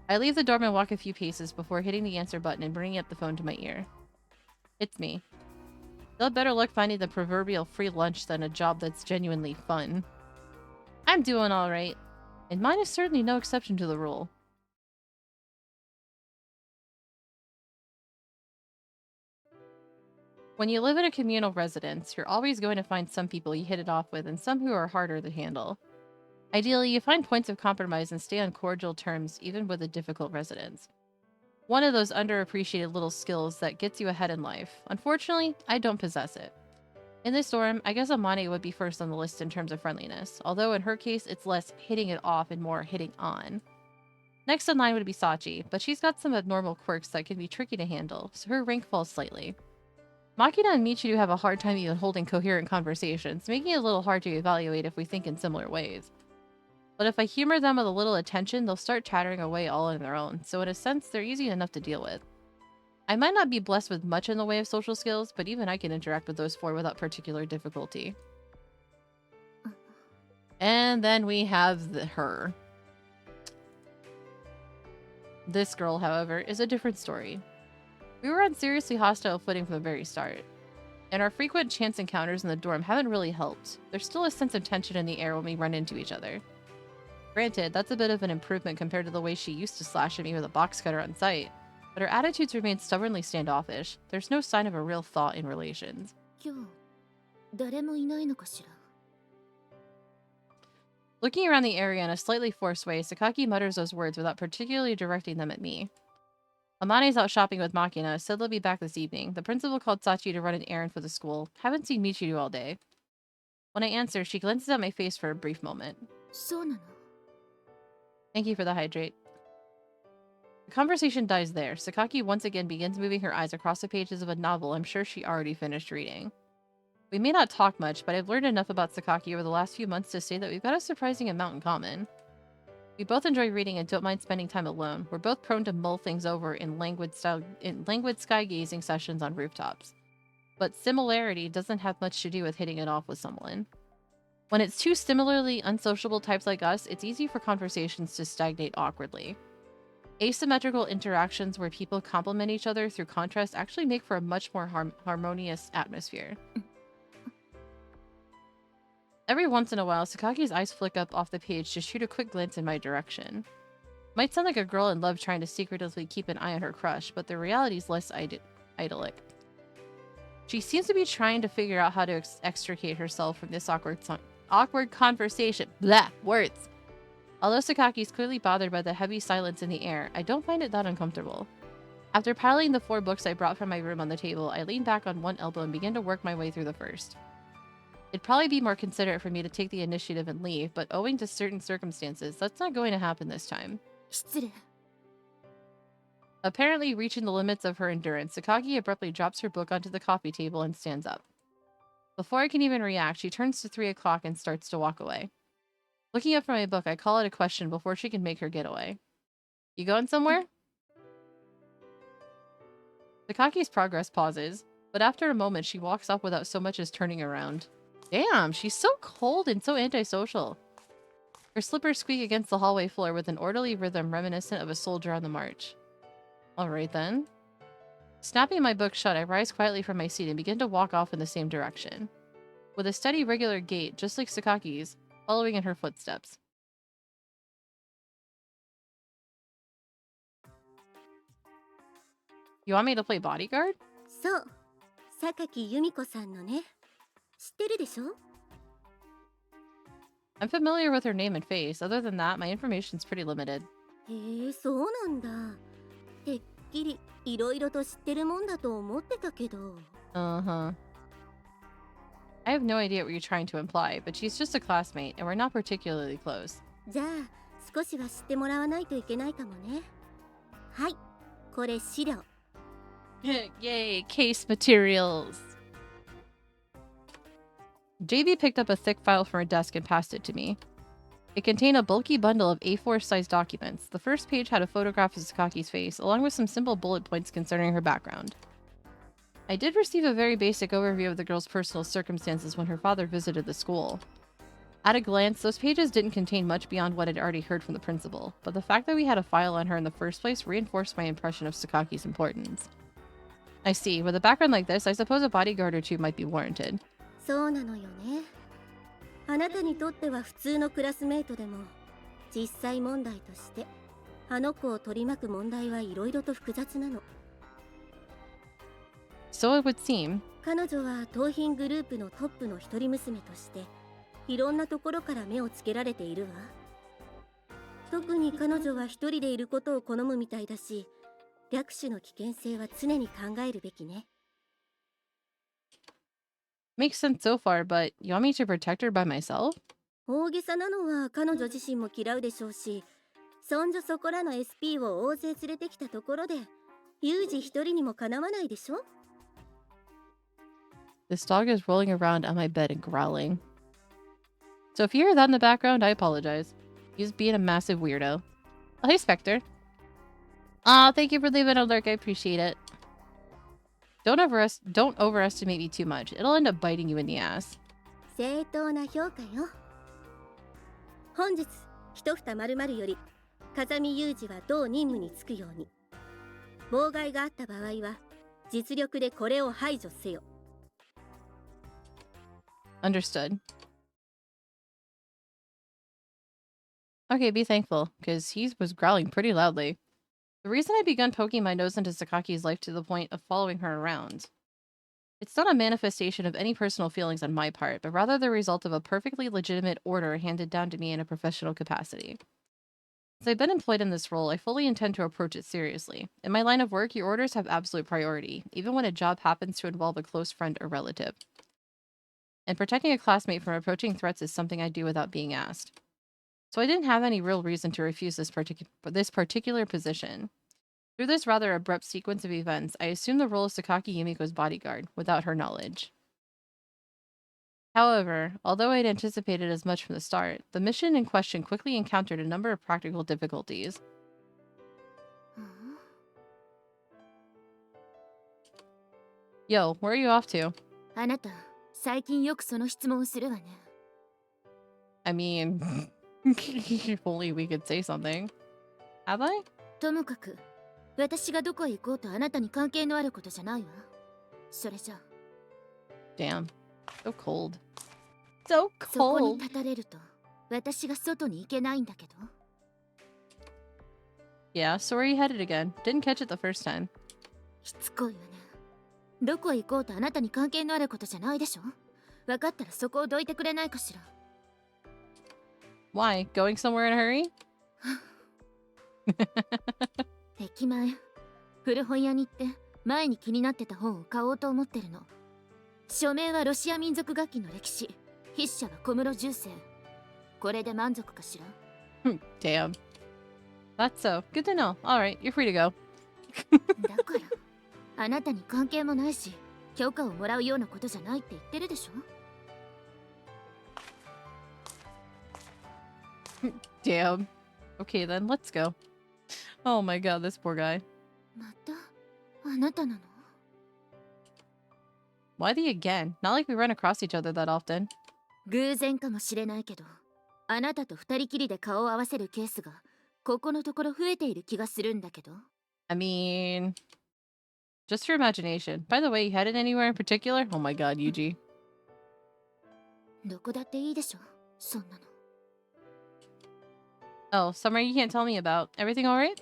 I leave the dorm and walk a few paces before hitting the answer button and bringing up the phone to my ear. It's me. You'll have better luck finding the proverbial free lunch than a job that's genuinely fun. I'm doing alright, and mine is certainly no exception to the rule. When you live in a communal residence, you're always going to find some people you hit it off with and some who are harder to handle. Ideally, you find points of compromise and stay on cordial terms even with a difficult residence. One of those underappreciated little skills that gets you ahead in life. Unfortunately, I don't possess it. In this dorm, I guess Amane would be first on the list in terms of friendliness, although in her case, it's less hitting it off and more hitting on. Next in line would be Sachi, but she's got some abnormal quirks that can be tricky to handle, so her rank falls slightly. Makina and Michiru have a hard time even holding coherent conversations, making it a little hard to evaluate if we think in similar ways. But if I humor them with a little attention, they'll start chattering away all on their own, so in a sense, they're easy enough to deal with. I might not be blessed with much in the way of social skills, but even I can interact with those four without particular difficulty. And then we have her. This girl, however, is a different story. We were on seriously hostile footing from the very start, and our frequent chance encounters in the dorm haven't really helped. There's still a sense of tension in the air when we run into each other. Granted, that's a bit of an improvement compared to the way she used to slash at me with a box cutter on sight, but her attitudes remain stubbornly standoffish. There's no sign of a real thought in relations. Looking around the area in a slightly forced way, Sakaki mutters those words without particularly directing them at me. Amane's out shopping with Makina, said they'll be back this evening. The principal called Sachi to run an errand for the school. Haven't seen Michiru all day. When I answer, she glances at my face for a brief moment. Thank you for the hydrate. The conversation dies there. Sakaki once again begins moving her eyes across the pages of a novel I'm sure she already finished reading. We may not talk much, but I've learned enough about Sakaki over the last few months to say that we've got a surprising amount in common. We both enjoy reading and don't mind spending time alone. We're both prone to mull things over in languid sky-gazing sessions on rooftops. But similarity doesn't have much to do with hitting it off with someone. When it's two similarly unsociable types like us, it's easy for conversations to stagnate awkwardly. Asymmetrical interactions where people complement each other through contrast actually make for a much more harmonious atmosphere. Every once in a while, Sakaki's eyes flick up off the page to shoot a quick glance in my direction. Might sound like a girl in love trying to secretively keep an eye on her crush, but the reality is less idyllic. She seems to be trying to figure out how to extricate herself from this awkward conversation. Blah! Words! Although Sakaki's clearly bothered by the heavy silence in the air, I don't find it that uncomfortable. After piling the 4 books I brought from my room on the table, I lean back on one elbow and begin to work my way through the first. It'd probably be more considerate for me to take the initiative and leave, but owing to certain circumstances, that's not going to happen this time. Apparently reaching the limits of her endurance, Sakaki abruptly drops her book onto the coffee table and stands up. Before I can even react, she turns to 3 o'clock and starts to walk away. Looking up from my book, I call it a question before she can make her getaway. You going somewhere? Sakaki's progress pauses, but after a moment she walks off without so much as turning around. Damn, she's so cold and so antisocial. Her slippers squeak against the hallway floor with an orderly rhythm reminiscent of a soldier on the march. Alright then. Snapping my book shut, I rise quietly from my seat and begin to walk off in the same direction. With a steady, regular gait, just like Sakaki's, following in her footsteps. You want me to play bodyguard? そう、榊由美子さんのね。知ってるでしょ? I'm familiar with her name and face. Other than that, my information's pretty limited. へえ、そうなんだ。てっきりいろいろと知ってるもんだと思ってたけど。Uh-huh. I have no idea what you're trying to imply, but she's just a classmate, and we're not particularly close. じゃあ、少しは知ってもらわないといけないかもね。はい、これ資料。Yay, case materials. JB picked up a thick file from her desk and passed it to me. It contained a bulky bundle of A4-sized documents. The first page had a photograph of Sakaki's face, along with some simple bullet points concerning her background. I did receive a very basic overview of the girl's personal circumstances when her father visited the school. At a glance, those pages didn't contain much beyond what I'd already heard from the principal, but the fact that we had a file on her in the first place reinforced my impression of Sakaki's importance. I see. With a background like this, I suppose a bodyguard or two might be warranted. そうなのよね。あなたにとっては普通のクラスメートでも、実際問題として、あの子を取り巻く問題はいろいろと複雑なの。So it would seem. 彼女は盗品グループのトップの一人娘として、いろんなところから目をつけられているわ。特に彼女は一人でいることを好むみたいだし、略取の危険性は常に考えるべきね。Makes sense so far, but you want me to protect her by myself? 大げさなのは彼女自身も嫌うでしょうし、そんじょそこらの SP を大勢連れてきたところで、ユージ一人にもかなわないでしょ。This dog is rolling around on my bed and growling. So if you hear that in the background, I apologize. He's being a massive weirdo. Oh, hey, Spectre. Aw, thank you for leaving a lurk. I appreciate it. Don't overestimate me too much. It'll end up biting you in the ass. 正当な評価よ。本日、一蓋〇〇より、風見裕二は同任務に就くように。妨害があった場合は、実力でこれを排除せよ。Understood. Okay, be thankful, because he was growling pretty loudly. The reason I begun poking my nose into Sakaki's life to the point of following her around. It's not a manifestation of any personal feelings on my part, but rather the result of a perfectly legitimate order handed down to me in a professional capacity. Since I've been employed in this role, I fully intend to approach it seriously. In my line of work, your orders have absolute priority, even when a job happens to involve a close friend or relative. And protecting a classmate from approaching threats is something I do without being asked. So I didn't have any real reason to refuse this particular position. Through this rather abrupt sequence of events, I assumed the role of Sakaki Yumiko's bodyguard, without her knowledge. However, although I'd anticipated as much from the start, the mission in question quickly encountered a number of practical difficulties. Yo, where are you off to? あなた、最近よくその質問をするわね。I mean, if only we could say something. Have I? ともかく、私がどこへ行こうとあなたに関係のあることじゃないわ。それじゃ。Damn. So cold. So そこに cold. 立たれると、私が外に行けないんだけど。Yeah, so where are you headed again? Didn't catch it the first time. しつこいわね。どこへ行こうとあなたに関係のあることじゃないでしょ。分かったらそこをどいてくれないかしら。Why? Going somewhere in a hurry? 駅前、古本屋に行って前に気になってた本を買おうと思ってるの。署名はロシア民族楽器の歴史、筆者は小室重生。これで満足かしら。Damn. That's so. Good to know. Alright, you're free to go. だから、あなたに関係もないし、許可をもらうようなことじゃないって言ってるでしょ。Damn. Okay then, let's go. Oh my god, this poor guy. また、あなたなの？ Why the again? Not like we run across each other that often. 偶然かもしれないけど、あなたと二人きりで顔を合わせるケースが、ここのところ増えている気がするんだけど。I mean... Just for imagination. By the way, you headed anywhere in particular? Oh my god, Yuji. どこだっていいでしょ、そんなの。Oh, somewhere you can't tell me about. Everything alright?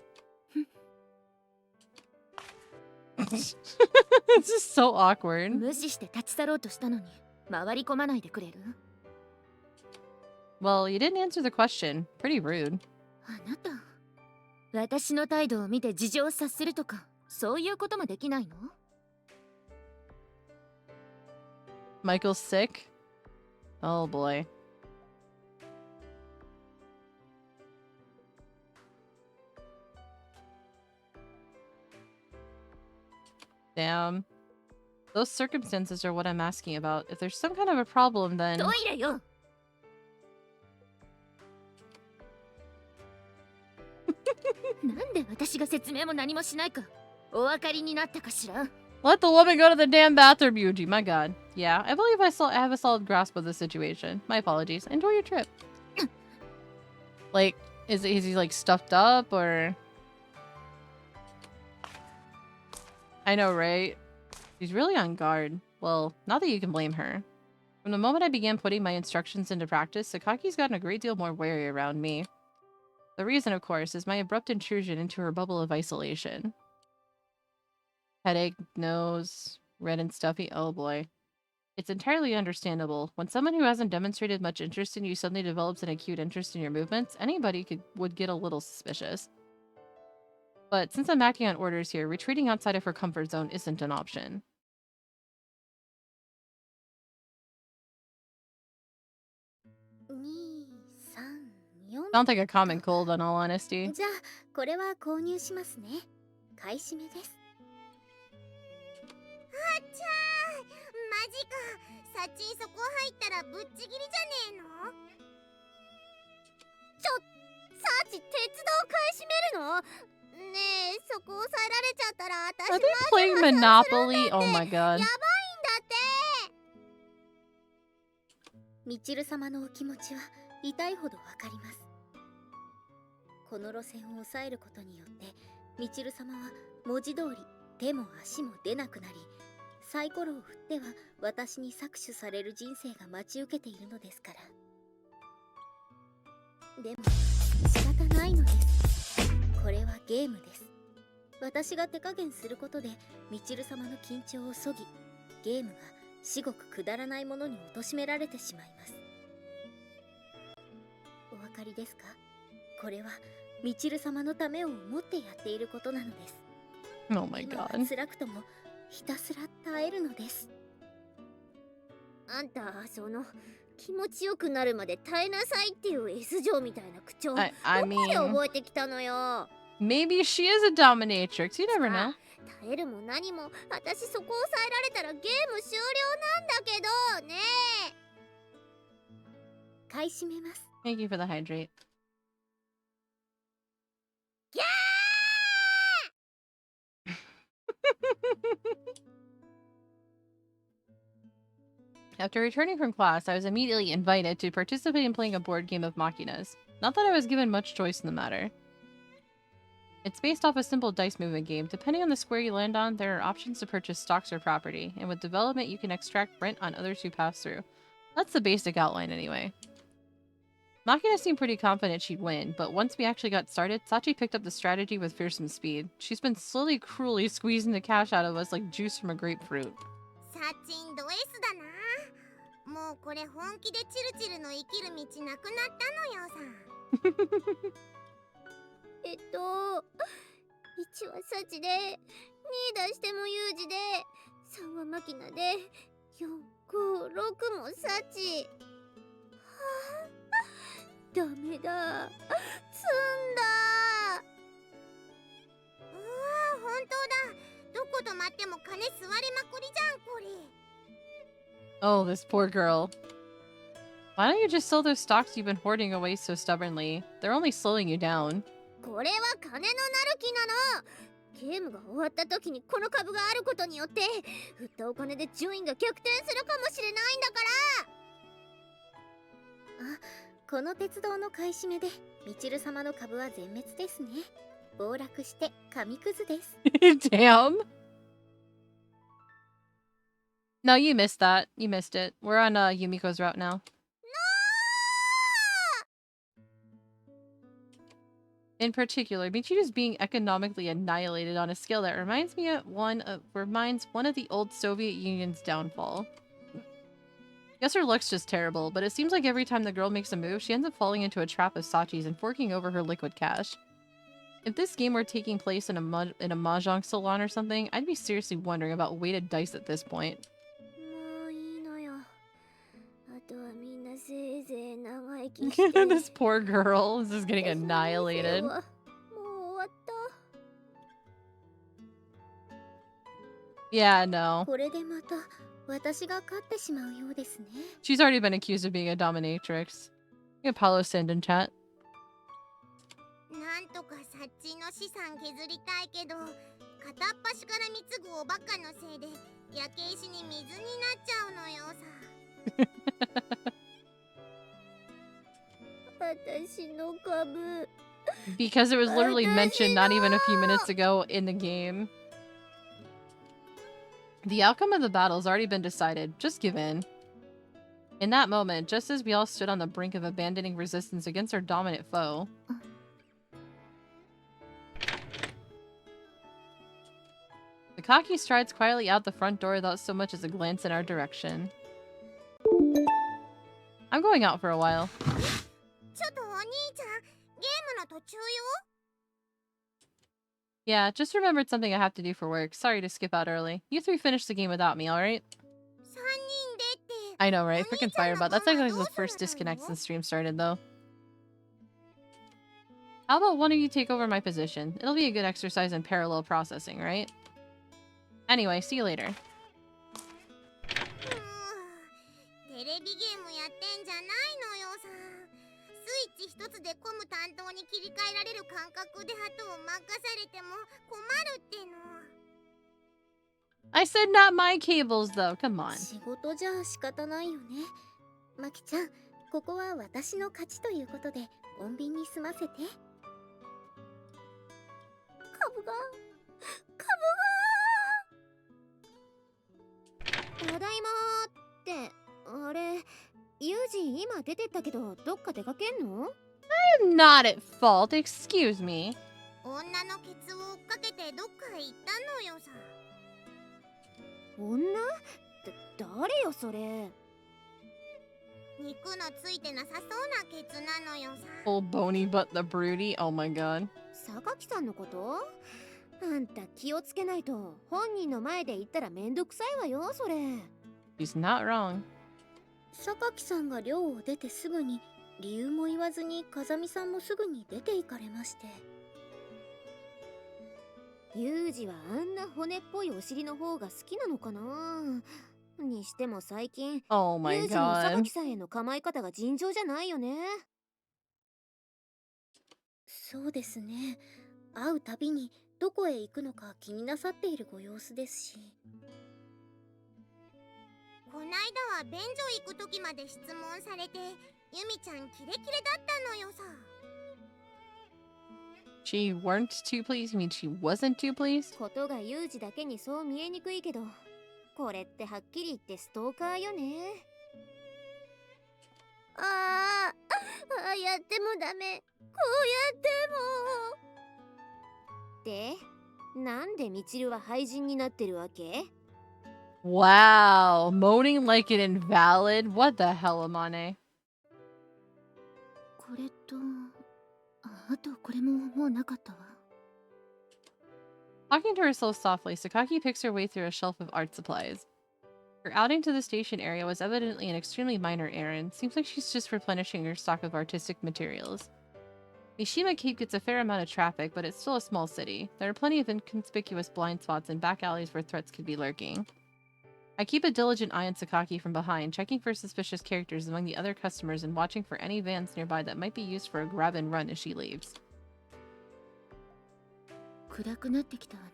This is so awkward. 無視して立ち去ろうとしたのに、回り込まないでくれる？ Well, you didn't answer the question. Pretty rude. あなた、私の態度を見て事情を察するとか、そういうこともできないの？ Michael's sick? Oh boy. Damn. Those circumstances are what I'm asking about. If there's some kind of a problem, then... トイレよ。なんで私が説明も何もしないかお分かりになったかしら Let the woman go to the damn bathroom, Yuji. My god. Yeah, I believe I have a solid grasp of the situation. My apologies. Enjoy your trip. Like, is he like stuffed up or... I know, right? She's really on guard. Well, not that you can blame her. From the moment I began putting my instructions into practice, Sakaki's gotten a great deal more wary around me. The reason, of course, is my abrupt intrusion into her bubble of isolation. Headache, nose, red and stuffy. Oh boy. It's entirely understandable. When someone who hasn't demonstrated much interest in you suddenly develops an acute interest in your movements, anybody would get a little suspicious. But since I'm acting on orders here, retreating outside of her comfort zone isn't an option. Sounds like a common cold, in all honesty. じゃあこれは購入しますね。買い占めです。あっちゃー、マジか。サチンそこ入ったらぶっちぎりじゃねえの？サチ鉄道買い占めるの？ねえ、そこ押さえられちゃったら私 Are they playing Monopoly? Oh my god. やばいんだって。みちる様のお気持ちは痛いほどわかります。この路線を抑えることによってみちる様は文字通り手も足も出なくなり、サイコロを振っては私に搾取される人生が待ち受けているのですから。でも仕方ないのです。これはゲームです。私が手加減することでみちる様の緊張をそぎ、ゲームが至極くだらないものに貶められてしまいます。お分かりですか？これはみちる様のためを思ってやっていることなのです。Oh my god. 今は辛くともひたすら耐えるのです。あんた、その気持ちよくなるまで耐えなさいっていう S 嬢みたいな口調、どこで覚えてきたのよ。Maybe she is a dominatrix. You never know. 耐えるも何も、私そこを抑えられたらゲーム終了なんだけどね。買い占めます。Thank you for the hydrate. ギャーAfter returning from class, I was immediately invited to participate in playing a board game of Machinas. Not that I was given much choice in the matter. It's based off a simple dice movement game. Depending on the square you land on, there are options to purchase stocks or property, and with development you can extract rent on others who pass through. That's the basic outline anyway. Machina seemed pretty confident she'd win, but once we actually got started, Sachi picked up the strategy with fearsome speed. She's been slowly, cruelly squeezing the cash out of us like juice from a grapefruit. サチンド S だな。もうこれ本気でチルチルの生きる道なくなったのよさ。1はサチで、2出してもユージで、3はマキナで、4、5、6もサチ。はあ、ダメだ。積んだ。うわ、本当だ。どこ泊まっても金吸われまくりじゃんこれ。Oh, this poor girl. Why don't you just sell those stocks you've been hoarding away so stubbornly? They're only slowing you down. これは金のなる木なの。ゲームが終わった時にこの株があることによって振ったお金で順位が逆転するかもしれないんだから。あ、この鉄道の買い占めでみちる様の株は全滅ですね。暴落して紙くずです。Damn. No, you missed that. You missed it. We're on Yumiko's route now. In particular, Michiru's being economically annihilated on a scale that reminds one of the old Soviet Union's downfall. Guess her luck's just terrible, but it seems like every time the girl makes a move, she ends up falling into a trap of Sachi's and forking over her liquid cash. If this game were taking place in a mahjong salon or something, I'd be seriously wondering about weighted dice at this point. This poor girl is just getting annihilated. Yeah, no. これでまた私が勝ってしまうようですね。 She's already been accused of being a dominatrix. Apollo send in chat. なんとかサッチーの資産削りたいけど、片っ端から貢ぐおバカのせいで焼け石に水になっちゃうのよさ。私の株 Because it was literally mentioned not even a few minutes ago in the game. The outcome of the battle has already been decided. Just give in. In that moment, just as we all stood on the brink of abandoning resistance against our dominant foe, Takaki strides quietly out the front door without so much as a glance in our direction. I'm going out for a while. ちょっとお兄ちゃん、ゲームの途中よ。 Yeah, just remembered something I have to do for work. Sorry to skip out early. You three finished the game without me, alright? 3人でって。 I know, right? Freaking Firebot. That's like the first disconnect since stream started, though. How about one of you take over my position? It'll be a good exercise in parallel processing, right? Anyway, see you later. テレビゲームやってんじゃないのよさ。スイッチ一つでコム担当に切り替えられる感覚であとを任されても困るっての。 I said not my cables, though. Come on. 仕事じゃ仕方ないよね。マキちゃん、ここは私の勝ちということで穏便に済ませて。株がただいまーって、あれ、ユージ今出てったけどどっか出かけんの？ I'm not at fault. Excuse me. 女のケツを追っかけてどっかへ行ったのよさ。女？誰よそれ。肉のついてなさそうなケツなのよさ。 Full bony but the broody. Oh my god. 榊さんのこと？あんた気をつけないと本人の前で言ったらめんどくさいわよそれ。 She's not wrong. 榊さんが寮を出てすぐに理由も言わずに風見さんもすぐに出て行かれまして。ユージはあんな骨っぽいお尻の方が好きなのかな。にしても最近 Oh my ユージの god. 榊さんへの構え方が尋常じゃないよね。そうですね。会うたびにどこへ行くのか気になさっているご様子ですし。こないだは便所行く時まで質問されて、ユミちゃんキレキレだったのよさ。 She weren't too pleased? You mean she wasn't too pleased? ことがユージだけにそう見えにくいけど、これってはっきり言ってストーカーよね。ああ、やってもダメ。こうやっても。で、なんでミチルは廃人になってるわけ？ Wow. Moaning like an invalid? What the hell, Amane? これとあとこれももうなかったわ。 Talking to herself softly, Sakaki picks her way through a shelf of art supplies. Her outing to the station area was evidently an extremely minor errand. Seems like she's just replenishing her stock of artistic materials. Mishima Keep gets a fair amount of traffic, but it's still a small city. There are plenty of inconspicuous blind spots and back alleys where threats could be lurking. I keep a diligent eye on Sakaki from behind, checking for suspicious characters among the other customers and watching for any vans nearby that might be used for a grab and run as she leaves. 暗くなってきたわね。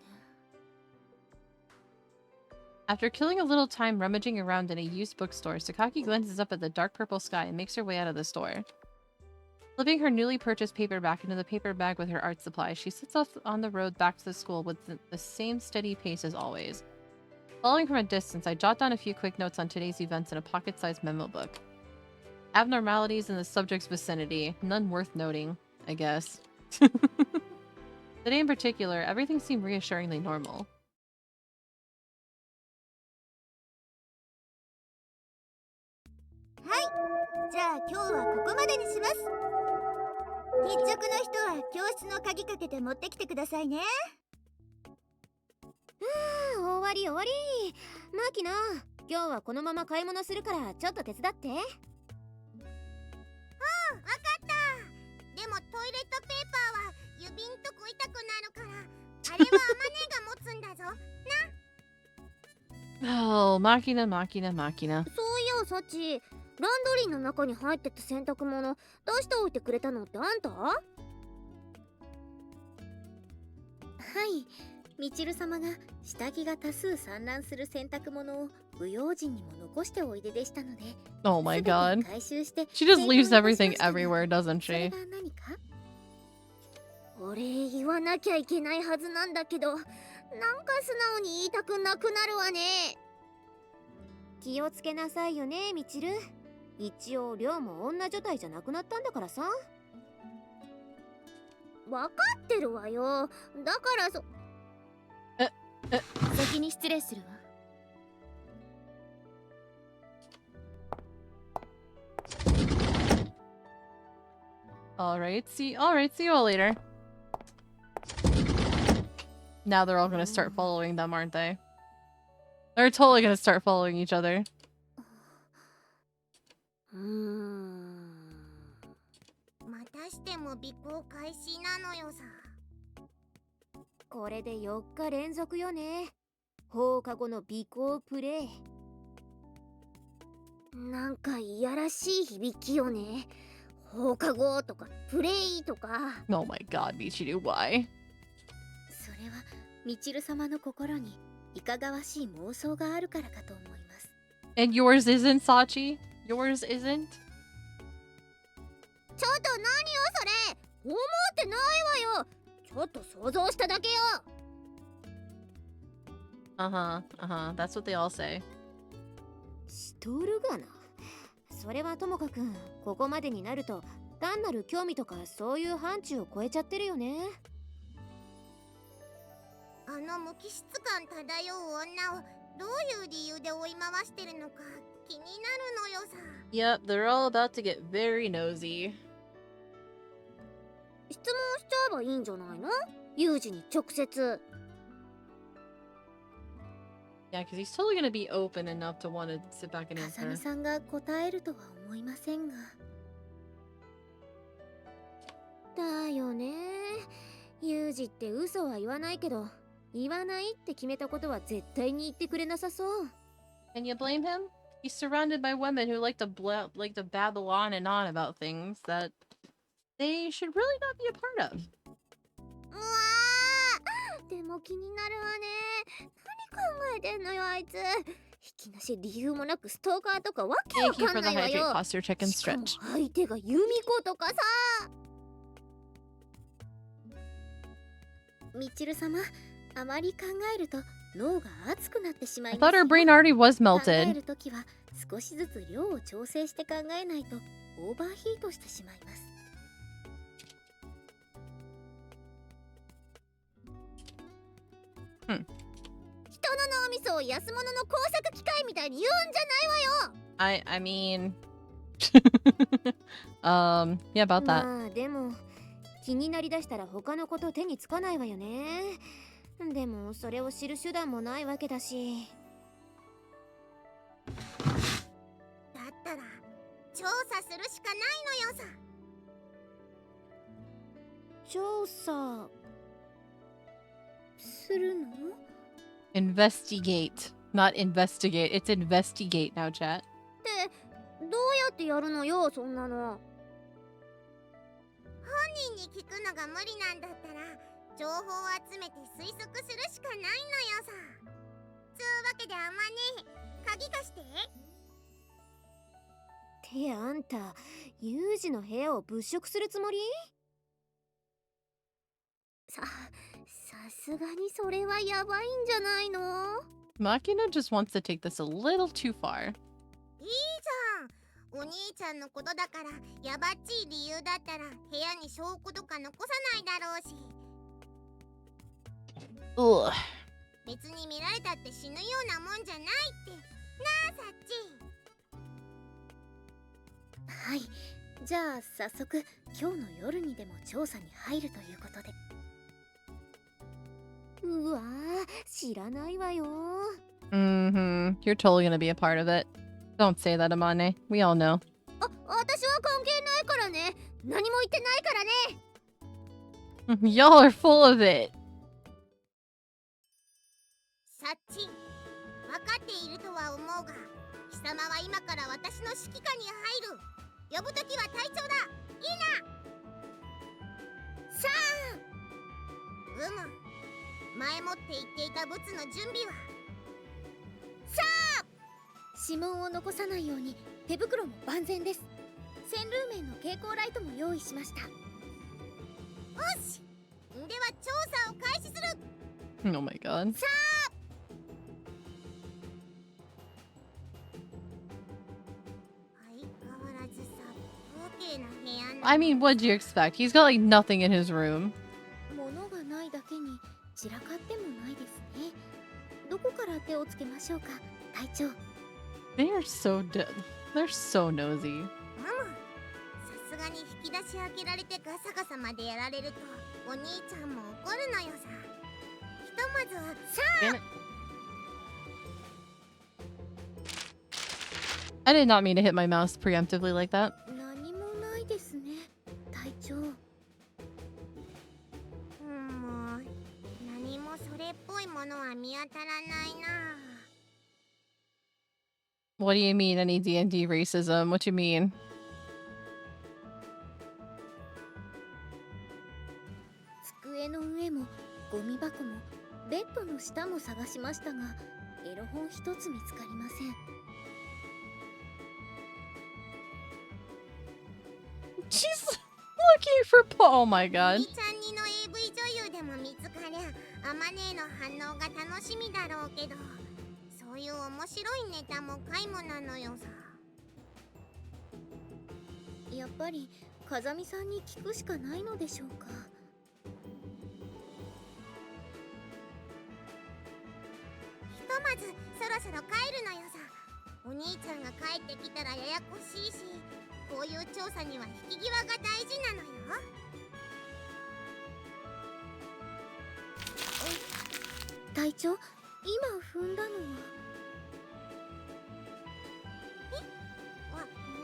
After killing a little time rummaging around in a used bookstore, Sakaki glances up at the dark purple sky and makes her way out of the store. Slipping her newly purchased paperback into the paper bag with her art supplies, she sets off on the road back to the school with the same steady pace as always. Following from a distance, I jot down a few quick notes on today's events in a pocket-sized memo book. Abnormalities in the subject's vicinity, none worth noting, I guess. Today in particular, everything seemed reassuringly normal. じゃあ今日はここまでにします。日直の人は教室の鍵かけて持ってきてくださいね。終わり終わり。マキナ、今日はこのまま買い物するからちょっと手伝って。わかった。でもトイレットペーパーは指んとこ痛くなるから、あれはアマネが持つんだぞ。な。Oh, machina, machina, machina. そういや、サチ、ランドリーの中に入ってた洗濯物出しておいてくれたのってあんた？はい、みちる様が下着が多数散乱する洗濯物を不用心にも残しておいででしたので、 Oh my 全て god. 回収して She just 清 leaves 掃いたし everything ましたが、 everywhere, doesn't それ she? が何か？お礼言わなきゃいけないはずなんだけど、なんか素直に言いたくなくなるわね。気をつけなさいよね、みちる。一応寮も女女体じゃなくなったんだからさ。わかってるわよ。だから先に失礼するわ。Alright, see you all later. Now they're all gonna start following them, aren't they? They're totally gonna start following each other. またしても尾行開始なのよさ。これで4日連続よね。放課後の尾行プレイ。なんかいやらしい響きよね。放課後とかプレイとか。 Oh my god, Michiru, why? それはみちる様の心にいかがわしい妄想があるからかと思います。 And yours isn't, Sachi? Yours isn't? ちょっと何よそれ。思ってないわよ。ちょっと想像しただけよ。That's what they all say. しとるがな。それはともかくん、ここまでになると単なる興味とかそういう範疇を超えちゃってるよね。あの無機質感漂う女をどういう理由で追い回してるのか気になるのよさ。 Yep, they're all about to get very nosy. 質問しちゃえばいいんじゃないの？ユージに直接。 Yeah, because he's totally gonna be open enough to want to sit back and 風見 answer. さんが答えるとは思いませんが。だよね。ユージって嘘は言わないけど、言わないって決めたことは絶対に言ってくれなさそう。 Can you blame him? He's surrounded by women who like to babble on and on about things that they should really not be a part of. うわー、でも気になるわね。何考えてんのよあいつ。引きなし理由もなくストーカーとかわけわ Thank you か for ん the ないわ hydrate よ。 posture check and しかも stretch. 相手がユミコとかさ。みちる様、あまり考えると脳が熱くなってしま I います thought よ。 her brain already was 考え melted. るときは少しずつ量を調整して考えないとオーバーヒートしてしまいます。人の脳みそを安物の工作機械みたいに言うんじゃないわよ。I mean, yeah, about that. まあでも気になりだしたら他のこと手につかないわよね。でもそれを知る手段もないわけだし。だったら調査するしかないのよさ。調査するの？ Investigate, not investigate. It's investigate now, chat. ってどうやってやるのよそんなの。本人に聞くのが無理なんだったら情報を集めて推測するしかないのよさ。つうわけであまね、鍵貸して。ってあんた、ユージの部屋を物色するつもり？さすがにそれはやばいんじゃないの？ Makina just wants to take this a little too far. いいじゃん。お兄ちゃんのことだからやばっちい理由だったら部屋に証拠とか残さないだろうし。 Ugh. 別に見られたって死ぬようなもんじゃないってなあさっち。はい、じゃあ早速今日の夜にでも調査に入るということで。うわー、知らないわよ。 Mm-hmm. You're totally gonna be a part of it. Don't say that, Amane. We all know. 私は関係ないからね。何も言ってないからね。 Y'all are full of it. さっち、分かっている様は今から私の指揮下に入る。呼ぶときは隊長だ。いいな。さあ前もって言っていたブツの準備は。さあ指紋を残さないように手袋も万全です。洗ルーメンの蛍光ライトも用意しました。よし、では調査を開始する。 Oh my god. さあ相変わらずさ不景な部屋な。 I mean, what'd you expect? He's got like nothing in his room. 物がないだけに散らかってもないですね。どこから手をつけましょうか、隊長。 They are so they're so nosy. さすがに引き出し開けられてガサガサまでやられるとお兄ちゃんも怒るのよさ。ひとまずはさあ Damn it. I did not mean to hit my mouse preemptively like that. 何もないですね、隊長。もう何もそれっぽいものは見当たらないな。 What do you mean, any D&D racism? What you mean? 机の上もゴミ箱もベッドの下も探しましたが、エロ本一つ見つかりません。 She's looking for oh my god. みちゃんにの AV 女優でも見つかりゃあまねえの反応が楽しみだろうけど、そういう面白いネタも皆無なのよさ。やっぱり風見さんに聞くしかないのでしょうか。ひとまずそろそろ帰るのよさ。お兄ちゃんが帰ってきたらややこしいし、こういう調査には引き際が大事なのよ。隊長、今踏んだのは。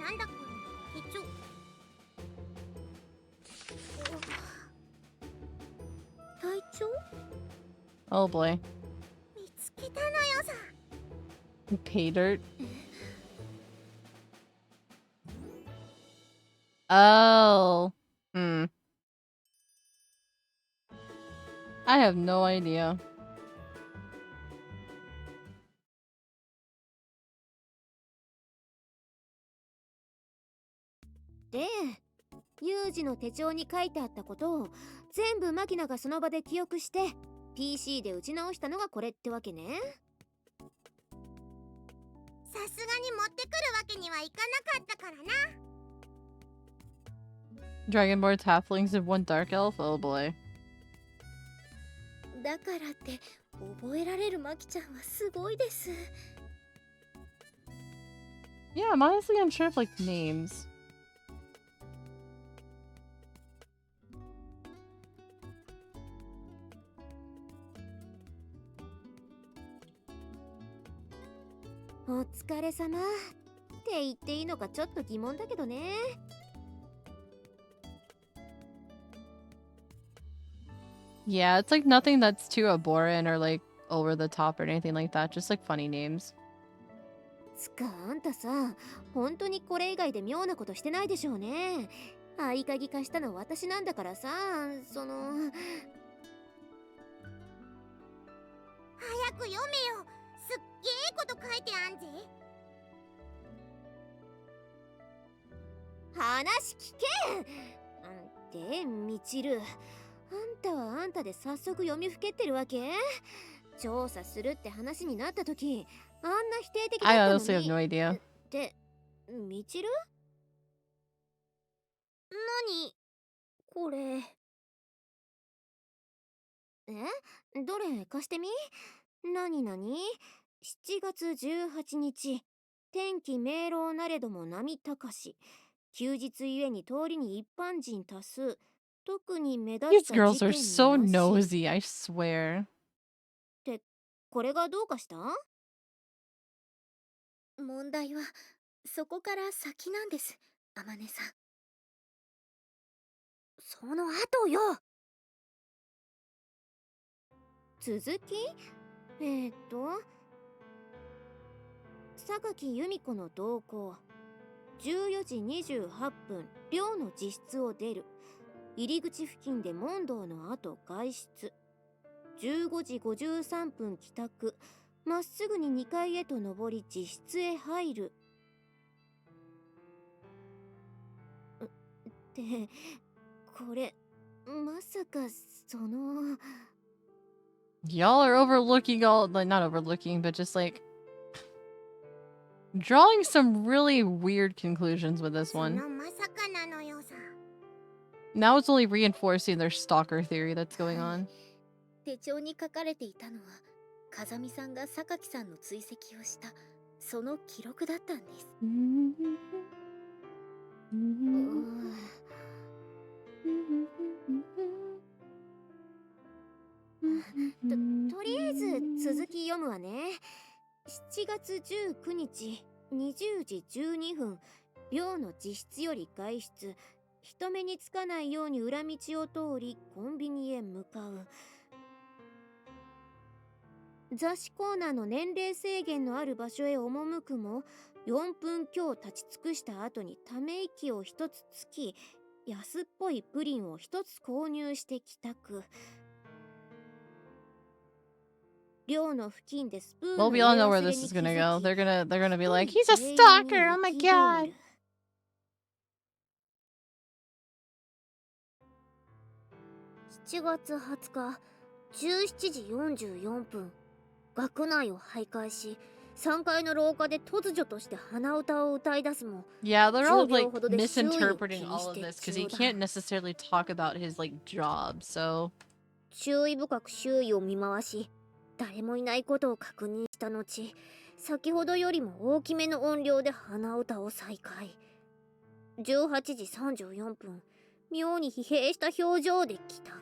なんだこれ、手帳。隊長？ Oh boy. 見つけたのよさ。 Pay dirt. Oh. I have no idea. で、有事の手帳に書いてあったことを全部マキナがその場で記憶して PC で打ち直したのがこれってわけね。さすがに持ってくるわけにはいかなかったからな。 Dragonborn's halflings and one dark elf? Oh boy. だからって覚えられるマキちゃんはすごいです。 Yeah, I'm honestly unsure of like names. お疲れ様って言っていいのかちょっと疑問だけどね。Yeah, it's like nothing that's too abhorrent or like over the top or anything like that. Just like funny names. つかあんたさ、本当にこれ以外で妙なことしてないでしょうね。合鍵化したの私なんだからさ、その。早く読めよ。すっげえこと書いてあんぜ。話聞け。で、みちる、あんたはあんたで早速読みふけってるわけ？調査するって話になった時、あんな否定的だ I ったの honestly have に。 no idea. で、みちる？何これ？どれ貸してみ？何々？ 7月18日、天気明朗なれども波高し、休日ゆえに通りに一般人多数、特に目立っ These た girls 事 are 件 so なし。 nosy, I swear. ってこれがどうかした？問題はそこから先なんです、あまねさん。その後よ。続き？榊由美子の同行。14時28分、寮の自室を出る。入り口付近で問答の後外出。15時53分帰宅。まっすぐに2階へと上り自室へ入る。ってこれまさかその Y'all are overlooking all, like, not overlooking, but just like drawing some really weird conclusions with this そ one. のまさかなのよさ。 Now it's only reinforcing their stalker theory that's going on. 手帳に書かれていたのは風見さんが榊さんの追跡をしたその記録だったんです。とりあえず続き読むわね。7月19日20時12分、寮の自室より外出。人目につかないように裏道を通りコンビニへ向かう。雑誌コーナーの年齢制限のある場所へ赴くも、4分強立ち尽くした後にため息を一つつき、安っぽいプリンを一つ購入して帰宅。寮の付近でスプーン Well, の we 入 all れ know 忘 where れ this に is 気 gonna づ go. き、 They're gonna be like, he's a stalker. Oh my god. 7月20日17時44分、学内を徘徊し、3階の廊下で突如として鼻歌を歌い出すも、 Yeah, they're all 10秒 like ほどで周囲を気 misinterpreting に all し of て this because he 中 can't 断。 necessarily talk about his like job. So 注意深く周囲を見回し、誰もいないことを確認した後、先ほどよりも大きめの音量で鼻歌を再開。18時34分、妙に疲弊した表情で帰宅。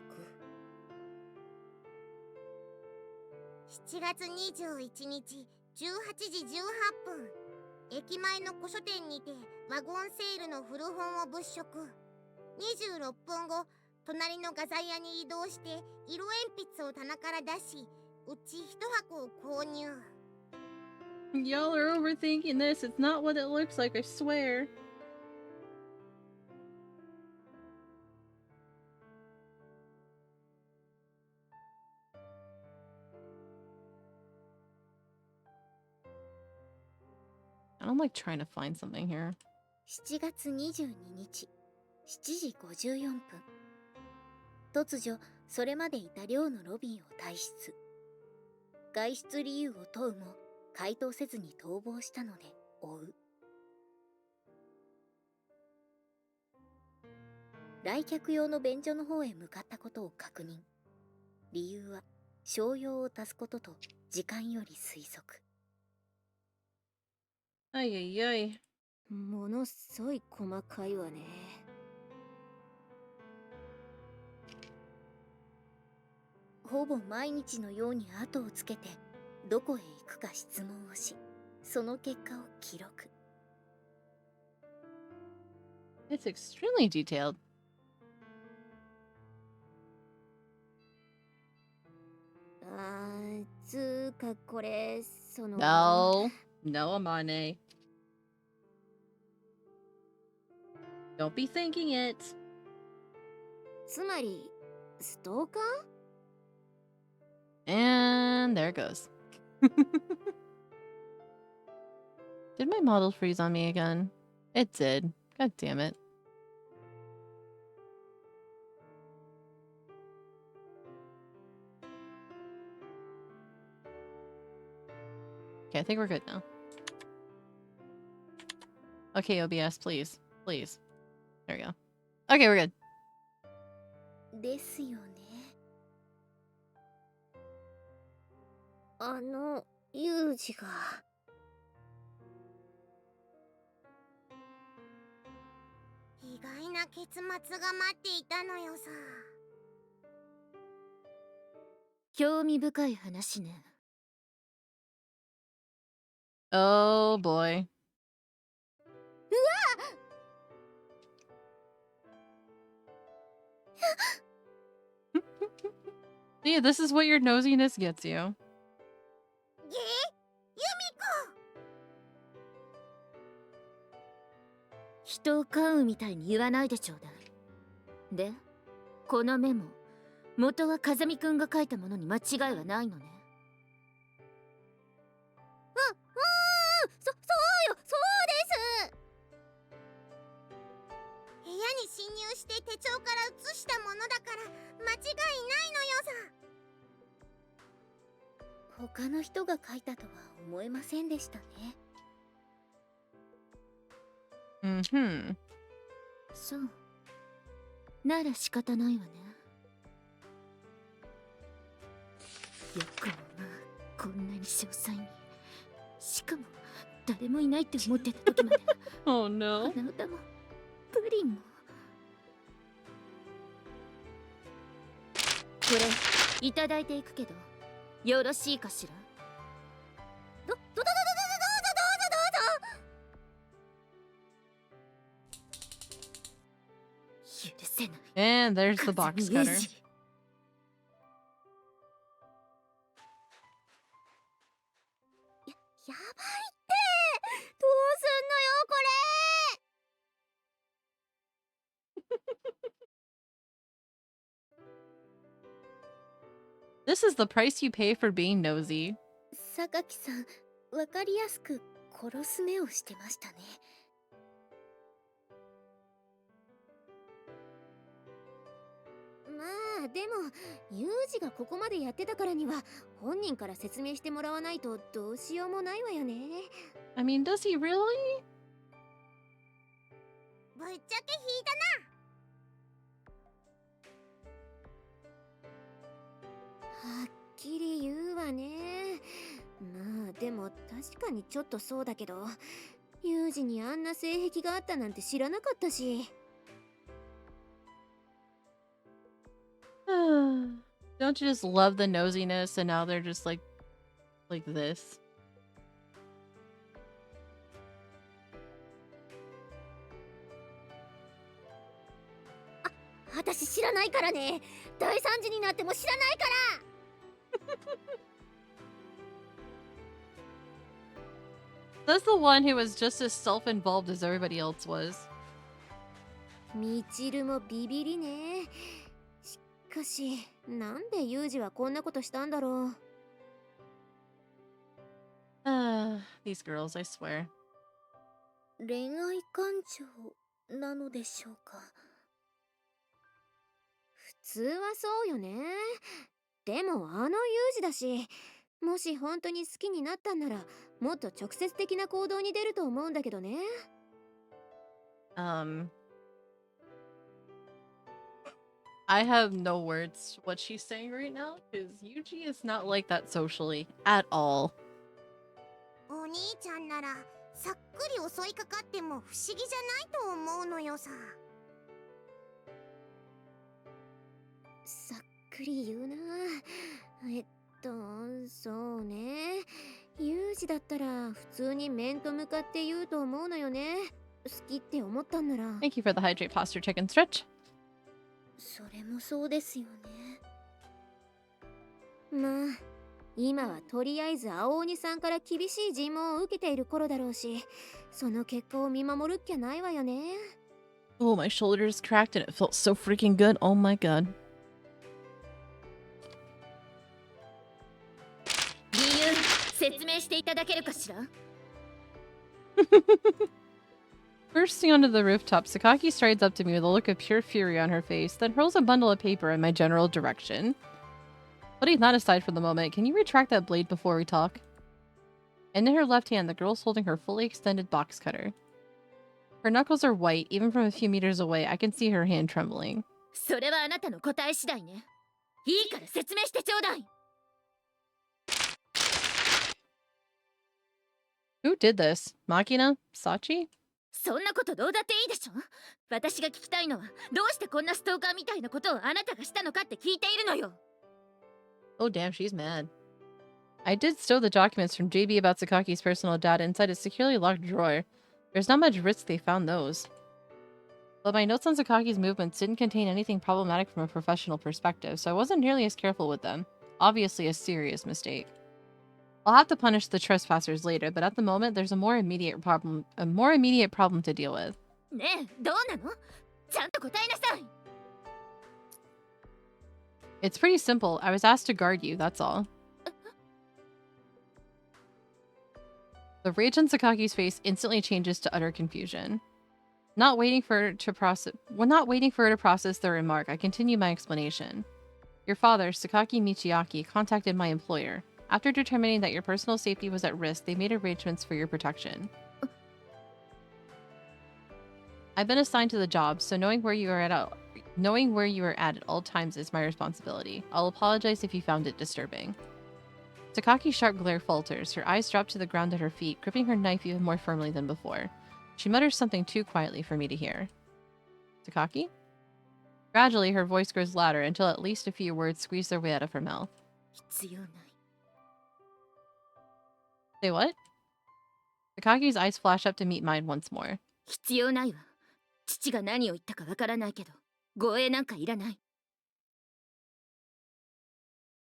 7月21日18時18分、駅前の古書店にてワゴンセールの古本を物色。26分後、隣の画材屋に移動して色鉛筆を棚から出し、うち1箱を購入。 y'all are overthinking this. It's not what it looks like, I swear. I'm like trying to find something here. 7月22日7時54分、突如それまでいた寮のロビーを退出。外出理由を問うも回答せずに逃亡したので追う。来客用の便所の方へ向かったことを確認。理由は商用を足すことと時間より推測。Ay ay ay. ものすごい細かいわね。ほぼ毎日のように後をつけてどこへ行くか質問をし、その結果を記録。 It's extremely detailed. つーかこれその No. No, Amane. Don't be thinking it. つまりストーカー？ And there it goes. Did my model freeze on me again? It did. God damn it. Okay, I think we're good now. Okay, OBS, please. Please. There we go. Okay, we're good. ですよね。ユージが意外な結末が待っていたのよさ。興味深い話ね。Oh boy. See, this is what your nosiness gets you. ユミコ、関羽みたいに言わないでちょうだい。で、このメモ、元は風見くんが書いたものに間違いはないのね。そうよ、そうです。部屋に侵入して手帳から写したものだから間違いないのよさ。他の人が書いたとは思えませんでしたね。そう。なら仕方ないわね。よくもまあ、こんなに詳細に。しかも、誰もいないって思ってた時まで。Oh no. 鼻歌も、プリンも。これ、いただいていくけど、よろしいかしら。どうぞ。許せない。And there's the box cutter. やばいってどうすんのよこれ。This is the price you pay for being nosy. 榊さん、わかりやすく殺す目をしてましたね。まあでもユージがここまでやってたからには本人から説明してもらわないとどうしようもないわよね。 I mean, does he really? ぶっちゃけ引いたな。はっきり言うわね。まあでも確かにちょっとそうだけど、ユージにあんな性癖があったなんて知らなかったし。Don't you just love the nosiness and now they're just like this? 私知らないからね。大惨事になっても知らないから。 That's the one who was just as self-involved as everybody else was. ミチルもビビりね。しかしなんでユージはこんなことしたんだろう。These girls, I swear. 恋愛感情なのでしょうか。普通はそうよね。でもあのユージだし、もし本当に好きになったんならもっと直接的な行動に出ると思うんだけどね。I have no words what she's saying right now because Yuji is not like that socially at all. お兄ちゃんならさっくり襲いかかっても不思議じゃないと思うのよさ。さっくり言うな。そうね。ユージだったら普通に面と向かって言うと思うのよね。好きって思ったんなら。 Thank you for the hydrate posture check and stretch. それもそうですよね。まあ今はとりあえず青鬼さんから厳しい尋問を受けている頃だろうし、その結果を見守るっきゃないわよね。 Oh, my shoulders cracked and it felt so freaking good. Oh my god. 理由説明していただけるかしら。Bursting onto the rooftop, Sakaki strides up to me with a look of pure fury on her face, then hurls a bundle of paper in my general direction. Putting that aside for the moment, can you retract that blade before we talk? And in her left hand, the girl's holding her fully extended box cutter. Her knuckles are white, even from a few meters away, I can see her hand trembling. それはあなたの答え次第ね。いいから説明してちょうだい。Who did this? Makina? Sachi? そんなことどうだっていいでしょ。私が聞きたいのはどうしてこんなストーカーみたいなことをあなたがしたのかって聞いているのよ。Oh damn, she's mad. I did stow the documents from JB about Sakaki's personal data inside a securely locked drawer. There's not much risk they found those. But my notes on Sakaki's movements didn't contain anything problematic from a professional perspective, so I wasn't nearly as careful with them. Obviously a serious mistake. I'll have to punish the trespassers later, but at the moment there's a more immediate problem to deal with. ねえ、どうなの？ちゃんと答えなさい。 It's pretty simple. I was asked to guard you, that's all. The rage on Sakaki's face instantly changes to utter confusion. Not waiting for her to process the remark, I continue my explanation. Your father, Sakaki Michiaki, contacted my employer. After determining that your personal safety was at risk, they made arrangements for your protection. I've been assigned to the job, so knowing where you are at all times is my responsibility. I'll apologize if you found it disturbing. Sakaki's sharp glare falters. Her eyes drop to the ground at her feet, gripping her knife even more firmly than before. She mutters something too quietly for me to hear. Sakaki? Gradually, her voice grows louder until at least a few words squeeze their way out of her mouth. Say what? Sakaki's eyes flash up to meet mine once more. 必要ないわ。父が何を言ったかわからないけど、護衛なんかいらない。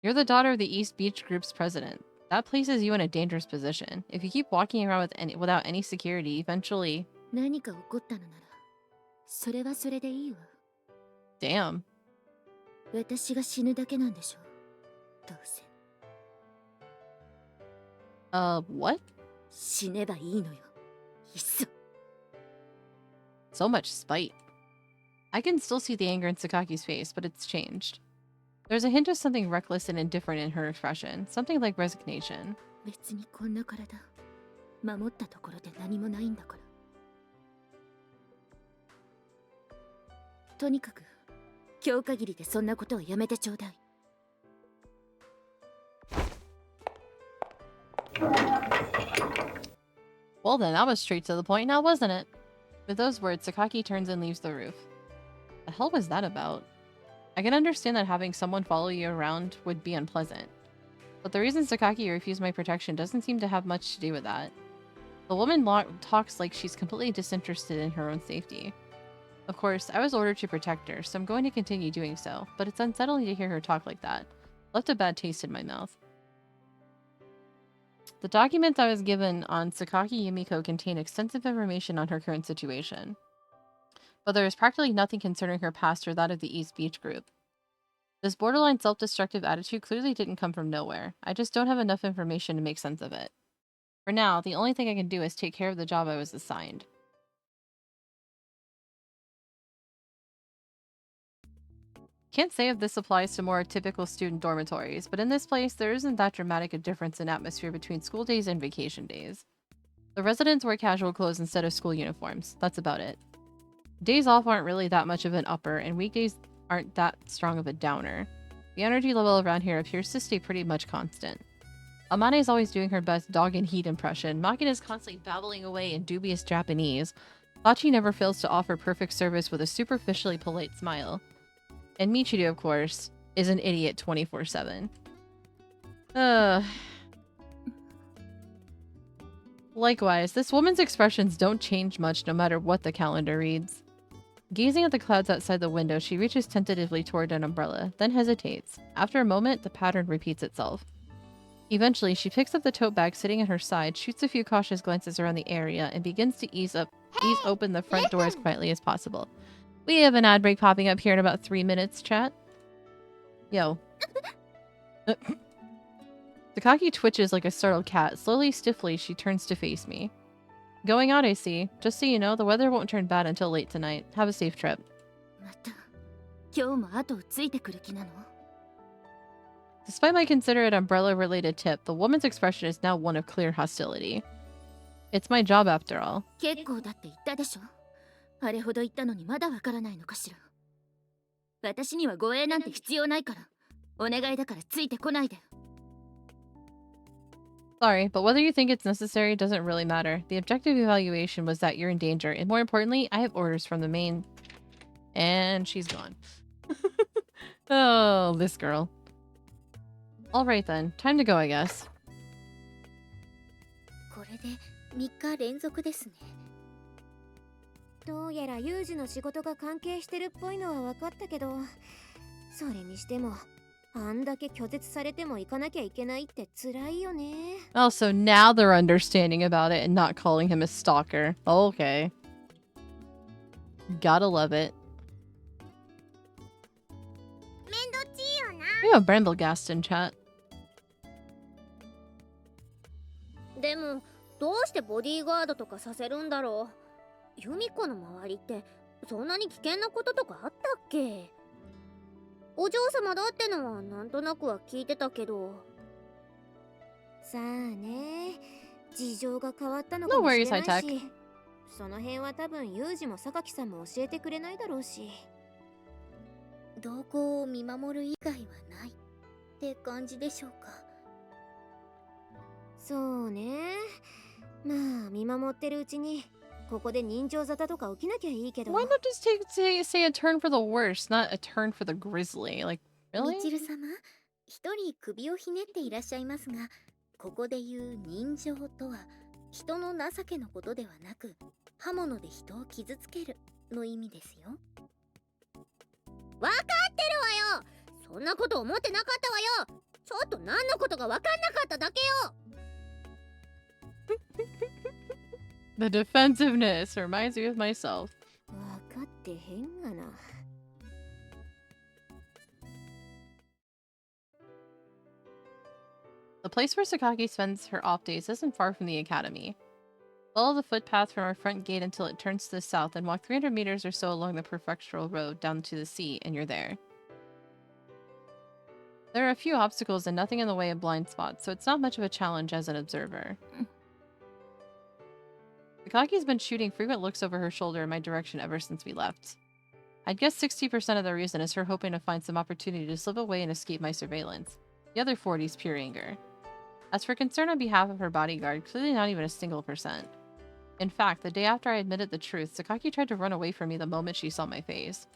You're the daughter of the East Beach Group's president. That places you in a dangerous position. If you keep walking around without any security, eventually... 何か起こったのなら、それはそれでいいわ。Damn. 私が死ぬだけなんでしょ。どうせ。What? 死ねばいいのよ。いっそ。So much spite. I can still see the anger in Sakaki's face, but it's changed. There's a hint of something reckless and indifferent in her expression, something like resignation. 別にこんな体、守ったところで何もないんだから。とにかく、今日限りでそんなことはやめてちょうだい。Well then, that was straight to the point now, wasn't it? With those words, Sakaki turns and leaves the roof. The hell was that about? I can understand that having someone follow you around would be unpleasant. But the reason Sakaki refused my protection doesn't seem to have much to do with that. The woman talks like she's completely disinterested in her own safety. Of course, I was ordered to protect her, so I'm going to continue doing so, but it's unsettling to hear her talk like that. Left a bad taste in my mouth. The documents I was given on Sakaki Yumiko contain extensive information on her current situation. But there is practically nothing concerning her past or that of the East Beach Group. This borderline self-destructive attitude clearly didn't come from nowhere. I just don't have enough information to make sense of it. For now, the only thing I can do is take care of the job I was assigned. Can't say if this applies to more typical student dormitories, but in this place, there isn't that dramatic a difference in atmosphere between school days and vacation days. The residents wear casual clothes instead of school uniforms. That's about it. Days off aren't really that much of an upper, and weekdays aren't that strong of a downer. The energy level around here appears to stay pretty much constant. Amane is always doing her best dog and heat impression. Makina is constantly babbling away in dubious Japanese. Hachi never fails to offer perfect service with a superficially polite smile. And Michiru, of course, is an idiot 24/7. Likewise, this woman's expressions don't change much no matter what the calendar reads. Gazing at the clouds outside the window, she reaches tentatively toward an umbrella, then hesitates. After a moment, the pattern repeats itself. Eventually, she picks up the tote bag sitting at her side, shoots a few cautious glances around the area, and begins to ease open the front door as quietly as possible. We have an ad break popping up here in about 3 minutes, chat. Yo. Sakaki twitches like a startled cat. Slowly, stiffly, she turns to face me. Going out, I see. Just so you know, the weather won't turn bad until late tonight. Have a safe trip. Despite my considerate umbrella-related tip, the woman's expression is now one of clear hostility. It's my job after all. あれほど言ったのにまだわからないのかしら。私には護衛なんて必要ないから。お願いだからついてこないで。Sorry, but whether you think it's necessary doesn't really matter. The objective evaluation was that you're in danger, and more importantly, I have orders from the main... And she's gone. Oh, this girl. Alright then, time to go, I guess. これで3日連続ですね。どうやら有事の仕事が関係してるっぽいのは分かったけど、それにしてもあんだけ拒絶されても行かなきゃいけないって辛いよね。Oh, so now they're understanding about it and not calling him a stalker. Okay. Gotta love it. めんどっちいよな。 We have Bramblegast in chat. でもどうしてボディーガードとかさせるんだろう。ユミコの周りってそんなに危険なこととかあったっけ。お嬢様だってのはなんとなくは聞いてたけど。さあね、事情が変わったのかもしれない No worries, し、その辺は多分ユージも榊さんも教えてくれないだろうし、動向を見守る以外はないって感じでしょうか。そうね、まあ見守ってるうちにここで人情沙汰とか起きなきゃいいけど。 Why not just say a turn for the worst, not a turn for the grizzly? Like, ミ really? チル様、一人首をひねっていらっしゃいますが、ここで言う人情とは人の情けのことではなく、刃物で人を傷つけるの意味ですよ。わかってるわよ。そんなこと思ってなかったわよ。ちょっと何のことがわかんなかっただけよ。The defensiveness reminds me of myself. わかってへんがな。The place where Sakaki spends her off days isn't far from the academy. Follow the footpath from our front gate until it turns to the south and walk 300 meters or so along the prefectural road down to the sea, and you're there. There are a few obstacles and nothing in the way of blind spots, so it's not much of a challenge as an observer. Sakaki's been shooting frequent looks over her shoulder in my direction ever since we left. I'd guess 60% of the reason is her hoping to find some opportunity to slip away and escape my surveillance. The other 40 is pure anger. As for concern on behalf of her bodyguard, clearly not even a single percent. In fact, the day after I admitted the truth, Sakaki tried to run away from me the moment she saw my face.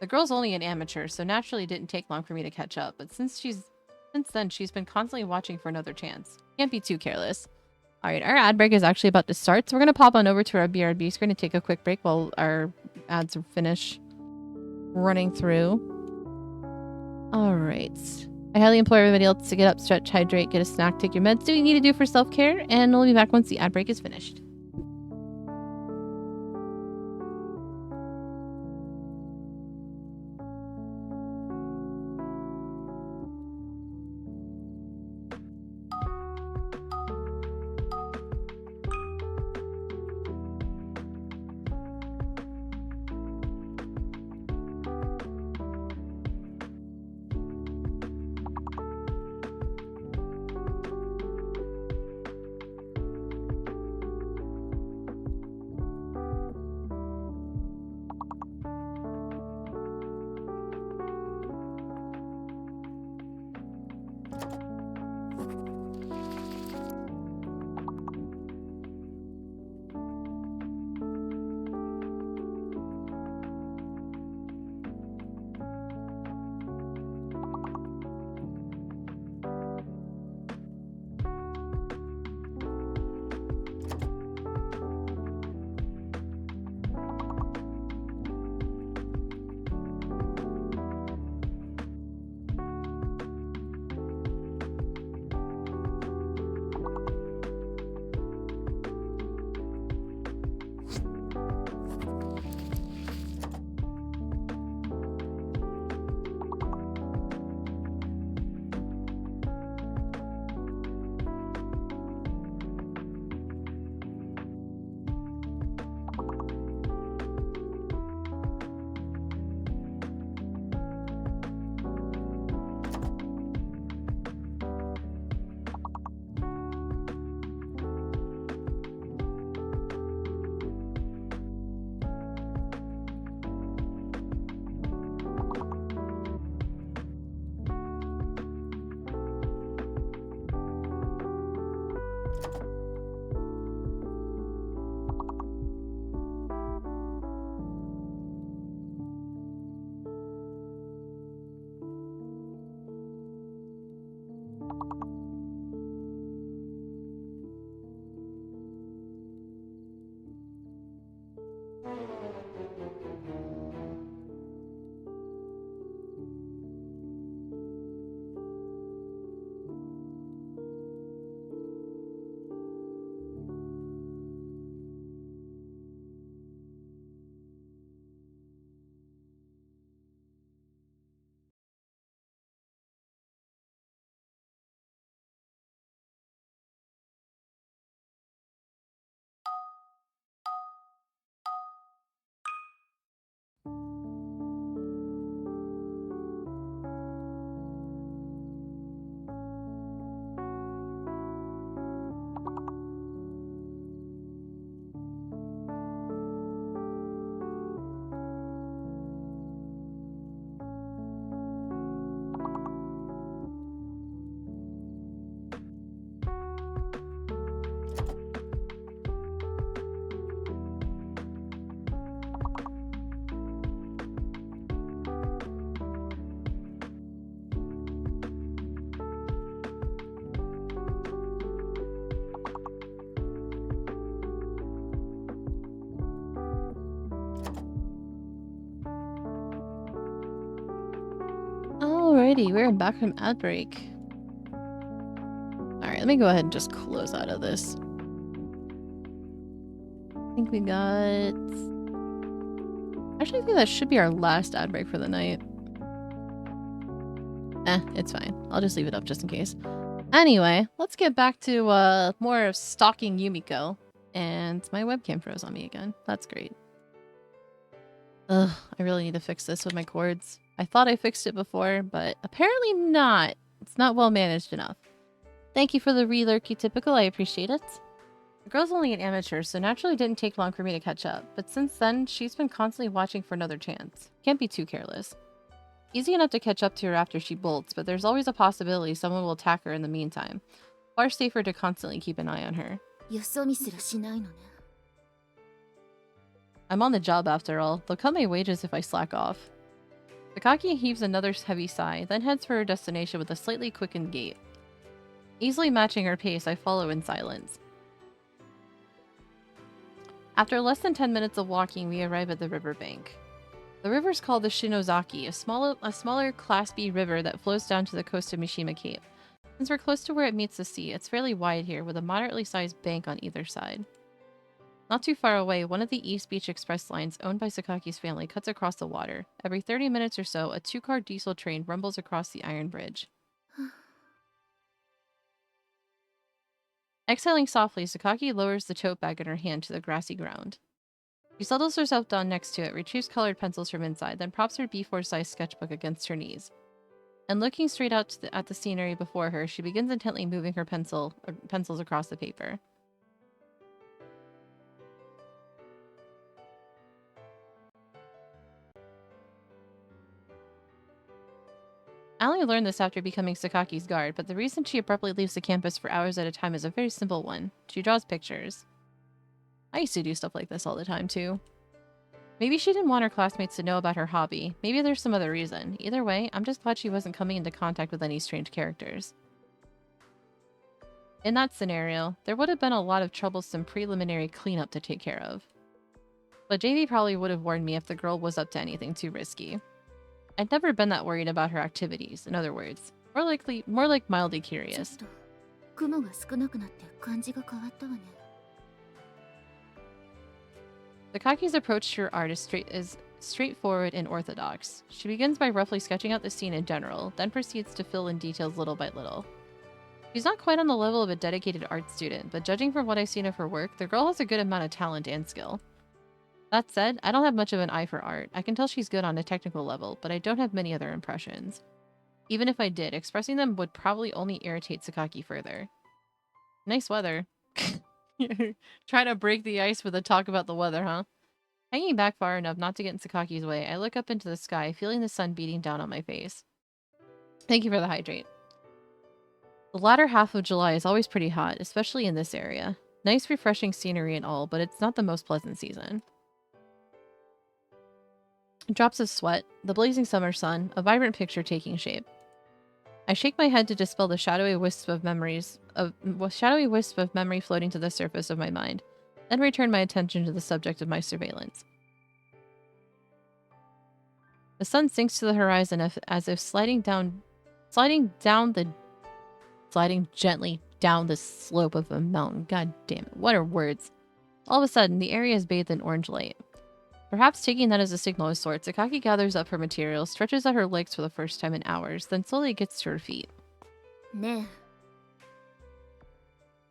The girl's only an amateur, so naturally it didn't take long for me to catch up, but since then she's been constantly watching for another chance. Can't be too careless. Alright, our ad break is actually about to start, so we're gonna pop on over to our BRB. So we're gonna take a quick break while our ads finish running through. Alright. I highly implore everybody else to get up, stretch, hydrate, get a snack, take your meds, do what you need to do for self-care, and we'll be back once the ad break is finished. Alrighty, we're back from ad break. Alright, let me go ahead and just close out of this. I think we got... Actually, I think that should be our last ad break for the night. It's fine. I'll just leave it up just in case. Anyway, let's get back to more of stalking Yumiko. And my webcam froze on me again. That's great. Ugh, I really need to fix this with my cords. I thought I fixed it before, but apparently not. It's not well managed enough. Thank you for the re-lurky typical, I appreciate it. The girl's only an amateur, so naturally didn't take long for me to catch up, but since then, she's been constantly watching for another chance. Can't be too careless. Easy enough to catch up to her after she bolts, but there's always a possibility someone will attack her in the meantime. Far safer to constantly keep an eye on her. I'm on the job after all. They'll cut my wages if I slack off. Sakaki heaves another heavy sigh, then heads for her destination with a slightly quickened gait. Easily matching her pace, I follow in silence. After less than 10 minutes of walking, we arrive at the riverbank. The river is called the Shinozaki, a smaller Class B river that flows down to the coast of Mishima Cape. Since we're close to where it meets the sea, it's fairly wide here, with a moderately sized bank on either side. Not too far away, one of the East Beach Express lines owned by Sakaki's family cuts across the water. Every 30 minutes or so, a two-car diesel train rumbles across the iron bridge. Exhaling softly, Sakaki lowers the tote bag in her hand to the grassy ground. She settles herself down next to it, retrieves colored pencils from inside, then props her B4-sized sketchbook against her knees. And looking straight out at the scenery before her, she begins intently moving her pencils across the paper. I only learned this after becoming Sakaki's guard, but the reason she abruptly leaves the campus for hours at a time is a very simple one. She draws pictures. I used to do stuff like this all the time, too. Maybe she didn't want her classmates to know about her hobby. Maybe there's some other reason. Either way, I'm just glad she wasn't coming into contact with any strange characters. In that scenario, there would have been a lot of troublesome preliminary cleanup to take care of. But JV probably would have warned me if the girl was up to anything too risky. I'd never been that worried about her activities, in other words. More like mildly curious. Sakaki's approach to her art is straightforward and orthodox. She begins by roughly sketching out the scene in general, then proceeds to fill in details little by little. She's not quite on the level of a dedicated art student, but judging from what I've seen of her work, the girl has a good amount of talent and skill. That said, I don't have much of an eye for art. I can tell she's good on a technical level, but I don't have many other impressions. Even if I did, expressing them would probably only irritate Sakaki further. Nice weather. Trying to break the ice with a talk about the weather, huh? Hanging back far enough not to get in Sakaki's way, I look up into the sky, feeling the sun beating down on my face. Thank you for the hydrate. The latter half of July is always pretty hot, especially in this area. Nice refreshing scenery and all, but it's not the most pleasant season. Drops of sweat, the blazing summer sun, a vibrant picture taking shape. I shake my head to dispel the shadowy wisp of memory floating to the surface of my mind, then return my attention to the subject of my surveillance. The sun sinks to the horizon as if sliding gently down the slope of a mountain. God damn it, what are words? All of a sudden, the area is bathed in orange light. Perhaps taking that as a signal of sorts, Sakaki gathers up her materials, stretches out her legs for the first time in hours, then slowly gets to her feet.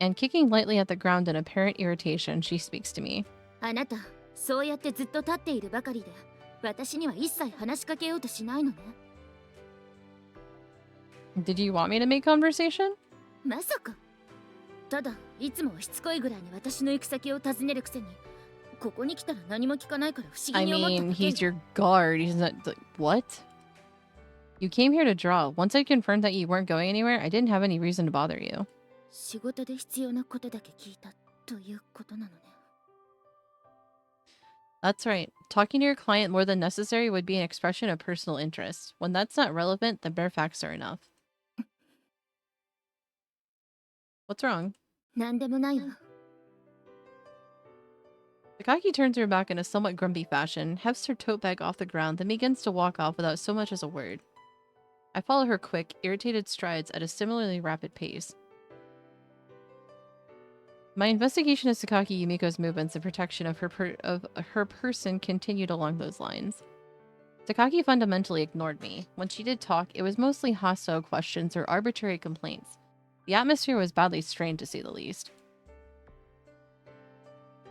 And kicking lightly at the ground in apparent irritation, she speaks to me. 私には一切話しかけようとしないのね。 Did you want me to make conversation? まさか。ただいつもしつこいぐらいに私の行く先を尋ねるくせに、ここに来たら何も聞かないから不思 I 議に思った mean, だけ。 he's your guard. He's not. What? You came here to draw. Once I confirmed that you weren't going anywhere, I didn't have any reason to bother you. 仕事で必要なことだけ聞いたということなのね。 That's right. Talking to your client more than necessary would be an expression of personal interest. When that's not relevant, the bare facts are enough. What's wrong? なんでもないわ。 Takaki turns her back in a somewhat grumpy fashion, hefts her tote bag off the ground, then begins to walk off without so much as a word. I follow her quick, irritated strides at a similarly rapid pace. My investigation of Sakaki Yumiko's movements and protection of her person continued along those lines. Sakaki fundamentally ignored me. When she did talk, it was mostly hostile questions or arbitrary complaints. The atmosphere was badly strained, to say the least.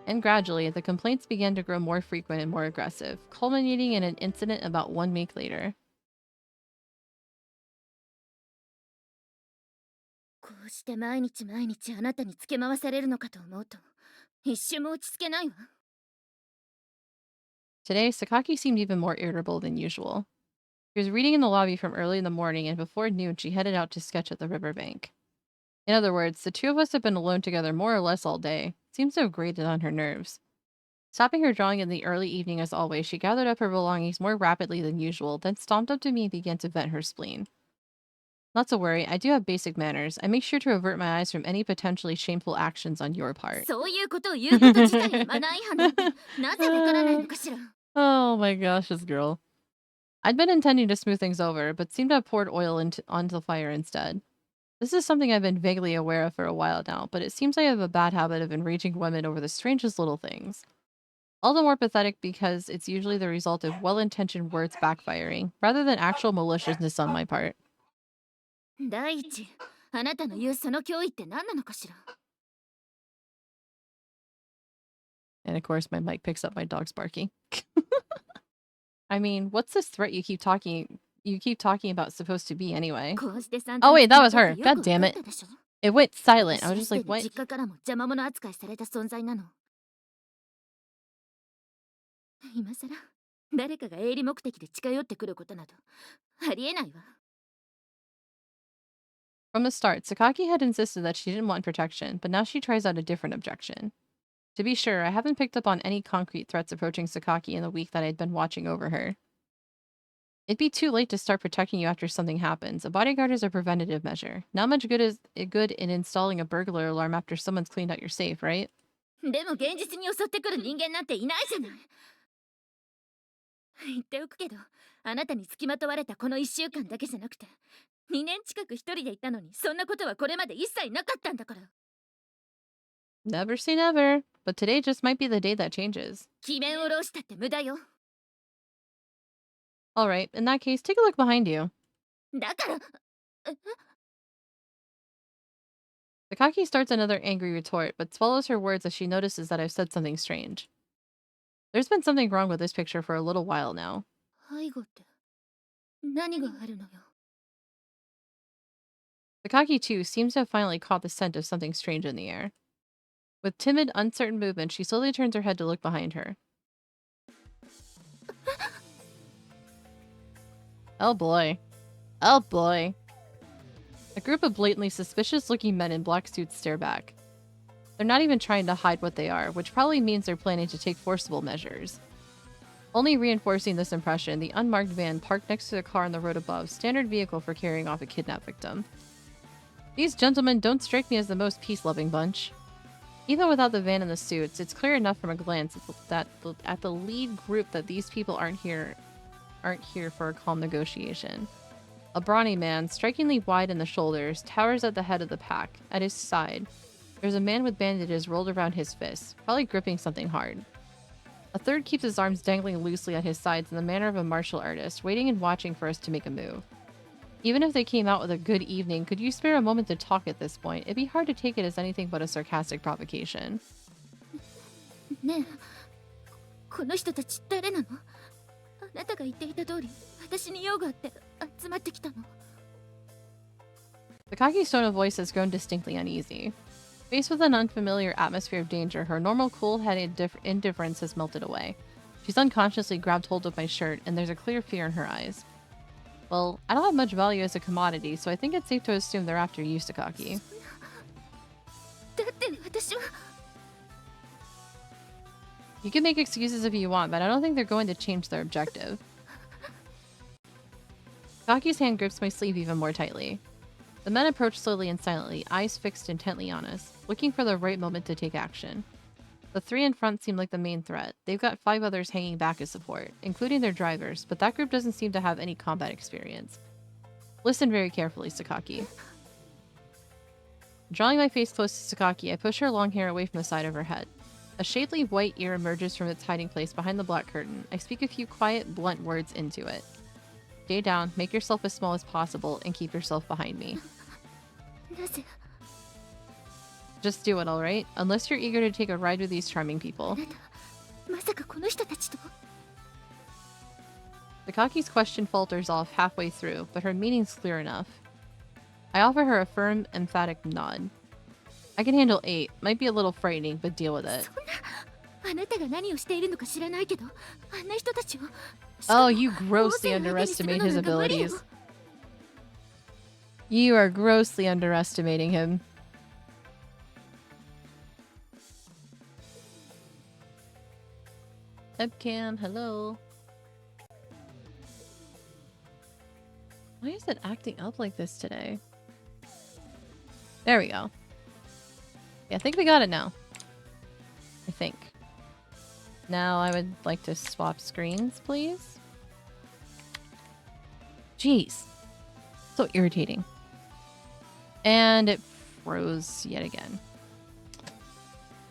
And gradually, the complaints began to grow more frequent and more aggressive, culminating in an incident about 1 week later. こうして毎日毎日あなたにつけ回されるのかと思うと、一瞬も落ち着けないわ。 Today, Sakaki seemed even more irritable than usual. She was reading in the lobby from early in the morning, and before noon, she headed out to sketch at the riverbank. In other words, the two of us have been alone together more or less all day. Seems to have grated on her nerves. Stopping her drawing in the early evening as always, she gathered up her belongings more rapidly than usual, then stomped up to me and began to vent her spleen. Not to worry, I do have basic manners. I make sure to avert my eyes from any potentially shameful actions on your part. そういうことを言うこと自体がマナー違反だって、なぜわからないのかしら。 Oh my gosh, this girl. I'd been intending to smooth things over, but seemed to have poured oil onto the fire instead. This is something I've been vaguely aware of for a while now, but it seems I have a bad habit of enraging women over the strangest little things. All the more pathetic because it's usually the result of well-intentioned words backfiring, rather than actual maliciousness on my part. 第一、あなたの言うその脅威って何なのかしら。 And of course, my mic picks up my dog's barking. I mean, what's this threat you keep talking about supposed to be anyway? Oh wait, that was her. God damn it. It went silent. I was just like, what? 実家からも邪魔者扱いされた存在なの。今さら誰かが営利目的で近寄ってくることなどありえないわ。 From the start, Sakaki had insisted that she didn't want protection, but now she tries out a different objection. To be sure, I haven't picked up on any concrete threats approaching Sakaki in the week that I'd been watching over her. It'd be too late to start protecting you after something happens. A bodyguard is a preventative measure. Not much good is good in installing a burglar alarm after someone's cleaned out your safe, right? でも現実に襲ってくる人間なんていないじゃない。言っておくけど、あなたに付きまとわれたこの1週間だけじゃなくて、2年近く一人でいたのに、そんなことはこれまで一切なかったんだから。 Never say never, but today just might be the day that changes. 詭弁を浪したって無駄よ。 Alright, in that case, take a look behind you. だから。 Sakaki starts another angry retort, but swallows her words as she notices that I've said something strange. There's been something wrong with this picture for a little while now. 背後って何があるのよ。 Sakaki, too, seems to have finally caught the scent of something strange in the air. With timid, uncertain movement, she slowly turns her head to look behind her. Oh boy. Oh boy. A group of blatantly suspicious-looking men in black suits stare back. They're not even trying to hide what they are, which probably means they're planning to take forcible measures. Only reinforcing this impression, the unmarked van parked next to the car on the road above, standard vehicle for carrying off a kidnapped victim. These gentlemen don't strike me as the most peace-loving bunch. Even without the van and the suits, it's clear enough from a glance that at the lead group that these people aren't here for a calm negotiation. A brawny man, strikingly wide in the shoulders, towers at the head of the pack. At his side, there's a man with bandages rolled around his fists, probably gripping something hard. A third keeps his arms dangling loosely at his sides in the manner of a martial artist, waiting and watching for us to make a move. Even if they came out with a good evening, could you spare a moment to talk at this point? It'd be hard to take it as anything but a sarcastic provocation. ねえ、この人たち誰なの？なたが言っていた通り、私に用があって集まってきたの。 Sakaki's tone of voice has grown distinctly uneasy. Faced with an unfamiliar atmosphere of danger, her normal cool-headed indifference has melted away. She's unconsciously grabbed hold of my shirt, and there's a clear fear in her eyes. Well, I don't have much value as a commodity, so I think it's safe to assume they're after you, Sakaki. だって私は You can make excuses if you want, but I don't think they're going to change their objective. Sakaki's hand grips my sleeve even more tightly. The men approach slowly and silently, eyes fixed intently on us, looking for the right moment to take action. The three in front seem like the main threat. They've got 5 others hanging back as support, including their drivers, but that group doesn't seem to have any combat experience. Listen very carefully, Sakaki. Drawing my face close to Sakaki, I push her long hair away from the side of her head. A shapely white ear emerges from its hiding place behind the black curtain. I speak a few quiet, blunt words into it. Stay down, make yourself as small as possible, and keep yourself behind me. なぜ Just do it, alright? Unless you're eager to take a ride with these charming people. まさかこの人たちと Sakaki's question falters off halfway through, but her meaning's clear enough. I offer her a firm, emphatic nod. I can handle 8. Might be a little frightening, but deal with it. あなたが何をしているのか知らないけど、あんな人たちを Oh, you grossly underestimate his abilities. You are grossly underestimating him. Webcam, hello. Why is it acting up like this today? There we go. Yeah, I think we got it now. I think. Now I would like to swap screens, please. Jeez. So irritating. And it froze yet again.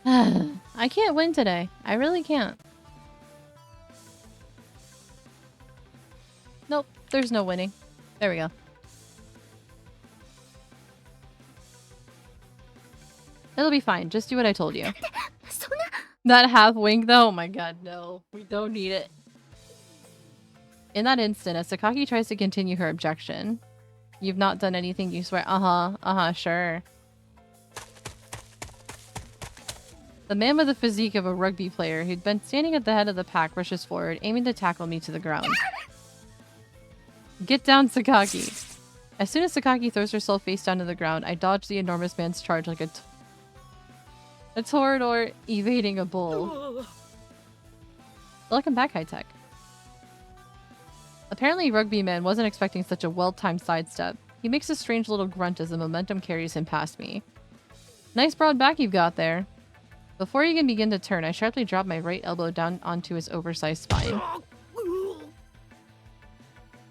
I can't win today. I really can't. Nope, there's no winning. There we go. It'll be fine. Just do what I told you. That half wink though? Oh my god, no. We don't need it. In that instant, as Sakaki tries to continue her objection. You've not done anything, you swear. Sure. The man with the physique of a rugby player who'd been standing at the head of the pack rushes forward, aiming to tackle me to the ground. Get down, Sakaki. As soon as Sakaki throws herself face down to the ground, I dodge the enormous man's charge like a Torador evading a bull. Welcome back, High Tech. Apparently, Rugby Man wasn't expecting such a well-timed sidestep. He makes a strange little grunt as the momentum carries him past me. Nice broad back you've got there. Before he can begin to turn, I sharply drop my right elbow down onto his oversized spine.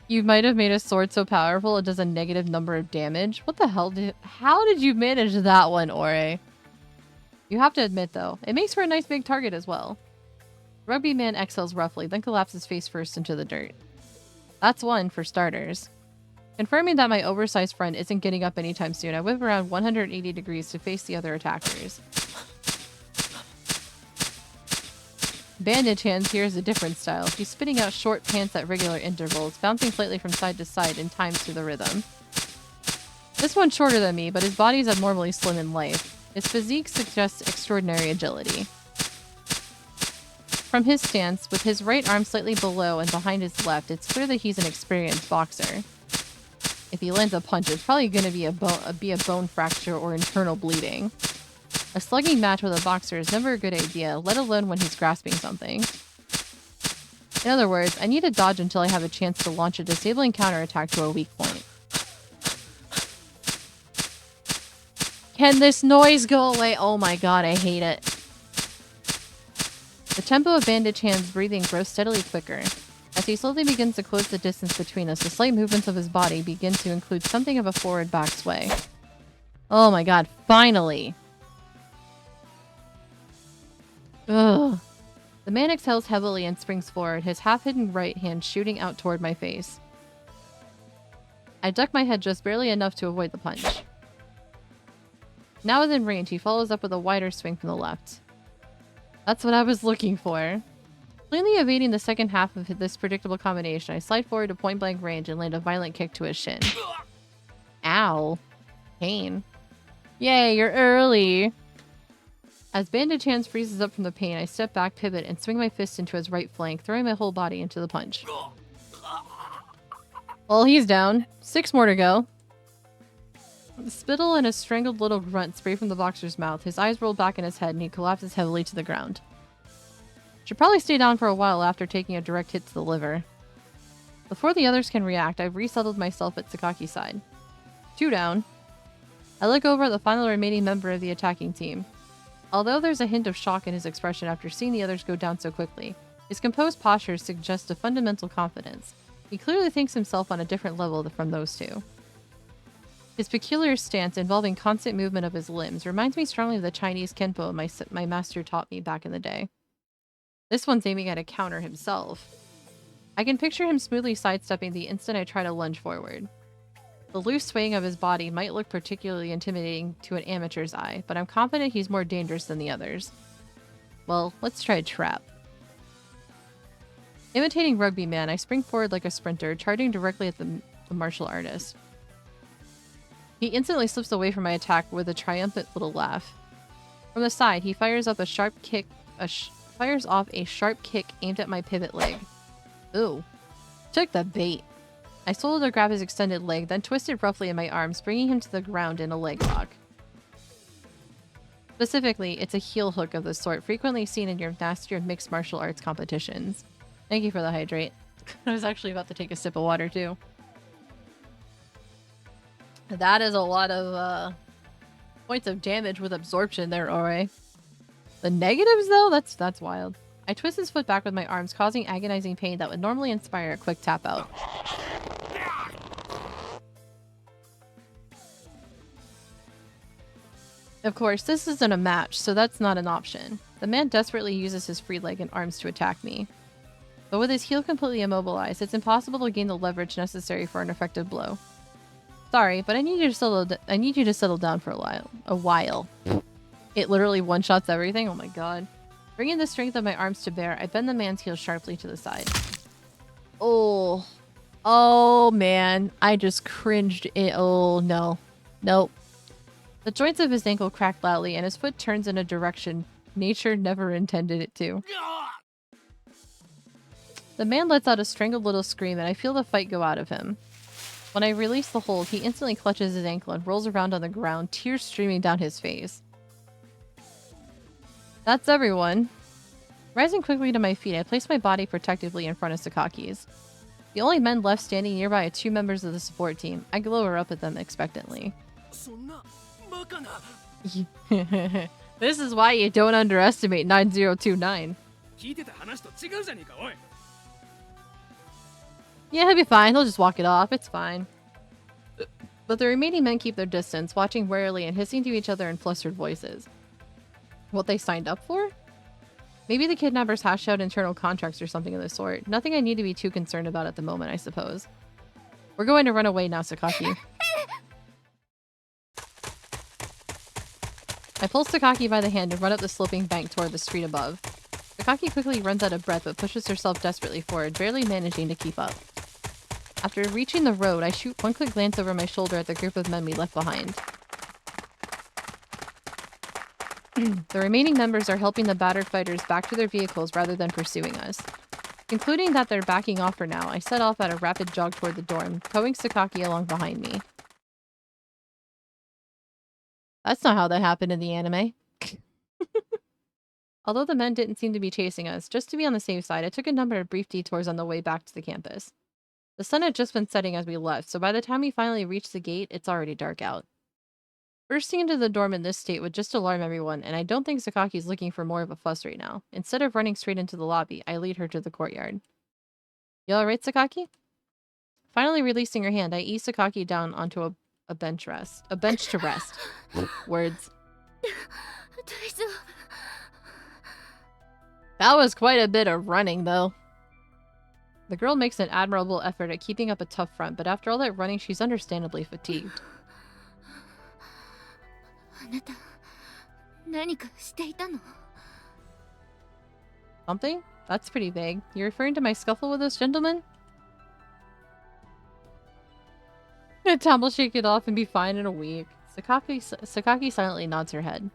You might have made a sword so powerful it does a negative number of damage. What the hell how did you manage that one, Ore? You have to admit, though, it makes for a nice big target as well. Rugby Man exhales roughly, then collapses face first into the dirt. That's one, for starters. Confirming that my oversized friend isn't getting up anytime soon, I whip around 180 degrees to face the other attackers. Bandage Hands here is a different style. She's spitting out short pants at regular intervals, bouncing slightly from side to side in time to the rhythm. This one's shorter than me, but his body's abnormally slim and light. His physique suggests extraordinary agility. From his stance, with his right arm slightly below and behind his left, it's clear that he's an experienced boxer. If he lands a punch, it's probably going to be a bone fracture or internal bleeding. A slugging match with a boxer is never a good idea, let alone when he's grasping something. In other words, I need to dodge until I have a chance to launch a disabling counterattack to a weak point. Can this noise go away? Oh my god, I hate it. The tempo of Bandage Hand's breathing grows steadily quicker. As he slowly begins to close the distance between us, the slight movements of his body begin to include something of a forward-back sway. Oh my god, finally! Ugh. The man exhales heavily and springs forward, his half-hidden right hand shooting out toward my face. I duck my head just barely enough to avoid the punch. Now within range, he follows up with a wider swing from the left. That's what I was looking for. Cleanly evading the second half of this predictable combination, I slide forward to point-blank range and land a violent kick to his shin. Ow. Pain. Yay, you're early! As Bandage Hands freezes up from the pain, I step back, pivot, and swing my fist into his right flank, throwing my whole body into the punch. Well, he's down. 6 more to go. The spittle and a strangled little grunt spray from the boxer's mouth. His eyes roll back in his head and he collapses heavily to the ground. Should probably stay down for a while after taking a direct hit to the liver. Before the others can react, I've resettled myself at Sakaki's side. 2 down. I look over at the final remaining member of the attacking team. Although there's a hint of shock in his expression after seeing the others go down so quickly, his composed posture suggests a fundamental confidence. He clearly thinks himself on a different level from those two. His peculiar stance involving constant movement of his limbs reminds me strongly of the Chinese Kenpo my master taught me back in the day. This one's aiming at a counter himself. I can picture him smoothly sidestepping the instant I try to lunge forward. The loose swaying of his body might look particularly intimidating to an amateur's eye, but I'm confident he's more dangerous than the others. Well, let's try a trap. Imitating Rugby Man, I spring forward like a sprinter, charging directly at the martial artist. He instantly slips away from my attack with a triumphant little laugh. From the side, he fires off a sharp kick aimed at my pivot leg. Ooh. Took the bait. I solo to grab his extended leg, then twisted roughly in my arms, bringing him to the ground in a leg lock. Specifically, it's a heel hook of the sort frequently seen in your nastier mixed martial arts competitions. Thank you for the hydrate. I was actually about to take a sip of water too. That is a lot of points of damage with absorption there, Ore. The negatives though? That's wild. I twist his foot back with my arms, causing agonizing pain that would normally inspire a quick tap out. Of course, this isn't a match, so that's not an option. The man desperately uses his free leg and arms to attack me. But with his heel completely immobilized, it's impossible to gain the leverage necessary for an effective blow. Sorry, but I need you to settle down for a while. It literally one-shots everything? Oh my god. Bringing the strength of my arms to bear, I bend the man's heel sharply to the side. Oh. Oh man. I just cringed. Oh no. Nope. The joints of his ankle crack loudly and his foot turns in a direction nature never intended it to. The man lets out a strangled little scream and I feel the fight go out of him. When I release the hold, he instantly clutches his ankle and rolls around on the ground, tears streaming down his face. That's everyone. Rising quickly to my feet, I place my body protectively in front of Sakaki's. The only men left standing nearby are 2 members of the support team. I glower up at them expectantly. This is why you don't underestimate 9029. Yeah, he'll be fine. He'll just walk it off. It's fine. But the remaining men keep their distance, watching warily and hissing to each other in flustered voices. What they signed up for? Maybe the kidnappers hashed out internal contracts or something of the sort. Nothing I need to be too concerned about at the moment, I suppose. We're going to run away now, Sakaki. I pull Sakaki by the hand and run up the sloping bank toward the street above. Sakaki quickly runs out of breath but pushes herself desperately forward, barely managing to keep up. After reaching the road, I shoot one quick glance over my shoulder at the group of men we left behind. The remaining members are helping the battered fighters back to their vehicles rather than pursuing us. Concluding that they're backing off for now, I set off at a rapid jog toward the dorm, towing Sakaki along behind me. That's not how that happened in the anime. Although the men didn't seem to be chasing us, just to be on the safe side, I took a number of brief detours on the way back to the campus. The sun had just been setting as we left, so by the time we finally reached the gate, it's already dark out. Bursting into the dorm in this state would just alarm everyone, and I don't think Sakaki's looking for more of a fuss right now. Instead of running straight into the lobby, I lead her to the courtyard. You alright, Sakaki? Finally releasing her hand, I ease Sakaki down onto a bench to rest. Words. That was quite a bit of running, though. The girl makes an admirable effort at keeping up a tough front, but after all that running, she's understandably fatigued. Something? That's pretty vague. You're referring to my scuffle with those gentlemen? Tom will shake it off and be fine in a week. Sakaki silently nods her head.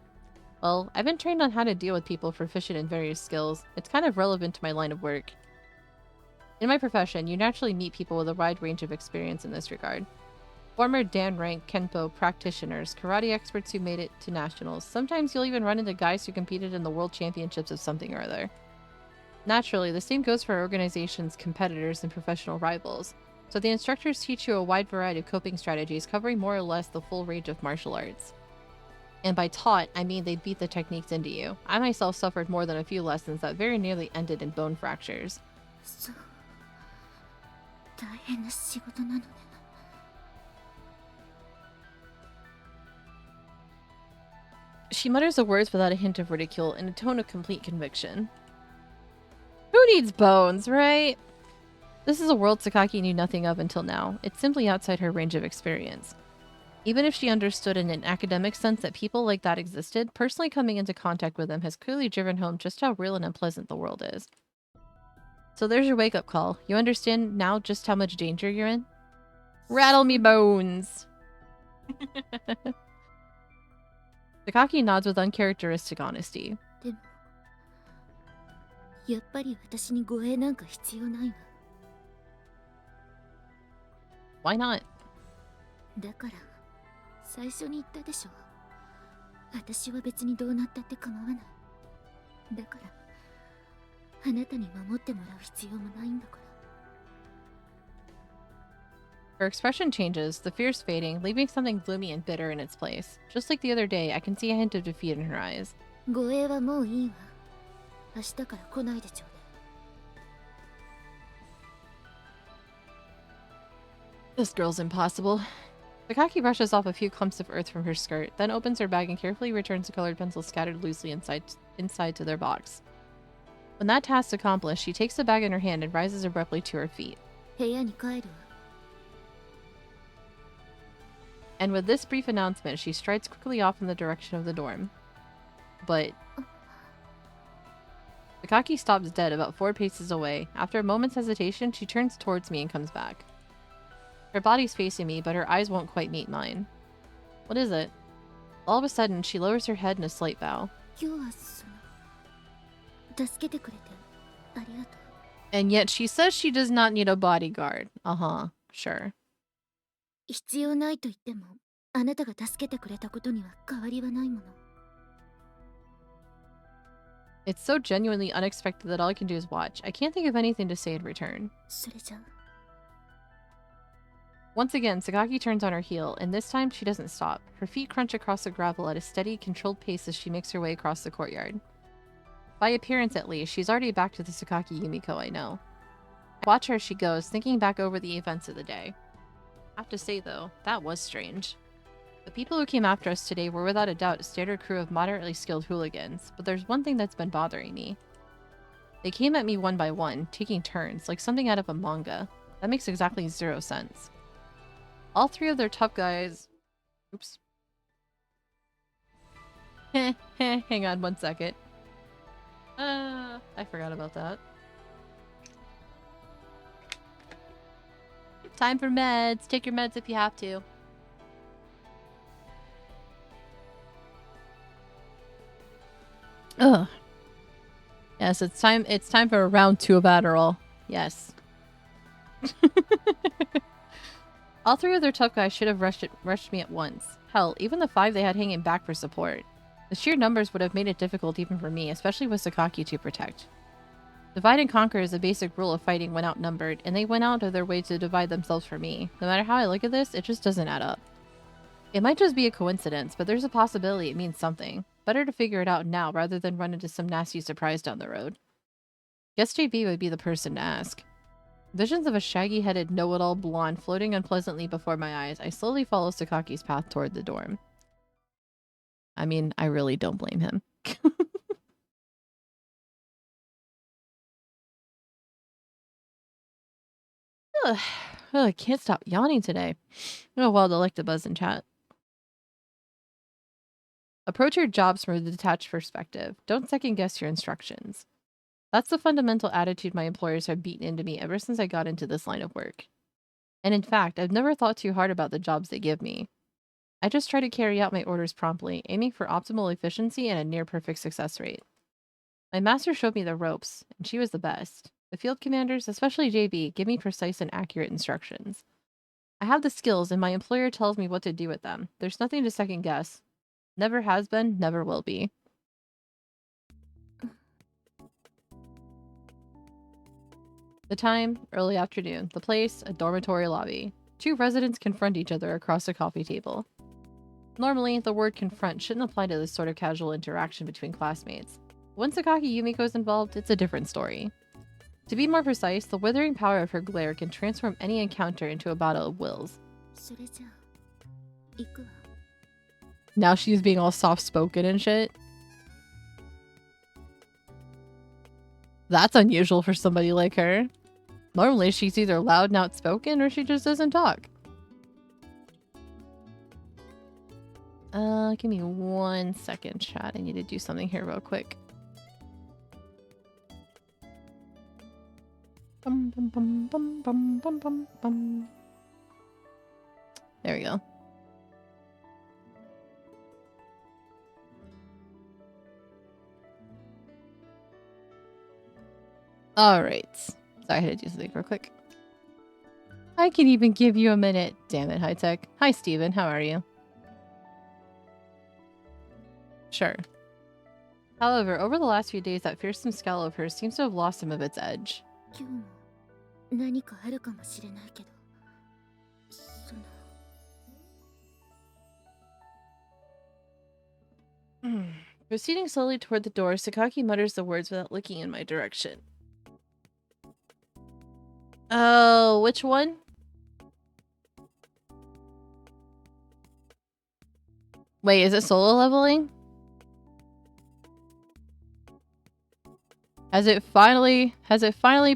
Well, I've been trained on how to deal with people proficient in various skills. It's kind of relevant to my line of work. In my profession, you naturally meet people with a wide range of experience in this regard. Former Dan rank Kenpo practitioners, karate experts who made it to nationals. Sometimes you'll even run into guys who competed in the world championships of something or other. Naturally, the same goes for our organization's competitors and professional rivals. So the instructors teach you a wide variety of coping strategies covering more or less the full range of martial arts. And by taught, I mean they beat the techniques into you. I myself suffered more than a few lessons that very nearly ended in bone fractures. So, 大変な仕事なのね。She mutters the words without a hint of ridicule in a tone of complete conviction. Who needs bones, right? This is a world Sakaki knew nothing of until now. It's simply outside her range of experience. Even if she understood in an academic sense that people like that existed, personally coming into contact with them has clearly driven home just how real and unpleasant the world is. So there's your wake-up call. You understand now just how much danger you're in? Rattle me bones! Sakaki nods with uncharacteristic honesty. でも、やっぱり私に護衛なんか必要ないわ。Why not? だから、最初に言ったでしょ。私は別にどうなったって構わない。だから、あなたに守ってもらう必要もないんだから。Her expression changes, the fears fading, leaving something gloomy and bitter in its place. Just like the other day, I can see a hint of defeat in her eyes. 護衛はもういいわ。明日から来ないでちょうだい。 This girl's impossible. Sakaki brushes off a few clumps of earth from her skirt, then opens her bag and carefully returns the colored pencils scattered loosely inside to their box. When that task's accomplished, she takes the bag in her hand and rises abruptly to her feet. 部屋に帰るわ。 And with this brief announcement, she strides quickly off in the direction of the dorm. But Sakaki stops dead about 4 paces away. After a moment's hesitation, she turns towards me and comes back. Her body's facing me, but her eyes won't quite meet mine. What is it? All of a sudden, she lowers her head in a slight bow. 今日は助けてくれてありがとう。 And yet she says she does not need a bodyguard. Uh-huh, sure. 必要ないと言っても、あなたが助けてくれたことには変わりはないもの。 It's so genuinely unexpected that all I can do is watch. I can't think of anything to say in return. それじゃ。 Once again, Sakaki turns on her heel, and this time she doesn't stop. Her feet crunch across the gravel at a steady, controlled pace as she makes her way across the courtyard. By appearance at least, she's already back to the Sakaki Yumiko I know. I watch her as she goes, thinking back over the events of the day. I have to say though, that was strange. The people who came after us today were without a doubt a standard crew of moderately skilled hooligans, but there's one thing that's been bothering me. They came at me one by one, taking turns, like something out of a manga. That makes exactly 0 sense. All 3 of their tough guys... Oops. Hang on 1 second. I forgot about that. Time for meds. Take your meds if you have to. Ugh. Yes, it's time for round 2 of Adderall. Yes. All 3 of their tough guys should have rushed me at once. Hell, even the 5 they had hanging back for support. The sheer numbers would have made it difficult even for me, especially with Sakaki to protect. Divide and conquer is a basic rule of fighting when outnumbered, and they went out of their way to divide themselves for me. No matter how I look at this, it just doesn't add up. It might just be a coincidence, but there's a possibility it means something. Better to figure it out now rather than run into some nasty surprise down the road. Guess JB would be the person to ask. Visions of a shaggy-headed know-it-all blonde floating unpleasantly before my eyes, I slowly follow Sakaki's path toward the dorm. I mean, I really don't blame him. Ugh, I can't stop yawning today. Oh well, to like the buzz in chat. Approach your jobs from a detached perspective. Don't second guess your instructions. That's the fundamental attitude my employers have beaten into me ever since I got into this line of work. And in fact, I've never thought too hard about the jobs they give me. I just try to carry out my orders promptly, aiming for optimal efficiency and a near-perfect success rate. My master showed me the ropes, and she was the best. The field commanders, especially JB, give me precise and accurate instructions. I have the skills, and my employer tells me what to do with them. There's nothing to second guess. Never has been, never will be. The time, early afternoon. The place, a dormitory lobby. Two residents confront each other across a coffee table. Normally, the word confront shouldn't apply to this sort of casual interaction between classmates. When Sakaki Yumiko is involved, it's a different story. To be more precise, the withering power of her glare can transform any encounter into a battle of wills. Now she's being all soft-spoken and shit. That's unusual for somebody like her. Normally, she's either loud and outspoken or she just doesn't talk. Give me 1 second, chat. I need to do something here real quick. Bum, bum, bum, bum, bum, bum, bum, bum. There we go. Alright. Sorry, I had to do something real quick. I can even give you a minute. Damn it, high tech. Hi, Steven. How are you? Sure. However, over the last few days, that fearsome scowl of hers seems to have lost some of its edge. Proceeding slowly toward the door, Sakaki mutters the words without looking in my direction. Oh, which one? Wait, is it solo leveling? Has it finally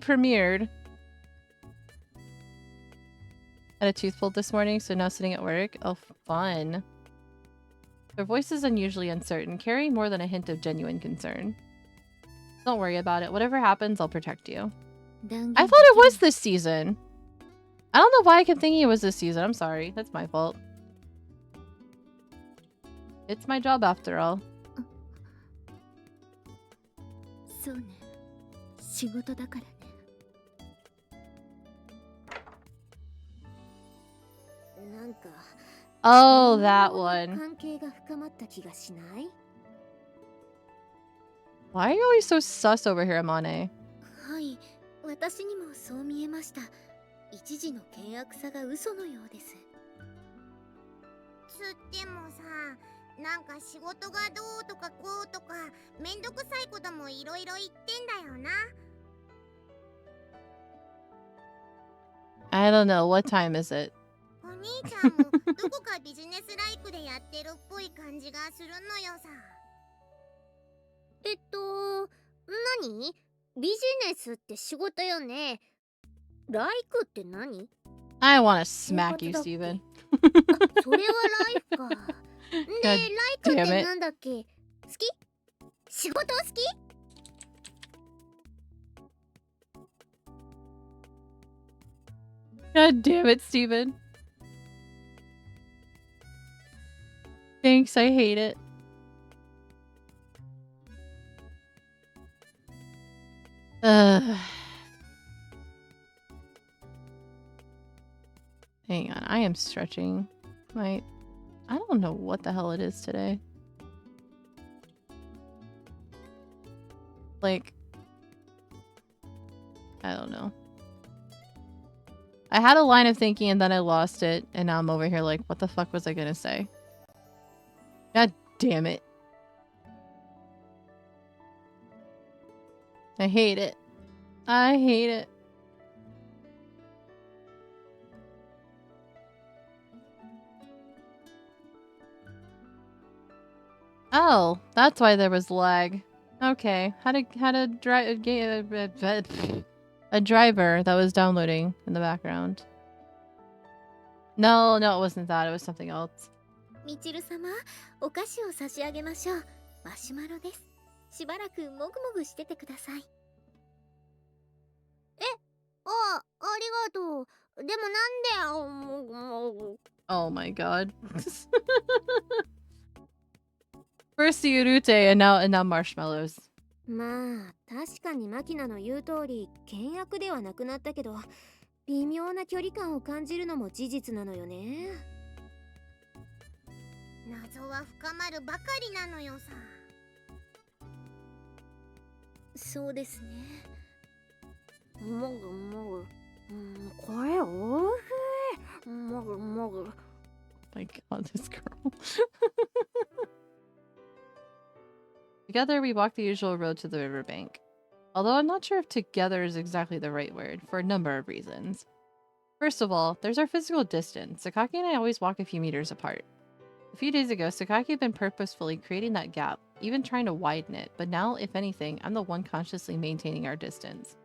premiered? Had a tooth pulled this morning, so now sitting at work. Oh, fun. Her voice is unusually uncertain, carrying more than a hint of genuine concern. Don't worry about it. Whatever happens, I'll protect you. I thought it was this season. I don't know why I kept thinking it was this season. I'm sorry. That's my fault. It's my job after all. Oh, that one. Why are you always so sus over here, Amane? 私にもそう見えました。一時の険悪さが嘘のようです。つってもさ、なんか仕事がどうとかこうとかめんどくさいこともいろいろ言ってんだよな。I don't know. What time is it? お兄ちゃんもどこかビジネスライクでやってるっぽい感じがするのよさ。何？ビジネスって仕事よね。ライクって何？ I want to smack you, Steven. それはライフか。で、ライクってなんだっけ？好き？仕事好き？ God damn it, Steven. Thanks, I hate it. Hang on, I am stretching my... I don't know what the hell it is today. Like... I don't know. I had a line of thinking and then I lost it, and now I'm over here like, what the fuck was I gonna say? God damn it. I hate it. I hate it. Oh, that's why there was lag. Okay, had a driver that was downloading in the background. No, it wasn't that. It was something else. Michiru様、お菓子を差し上げましょう。マシュマロです。しばらくもぐもぐしててください。がとう。でもなんで、Oh my god. First the Urute and now marshmallows. まあ確かにマキナの言う通り険悪ではなくなったけど、微妙な距離感を感じるのも事実なのよね。謎は深まるばかりなのよさ。そうですね。もぐもぐ。これおいしい。もぐもぐ。My god, this girl. Together, we walk the usual road to the riverbank. Although I'm not sure if together is exactly the right word, for a number of reasons. First of all, there's our physical distance. Sakaki and I always walk a few meters apart. A few days ago, Sakaki had been purposefully creating that gap, even trying to widen it, but now, if anything, I'm the one consciously maintaining our distance.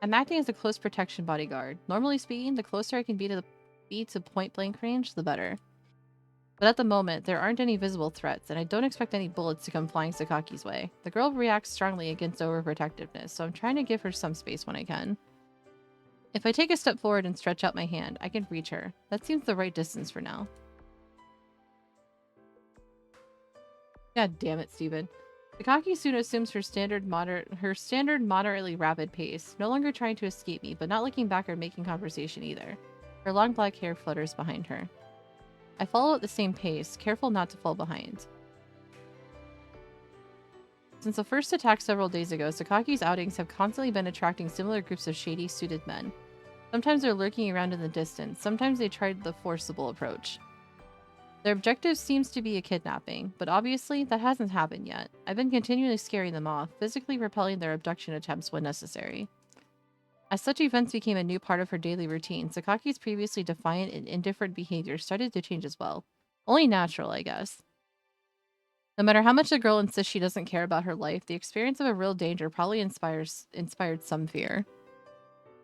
I'm acting as a close protection bodyguard. Normally speaking, the closer I can be to point-blank range, the better. But at the moment, there aren't any visible threats, and I don't expect any bullets to come flying Sakaki's way. The girl reacts strongly against overprotectiveness, so I'm trying to give her some space when I can. If I take a step forward and stretch out my hand, I can reach her. That seems the right distance for now. God damn it, Steven. Sakaki soon assumes her standard moderately rapid pace, no longer trying to escape me, but not looking back or making conversation either. Her long black hair flutters behind her. I follow at the same pace, careful not to fall behind. Since the first attack several days ago, Sakaki's outings have constantly been attracting similar groups of shady, suited men. Sometimes they're lurking around in the distance, sometimes they tried the forcible approach. Their objective seems to be a kidnapping, but obviously that hasn't happened yet. I've been continually scaring them off, physically repelling their abduction attempts when necessary. As such events became a new part of her daily routine, Sakaki's previously defiant and indifferent behavior started to change as well. Only natural, I guess. No matter how much the girl insists she doesn't care about her life, the experience of a real danger probably inspired some fear.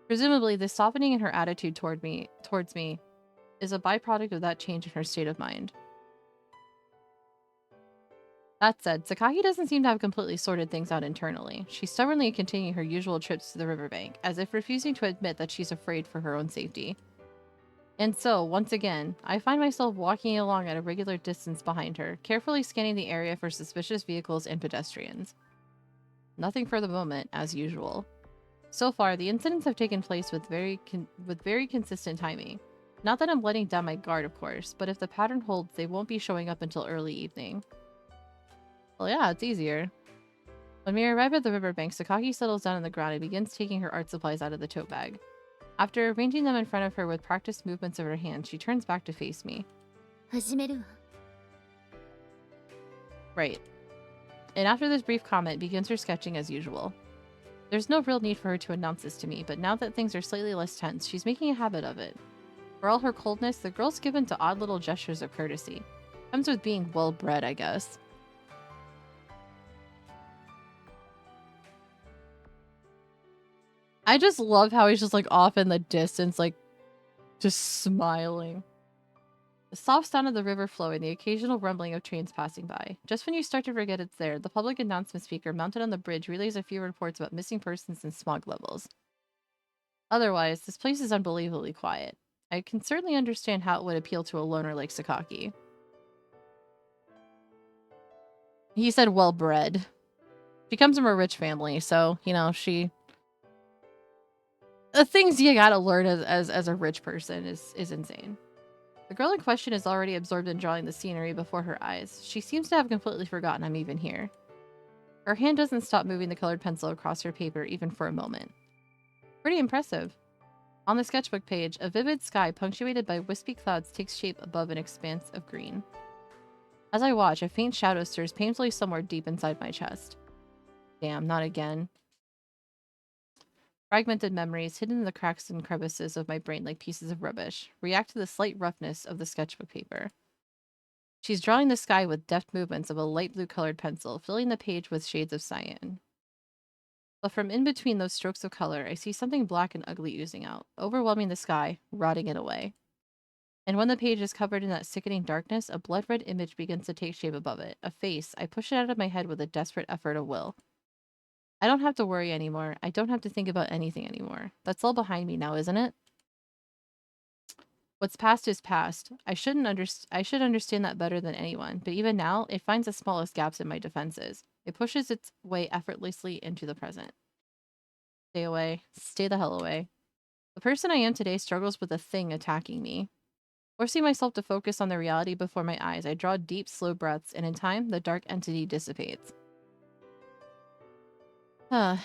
Presumably, the softening in her attitude towards me is a byproduct of that change in her state of mind. That said, Sakaki doesn't seem to have completely sorted things out internally. She's stubbornly continuing her usual trips to the riverbank, as if refusing to admit that she's afraid for her own safety. And so, once again, I find myself walking along at a regular distance behind her, carefully scanning the area for suspicious vehicles and pedestrians. Nothing for the moment, as usual. So far, the incidents have taken place with very consistent timing. Not that I'm letting down my guard, of course, but if the pattern holds, they won't be showing up until early evening. Well, yeah, it's easier. When we arrive at the riverbank, Sakaki settles down on the ground and begins taking her art supplies out of the tote bag. After arranging them in front of her with practiced movements of her hands, she turns back to face me. Right. And after this brief comment, begins her sketching as usual. There's no real need for her to announce this to me, but now that things are slightly less tense, she's making a habit of it. For all her coldness, the girl's given to odd little gestures of courtesy. Comes with being well-bred, I guess. I just love how he's just like off in the distance, like just smiling. The soft sound of the river flowing, the occasional rumbling of trains passing by. Just when you start to forget it's there, the public announcement speaker mounted on the bridge relays a few reports about missing persons and smog levels. Otherwise, this place is unbelievably quiet. I can certainly understand how it would appeal to a loner like Sakaki. He said well-bred. She comes from a rich family, so, you know, the things you gotta learn as a rich person is insane. The girl in question is already absorbed in drawing the scenery before her eyes. She seems to have completely forgotten I'm even here. Her hand doesn't stop moving the colored pencil across her paper even for a moment. Pretty impressive. On the sketchbook page, a vivid sky punctuated by wispy clouds takes shape above an expanse of green. As I watch, a faint shadow stirs painfully somewhere deep inside my chest. Damn, not again. Fragmented memories, hidden in the cracks and crevices of my brain like pieces of rubbish, react to the slight roughness of the sketchbook paper. She's drawing the sky with deft movements of a light blue colored pencil, filling the page with shades of cyan. But from in between those strokes of color, I see something black and ugly oozing out, overwhelming the sky, rotting it away. And when the page is covered in that sickening darkness, a blood-red image begins to take shape above it. A face. I push it out of my head with a desperate effort of will. I don't have to worry anymore. I don't have to think about anything anymore. That's all behind me now, isn't it? What's past is past. I should understand that better than anyone, but even now, it finds the smallest gaps in my defenses. It pushes its way effortlessly into the present. Stay away. Stay the hell away. The person I am today struggles with a thing attacking me. Forcing myself to focus on the reality before my eyes, I draw deep, slow breaths, and in time, the dark entity dissipates. A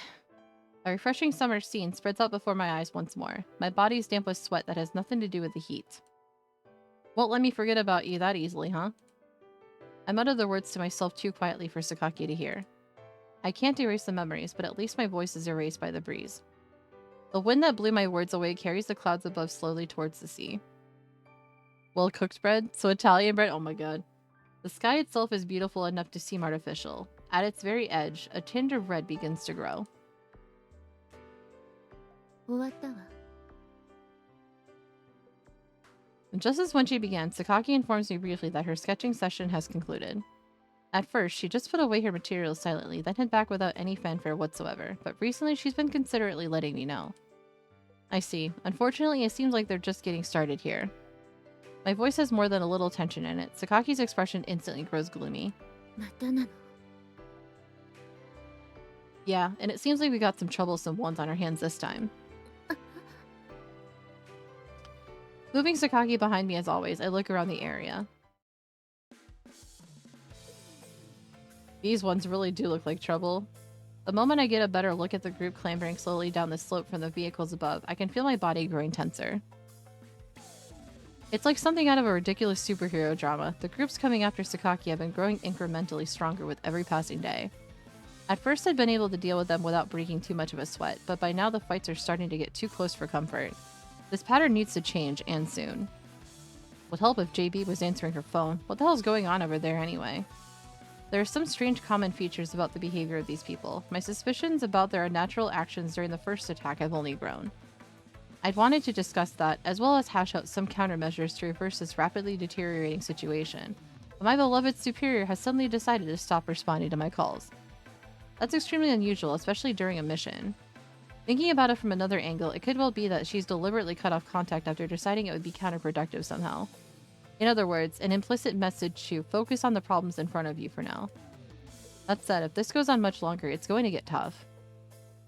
refreshing summer scene spreads out before my eyes once more. My body is damp with sweat that has nothing to do with the heat. Won't let me forget about you that easily, huh? I mutter the words to myself too quietly for Sakaki to hear. I can't erase the memories, but at least my voice is erased by the breeze. The wind that blew my words away carries the clouds above slowly towards the sea. Well-cooked bread? So Italian bread? Oh my god. The sky itself is beautiful enough to seem artificial. At its very edge, a tinge of red begins to grow. Just as when she began, Sakaki informs me briefly that her sketching session has concluded. At first, she just put away her materials silently, then hid back without any fanfare whatsoever, but recently she's been considerately letting me know. I see. Unfortunately, it seems like they're just getting started here. My voice has more than a little tension in it. Sakaki's expression instantly grows gloomy. Yeah, and it seems like we got some troublesome ones on our hands this time. Moving Sakaki behind me as always, I look around the area. These ones really do look like trouble. The moment I get a better look at the group clambering slowly down the slope from the vehicles above, I can feel my body growing tenser. It's like something out of a ridiculous superhero drama. The groups coming after Sakaki have been growing incrementally stronger with every passing day. At first I'd been able to deal with them without breaking too much of a sweat, but by now the fights are starting to get too close for comfort. This pattern needs to change, and soon. Would help if JB was answering her phone. What the hell's going on over there anyway? There are some strange common features about the behavior of these people. My suspicions about their unnatural actions during the first attack have only grown. I'd wanted to discuss that, as well as hash out some countermeasures to reverse this rapidly deteriorating situation. But my beloved superior has suddenly decided to stop responding to my calls. That's extremely unusual, especially during a mission. Thinking about it from another angle, it could well be that she's deliberately cut off contact after deciding it would be counterproductive somehow. In other words, an implicit message to focus on the problems in front of you for now. That said, if this goes on much longer, it's going to get tough.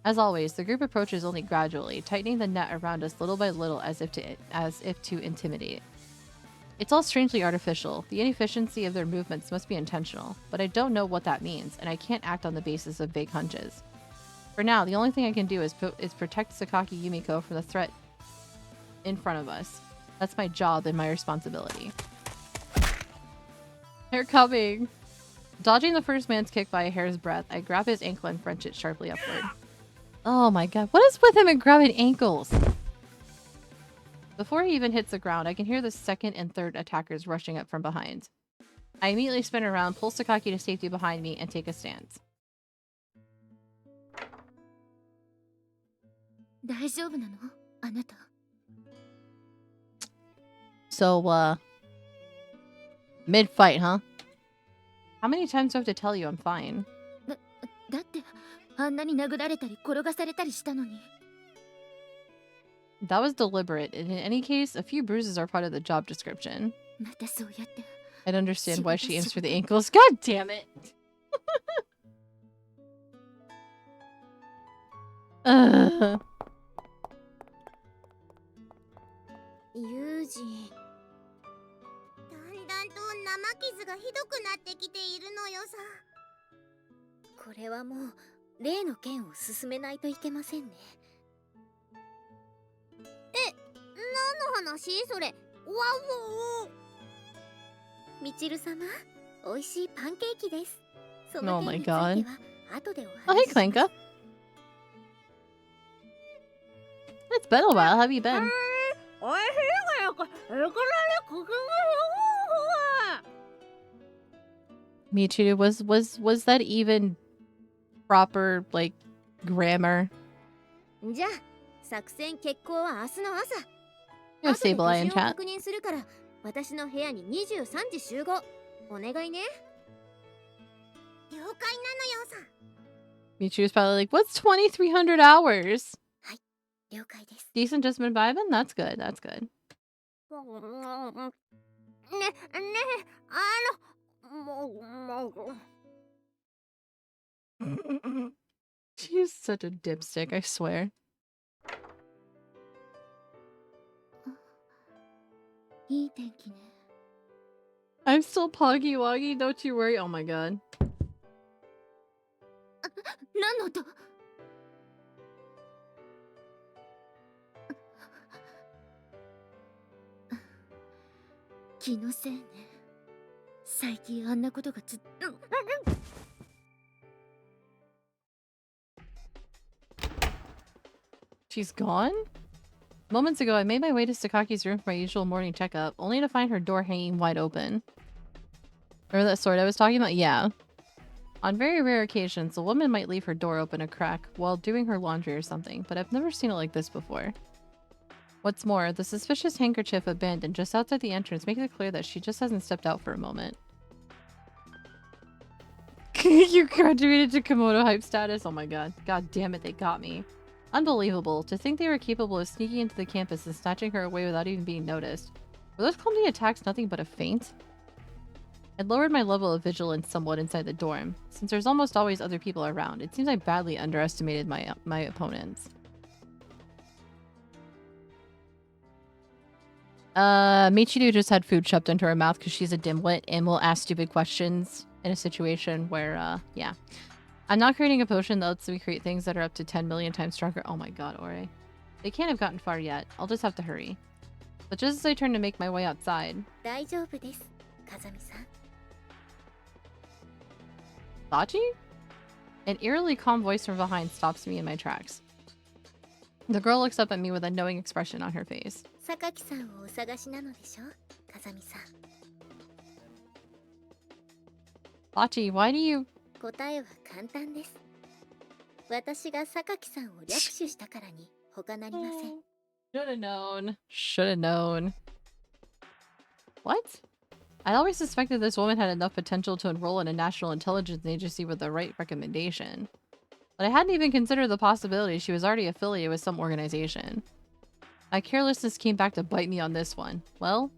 As always, the group approaches only gradually, tightening the net around us little by little as if to intimidate. It's all strangely artificial. The inefficiency of their movements must be intentional, but I don't know what that means, and I can't act on the basis of vague hunches. For now, the only thing I can do is protect Sakaki Yumiko from the threat in front of us. That's my job and my responsibility. They're coming! Dodging the first man's kick by a hair's breadth, I grab his ankle and French it sharply upward. Oh my god, what is with him and grabbing ankles? Before he even hits the ground, I can hear the second and third attackers rushing up from behind. I immediately spin around, pull Sakaki to safety behind me, and take a stance. So, mid-fight, huh? How many times do I have to tell you I'm fine? That was deliberate, and in any case, a few bruises are part of the job description. I'd understand why she aims for the ankles. God damn it! Yuji. だんだんと生傷がひどくなってきているのよさ。これはもう例の件を進めないといけませんね。何の話それ？わお。みちる様、美味しいパンケーキです。そ Oh の my 件について god. は後でお Oh, 話 hey, しします Clanka. It's been a while. How have you been? おいしいがよく、いくらでクッキングしよう。 Michiru, was that even proper, like, grammar? じゃあ作戦決行は明日の朝。 You have 後で Sable Eye in 手順を chat. 確認するから私の部屋に23時集合。お願いね。了解なのよさ。Michiru's probably like, what's 2,300 hours? 了解です。 Decent just been vibing? That's good, that's good. ねえもう She's such a dipstick, I swear. いい天気ね。 I'm still poggy woggy, don't you worry. Oh my god. 何の音？気のせいね。最近あんなことがずっと。She's gone? Moments ago, I made my way to Sakaki's room for my usual morning checkup, only to find her door hanging wide open. Remember that sword I was talking about? Yeah. On very rare occasions, a woman might leave her door open a crack while doing her laundry or something, but I've never seen it like this before. What's more, the suspicious handkerchief abandoned just outside the entrance makes it clear that she just hasn't stepped out for a moment. You graduated to Komodo hype status? Oh my god. God damn it, they got me. Unbelievable. To think they were capable of sneaking into the campus and snatching her away without even being noticed. Were those clumsy attacks nothing but a feint? I'd lowered my level of vigilance somewhat inside the dorm. Since there's almost always other people around, it seems I badly underestimated my opponents. Michiru just had food shoved into her mouth because she's a dimwit and will ask stupid questions in a situation where, yeah. I'm not creating a potion that lets me create things that are up to 10 million times stronger. Oh my god, Ore. They can't have gotten far yet. I'll just have to hurry. But just as I turn to make my way outside... 大丈夫です、風見さん。 Sachi? An eerily calm voice from behind stops me in my tracks. The girl looks up at me with a knowing expression on her face. 榊さんをお探しなのでしょ、風見さん。 Sachi, why do you... 答えは簡単です。私が榊さんを略取したからに他なりません。 Should've known. Should've known. What? I always suspected this woman had enough potential to enroll in a national intelligence agency with the right recommendation. But I hadn't even considered the possibility she was already affiliated with some organization. My carelessness came back to bite me on this one. Well,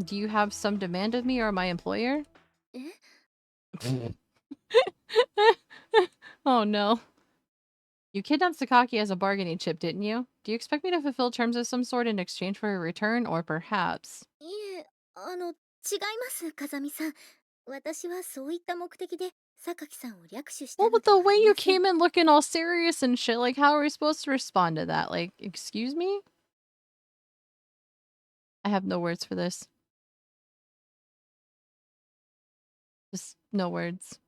do you have some demand of me or my employer? Oh no. You kidnapped Sakaki as a bargaining chip, didn't you? Do you expect me to fulfill terms of some sort in exchange for her return, or perhaps... いえ、違います、風見さん。私はそういった目的で榊さんを略取したの Well, では but the way あり you ません。 came in looking all serious and shit, like, how are we supposed to respond to that? Like, excuse me? I have no words for this. Just no words.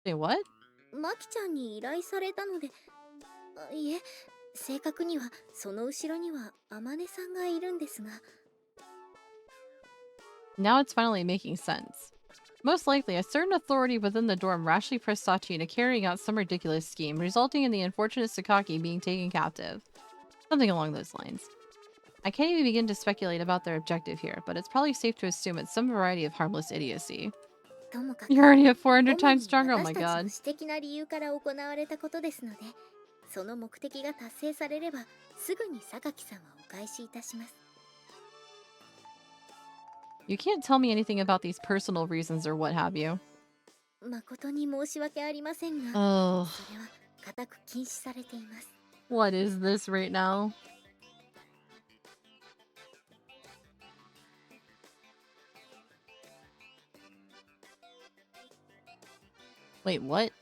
Say what? マキちゃんに依頼されたので、いえ、正確にはその後ろには天音さんがいるんですが。 Now it's finally making sense. Most likely, a certain authority within the dorm rashly pressed Sachi into carrying out some ridiculous scheme, resulting in the unfortunate Sakaki being taken captive. Something along those lines. I can't even begin to speculate about their objective here, but it's probably safe to assume it's some variety of harmless idiocy. ともかく You're already at 400 主に times stronger? Oh my 私たち god. の私的な理由から行われたことですので、その目的が達成されればすぐに榊さんはお返しいたします。 You can't tell me anything about these personal reasons or what have you. 誠に申し訳ありませんが、 Oh, それは固く禁止されています。 what is this right now? Wait, what?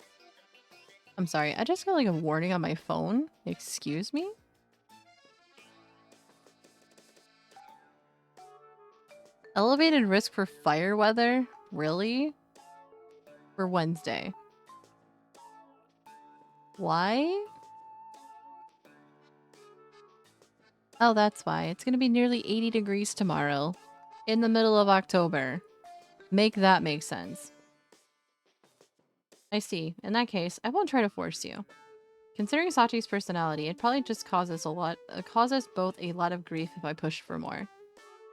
I'm sorry, I just got like a warning on my phone. Excuse me? Elevated risk for fire weather? Really? For Wednesday. Why? Oh, that's why. It's gonna be nearly 80 degrees tomorrow. In the middle of October. Make that make sense. I see. In that case, I won't try to force you. Considering Sachi's personality, it probably just cause us both a lot of grief if I push for more.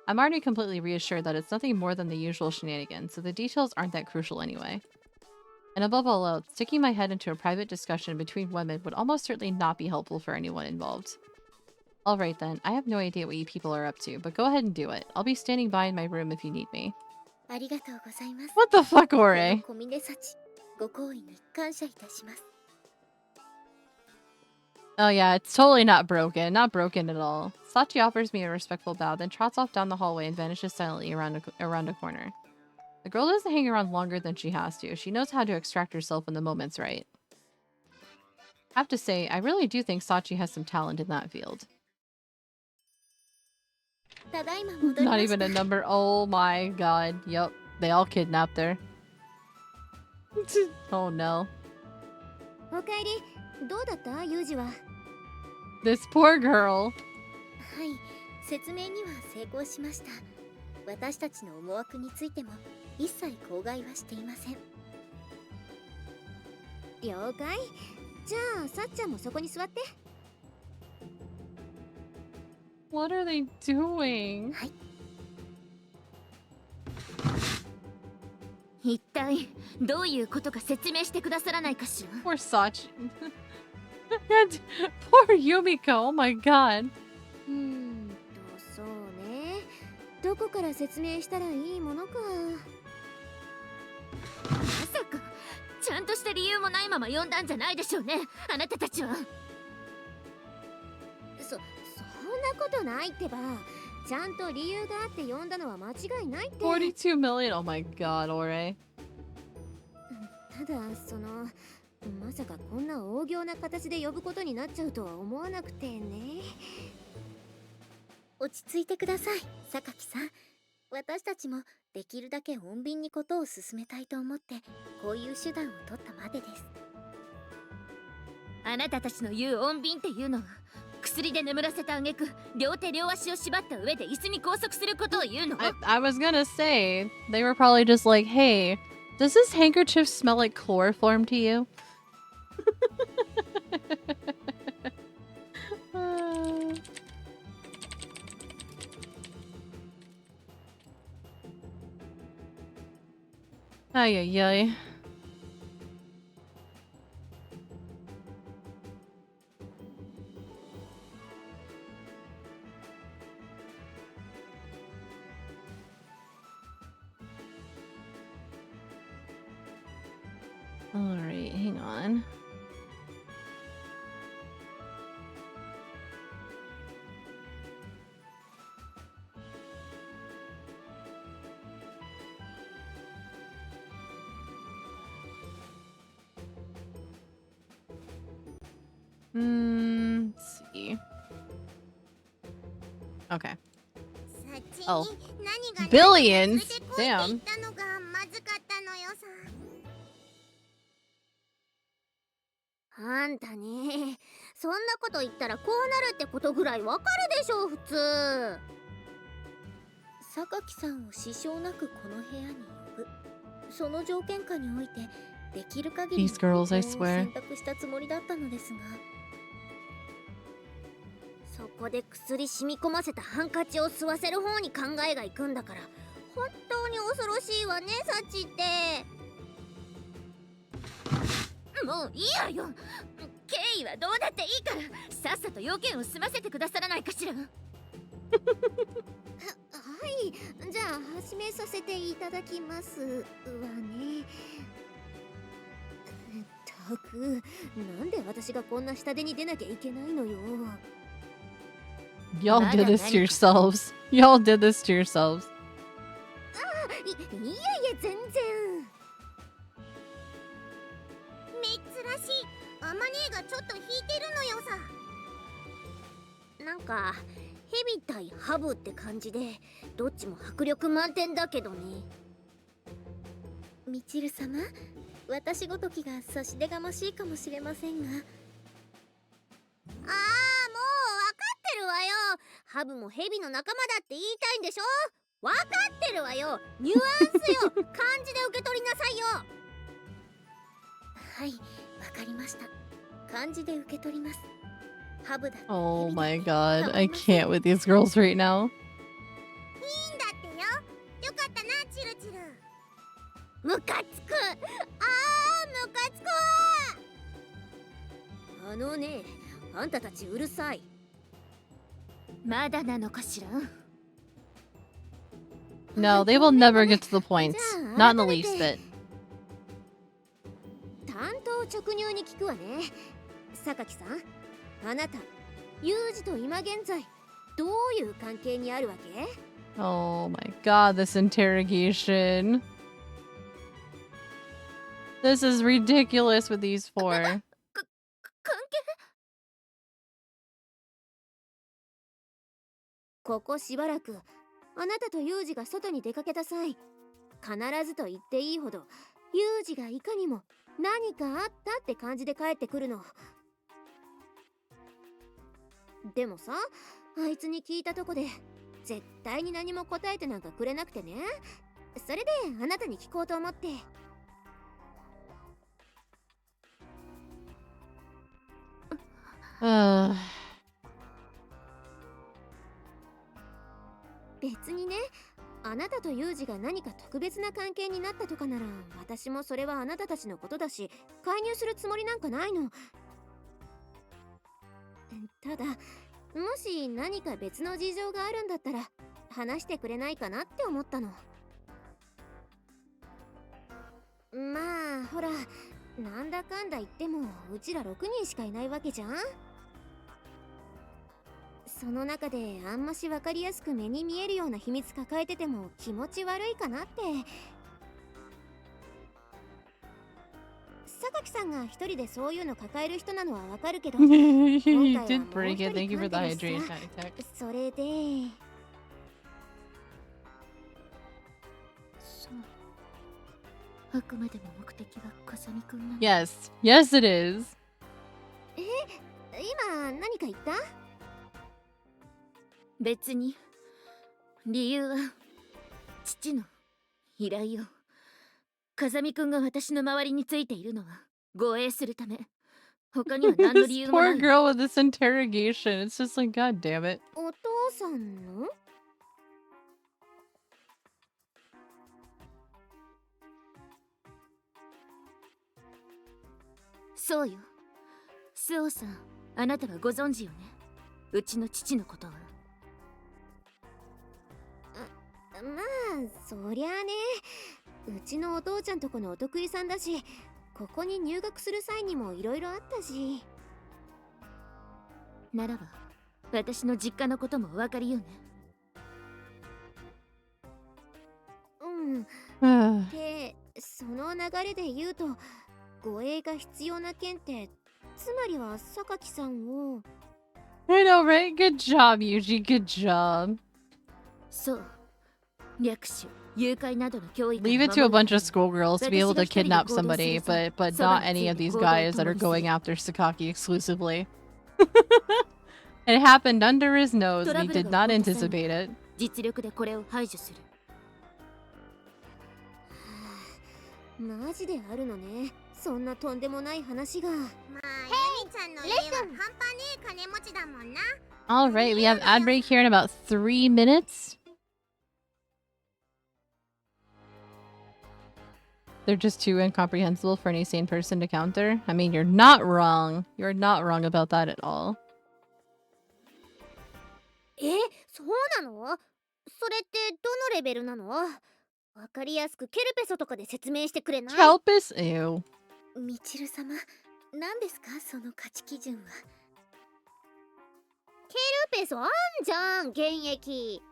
I'm already completely reassured that it's nothing more than the usual shenanigans, so the details aren't that crucial anyway. And above all else, sticking my head into a private discussion between women would almost certainly not be helpful for anyone involved. Alright then, I have no idea what you people are up to, but go ahead and do it. I'll be standing by in my room if you need me. ありがとうございます。 What the fuck, この Ore? 小峰幸、ご好意に感謝いたします。 Oh yeah, it's totally not broken. Not broken at all. Sachi offers me a respectful bow, then trots off down the hallway and vanishes silently around a corner. The girl doesn't hang around longer than she has to. She knows how to extract herself when the moment's right. I have to say, I really do think Sachi has some talent in that field. ただいま戻り Not まし even た a number. Oh my god. Yup. They all kidnapped her. Oh no. おかえり。どうだったユージは。This poor girl. はい、説明には成功しました。私たちの思惑についても一切口外はしていません。了解。じゃあさっちゃんもそこに座って。 What are they doing? はい。一体どういうことか説明してくださらないかしら。 Poor Sachi. And poor Yumiko. Oh my god. そうね。どこから説明したらいいものか。まさかちゃんとした理由もないまま呼んだんじゃないでしょうね、あなたたちは。そんなことないってば。ちゃんと理由があって呼んだのは間違いないって。 42 million. Oh my god, Ore. ただまさかこんな大行な形で呼ぶことになっちゃうとは思わなくてね。落ち着いてください、榊さん。私たちもできるだけ穏便にことを進めたいと思ってこういう手段を取ったまでです。あなたたちの言う穏便っていうのは薬で眠らせた挙句両手両足を縛った上で椅子に拘束することを言うの？ I was gonna say, they were probably just like, hey, does this handkerchief smell like chloroform to you? Ay, ay, ay. Alright, hang on. Let's see. Okay. Oh. Billions? Damn. あんたね、そんなこと言ったらこうなるってことぐらいわかるでしょ普通。榊さんを支障なくこの部屋に呼ぶ。その条件下においてできる限り These girls, I 選 swear. 択したつもりだったのですが。そこで薬染み込ませたハンカチを吸わせる方に考えがいくんだから、本当に恐ろしいわねサチって。もういいわよ。経緯はどうだっていいからさっさと要件を済ませてくださらないかしら。はい、じゃあ始めさせていただきますわね。ったく、なんで私がこんな下手に出なきゃいけないのよ。 Y'all did this to yourselves. Y'all did this to yourselves. いやいや全然。珍しい。アマネーがちょっと引いてるのよさ。なんか蛇対ハブって感じで、どっちも迫力満点だけどね。みちる様、私ごときが差し出がましいかもしれませんが。ああ、もう分かってるわよ。ハブも蛇の仲間だって言いたいんでしょ。分かってるわよ。ニュアンスよ。漢字で受け取りなさいよ。はい、わかりました。漢字で受け取ります。ハブだ。 Oh my god, I can't with these girls right now. いムカつく。ムカつくわ。あのね、あんたたちうるさい。まだなのかしら。 No, they will never get to the points. Not in the least bit. 担当直入に聞くわね。榊さん、あなたユージと今現在どういう関係にあるわけ？ Oh my god, this interrogation. This is ridiculous with these four. 関係？ここしばらくあなたとユージが外に出かけた際、必ずと言っていいほどユージがいかにも何かあったって感じで帰ってくるの。でもさ、あいつに聞いたとこで絶対に何も答えてなんかくれなくてね。それであなたに聞こうと思って。別にね、あなたとユージが何か特別な関係になったとかなら、私もそれはあなたたちのことだし、介入するつもりなんかないの。ただ、もし何か別の事情があるんだったら話してくれないかなって思ったの。まあほら、なんだかんだ言ってもうちら6人しかいないわけじゃん。その中であんまし分かりやすく目に見えるような秘密抱えてても気持ち悪いかなって。榊さんが一人でそういうの抱える人なのはわかるけど、 You 今回は did もう break 一 it. 人 Thank you for the 噛んでる hydration しさ。 high tech. それでそう。あくまでも目的は風見くんなの。 Yes. Yes, it is. 今何か言った？別に。理由は父の依頼よ。風見くんが私の周りについているのは護衛するため。他には何の理 This 由もな poor い。 girl with this interrogation. It's just like, god damn it. お父さんの？そうよ。スオさん、あなたはご存知よね。うちの父のことは。まあそりゃあね、うちのお父ちゃんとこのお得意さんだし、ここに入学する際にもいろいろあったし。ならば私の実家のこともお分かりよね。うん。 I で、その流れで言うと、護衛が必要な件って、つまりは榊さんを。 know, right? Good job, Yuji. Good job. そう。略取、誘拐などの教育を Leave it 守 to a る bunch ため of schoolgirls to be able to kidnap somebody, but not any of these guys that are going after Sakaki exclusively. It happened under his nose, and he did not anticipate it. 実力でこれを排除する。マジであるのね、そんなとんでもない話が。まあユミちゃんの家は半端ねえ金持ちだもんな。 Alright, we have ad break here in about 3 minutes. They're just too incomprehensible for any sane person to counter. I mean, you're not wrong. You're not wrong about that at all. そうなの？それってどのレベルなの？わかりやすくケルペソとかで説明してくれない？ Kelpis? Ew. ミチル様、何ですかその価値基準は？ケルペソあんじゃん、原液。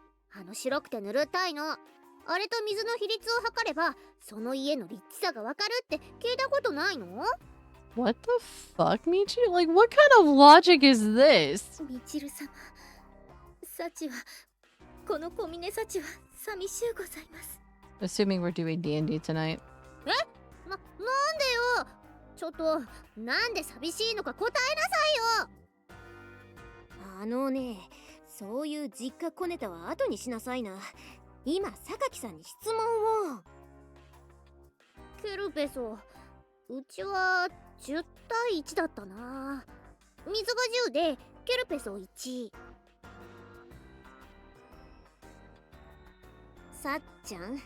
白くてぬるたいの。あれと水の比率を測れば、その家の立地さがわかるって聞いたことないの？ What the fuck, Michiru? Like, what kind of logic is this? ミチル様、幸は、この小峰幸は寂しゅうございます。 Assuming we're doing D&D tonight. なんでよ。ちょっと、なんで寂しいのか答えなさいよ。ね、そういう実家小ネタは後にしなさいな。今、榊さんに質問を。ケルペソ、うちは10対1だったな。水が10で、ケルペソ1。さっちゃん、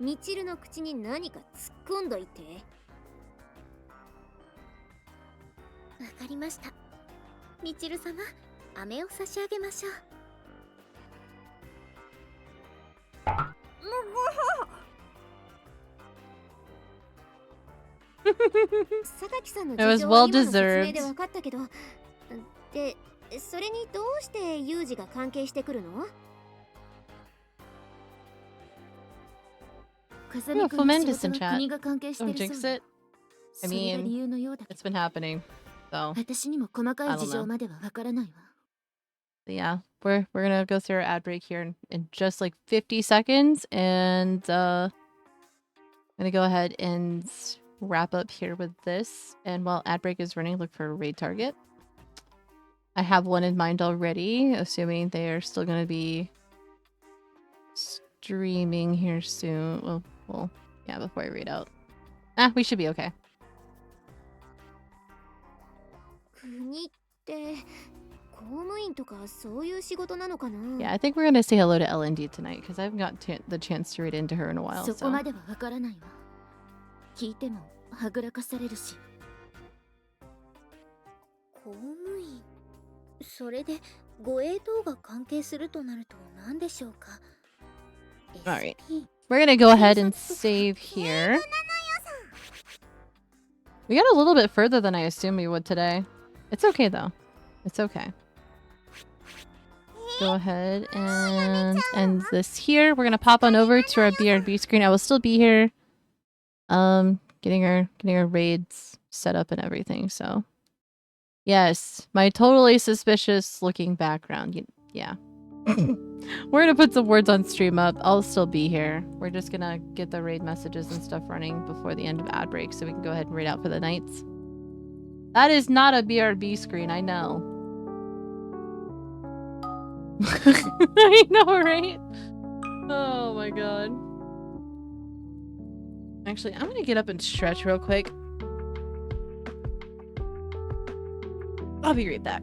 みちるの口に何か突っ込んどいて。わかりました。みちる様、飴を差し上げましょう。榊さんの事情は今の説明で分かったけど、で、それにどうしてユージが関係してくるの？風見君の仕事は国が関係してる Don't そう jinx よ。 it. それが理由のようだけ It's been happening. So 私にも細かい事情まではわからないわ。yeah, we're gonna go through our ad break here in just like 50 seconds, and I'm gonna go ahead and wrap up here with this. And while ad break is running, look for a raid target. I have one in mind already, assuming they are still gonna be streaming here soon. Well, yeah, before I read out. We should be okay. 国って公務員とかそういう仕事なのかな？ Yeah, I think we're gonna say hello to LND tonight because I haven't got the chance to read into her in a while. そこ So まではわからないわ。聞いてもはぐらかされるし。公務員。それで護衛等が関係するとなると何でしょうか？ Alright. SP we're gonna go ahead and save here. We got a little bit further than I assumed we would today. It's okay though. It's okay. Go ahead and end this here. We're gonna pop on over to our BRB screen. I will still be here. Getting our raids set up and everything, so. Yes, my totally suspicious looking background. Yeah. We're gonna put some words on stream up. I'll still be here. We're just gonna get the raid messages and stuff running before the end of ad break so we can go ahead and raid out for the nights. That is not a BRB screen, I know. I know, right? Oh my god. Actually, I'm gonna get up and stretch real quick. I'll be right back.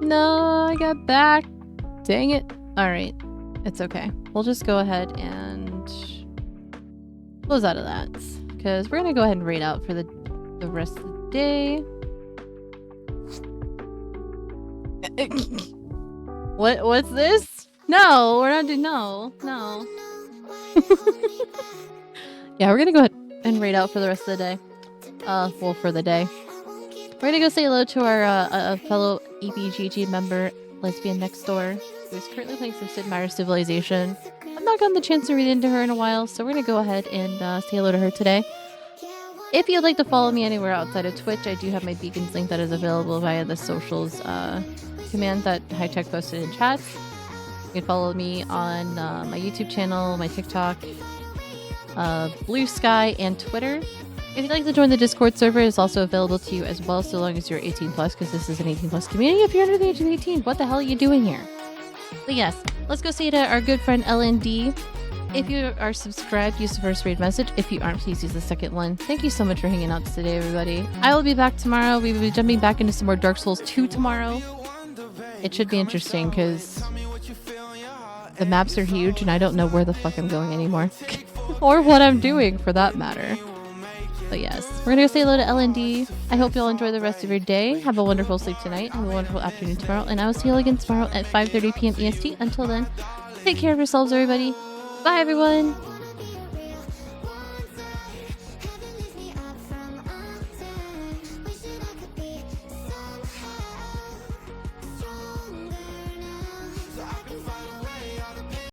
No, I got back. Dang it. Alright. It's okay. We'll just go ahead and close out of that. Because we're going to go ahead and raid out for the rest of the day. What's this? No, we're not doing no. Yeah, we're gonna go ahead and raid out for the rest of the day. Well, for the day. We're gonna go say hello to our fellow EBGG member, Lesbian Next Door, who's currently playing some Sid Meier's Civilization. I've not gotten the chance to read into her in a while, so we're gonna go ahead and say hello to her today. If you'd like to follow me anywhere outside of Twitch, I do have my beacons link that is available via the socials command that High Tech posted in chat. You can follow me on my YouTube channel, my TikTok, Blue Sky, and Twitter. If you'd like to join the Discord server, it's also available to you as well, so long as you're 18+, because this is an 18+ community. If you're under the age of 18, what the hell are you doing here? But yes, let's go say to our good friend LND. If you are subscribed, use the first raid message. If you aren't, please use the second one. Thank you so much for hanging out today, everybody. I will be back tomorrow. We will be jumping back into some more Dark Souls 2 tomorrow. It should be interesting, because the maps are huge, and I don't know where the fuck I'm going anymore. Or what I'm doing, for that matter. But yes, we're gonna go say hello to LND. I hope you all enjoy the rest of your day. Have a wonderful sleep tonight. Have a wonderful afternoon tomorrow. And I will see you all again tomorrow at 5:30 p.m. EST. Until then, take care of yourselves, everybody. Bye, everyone.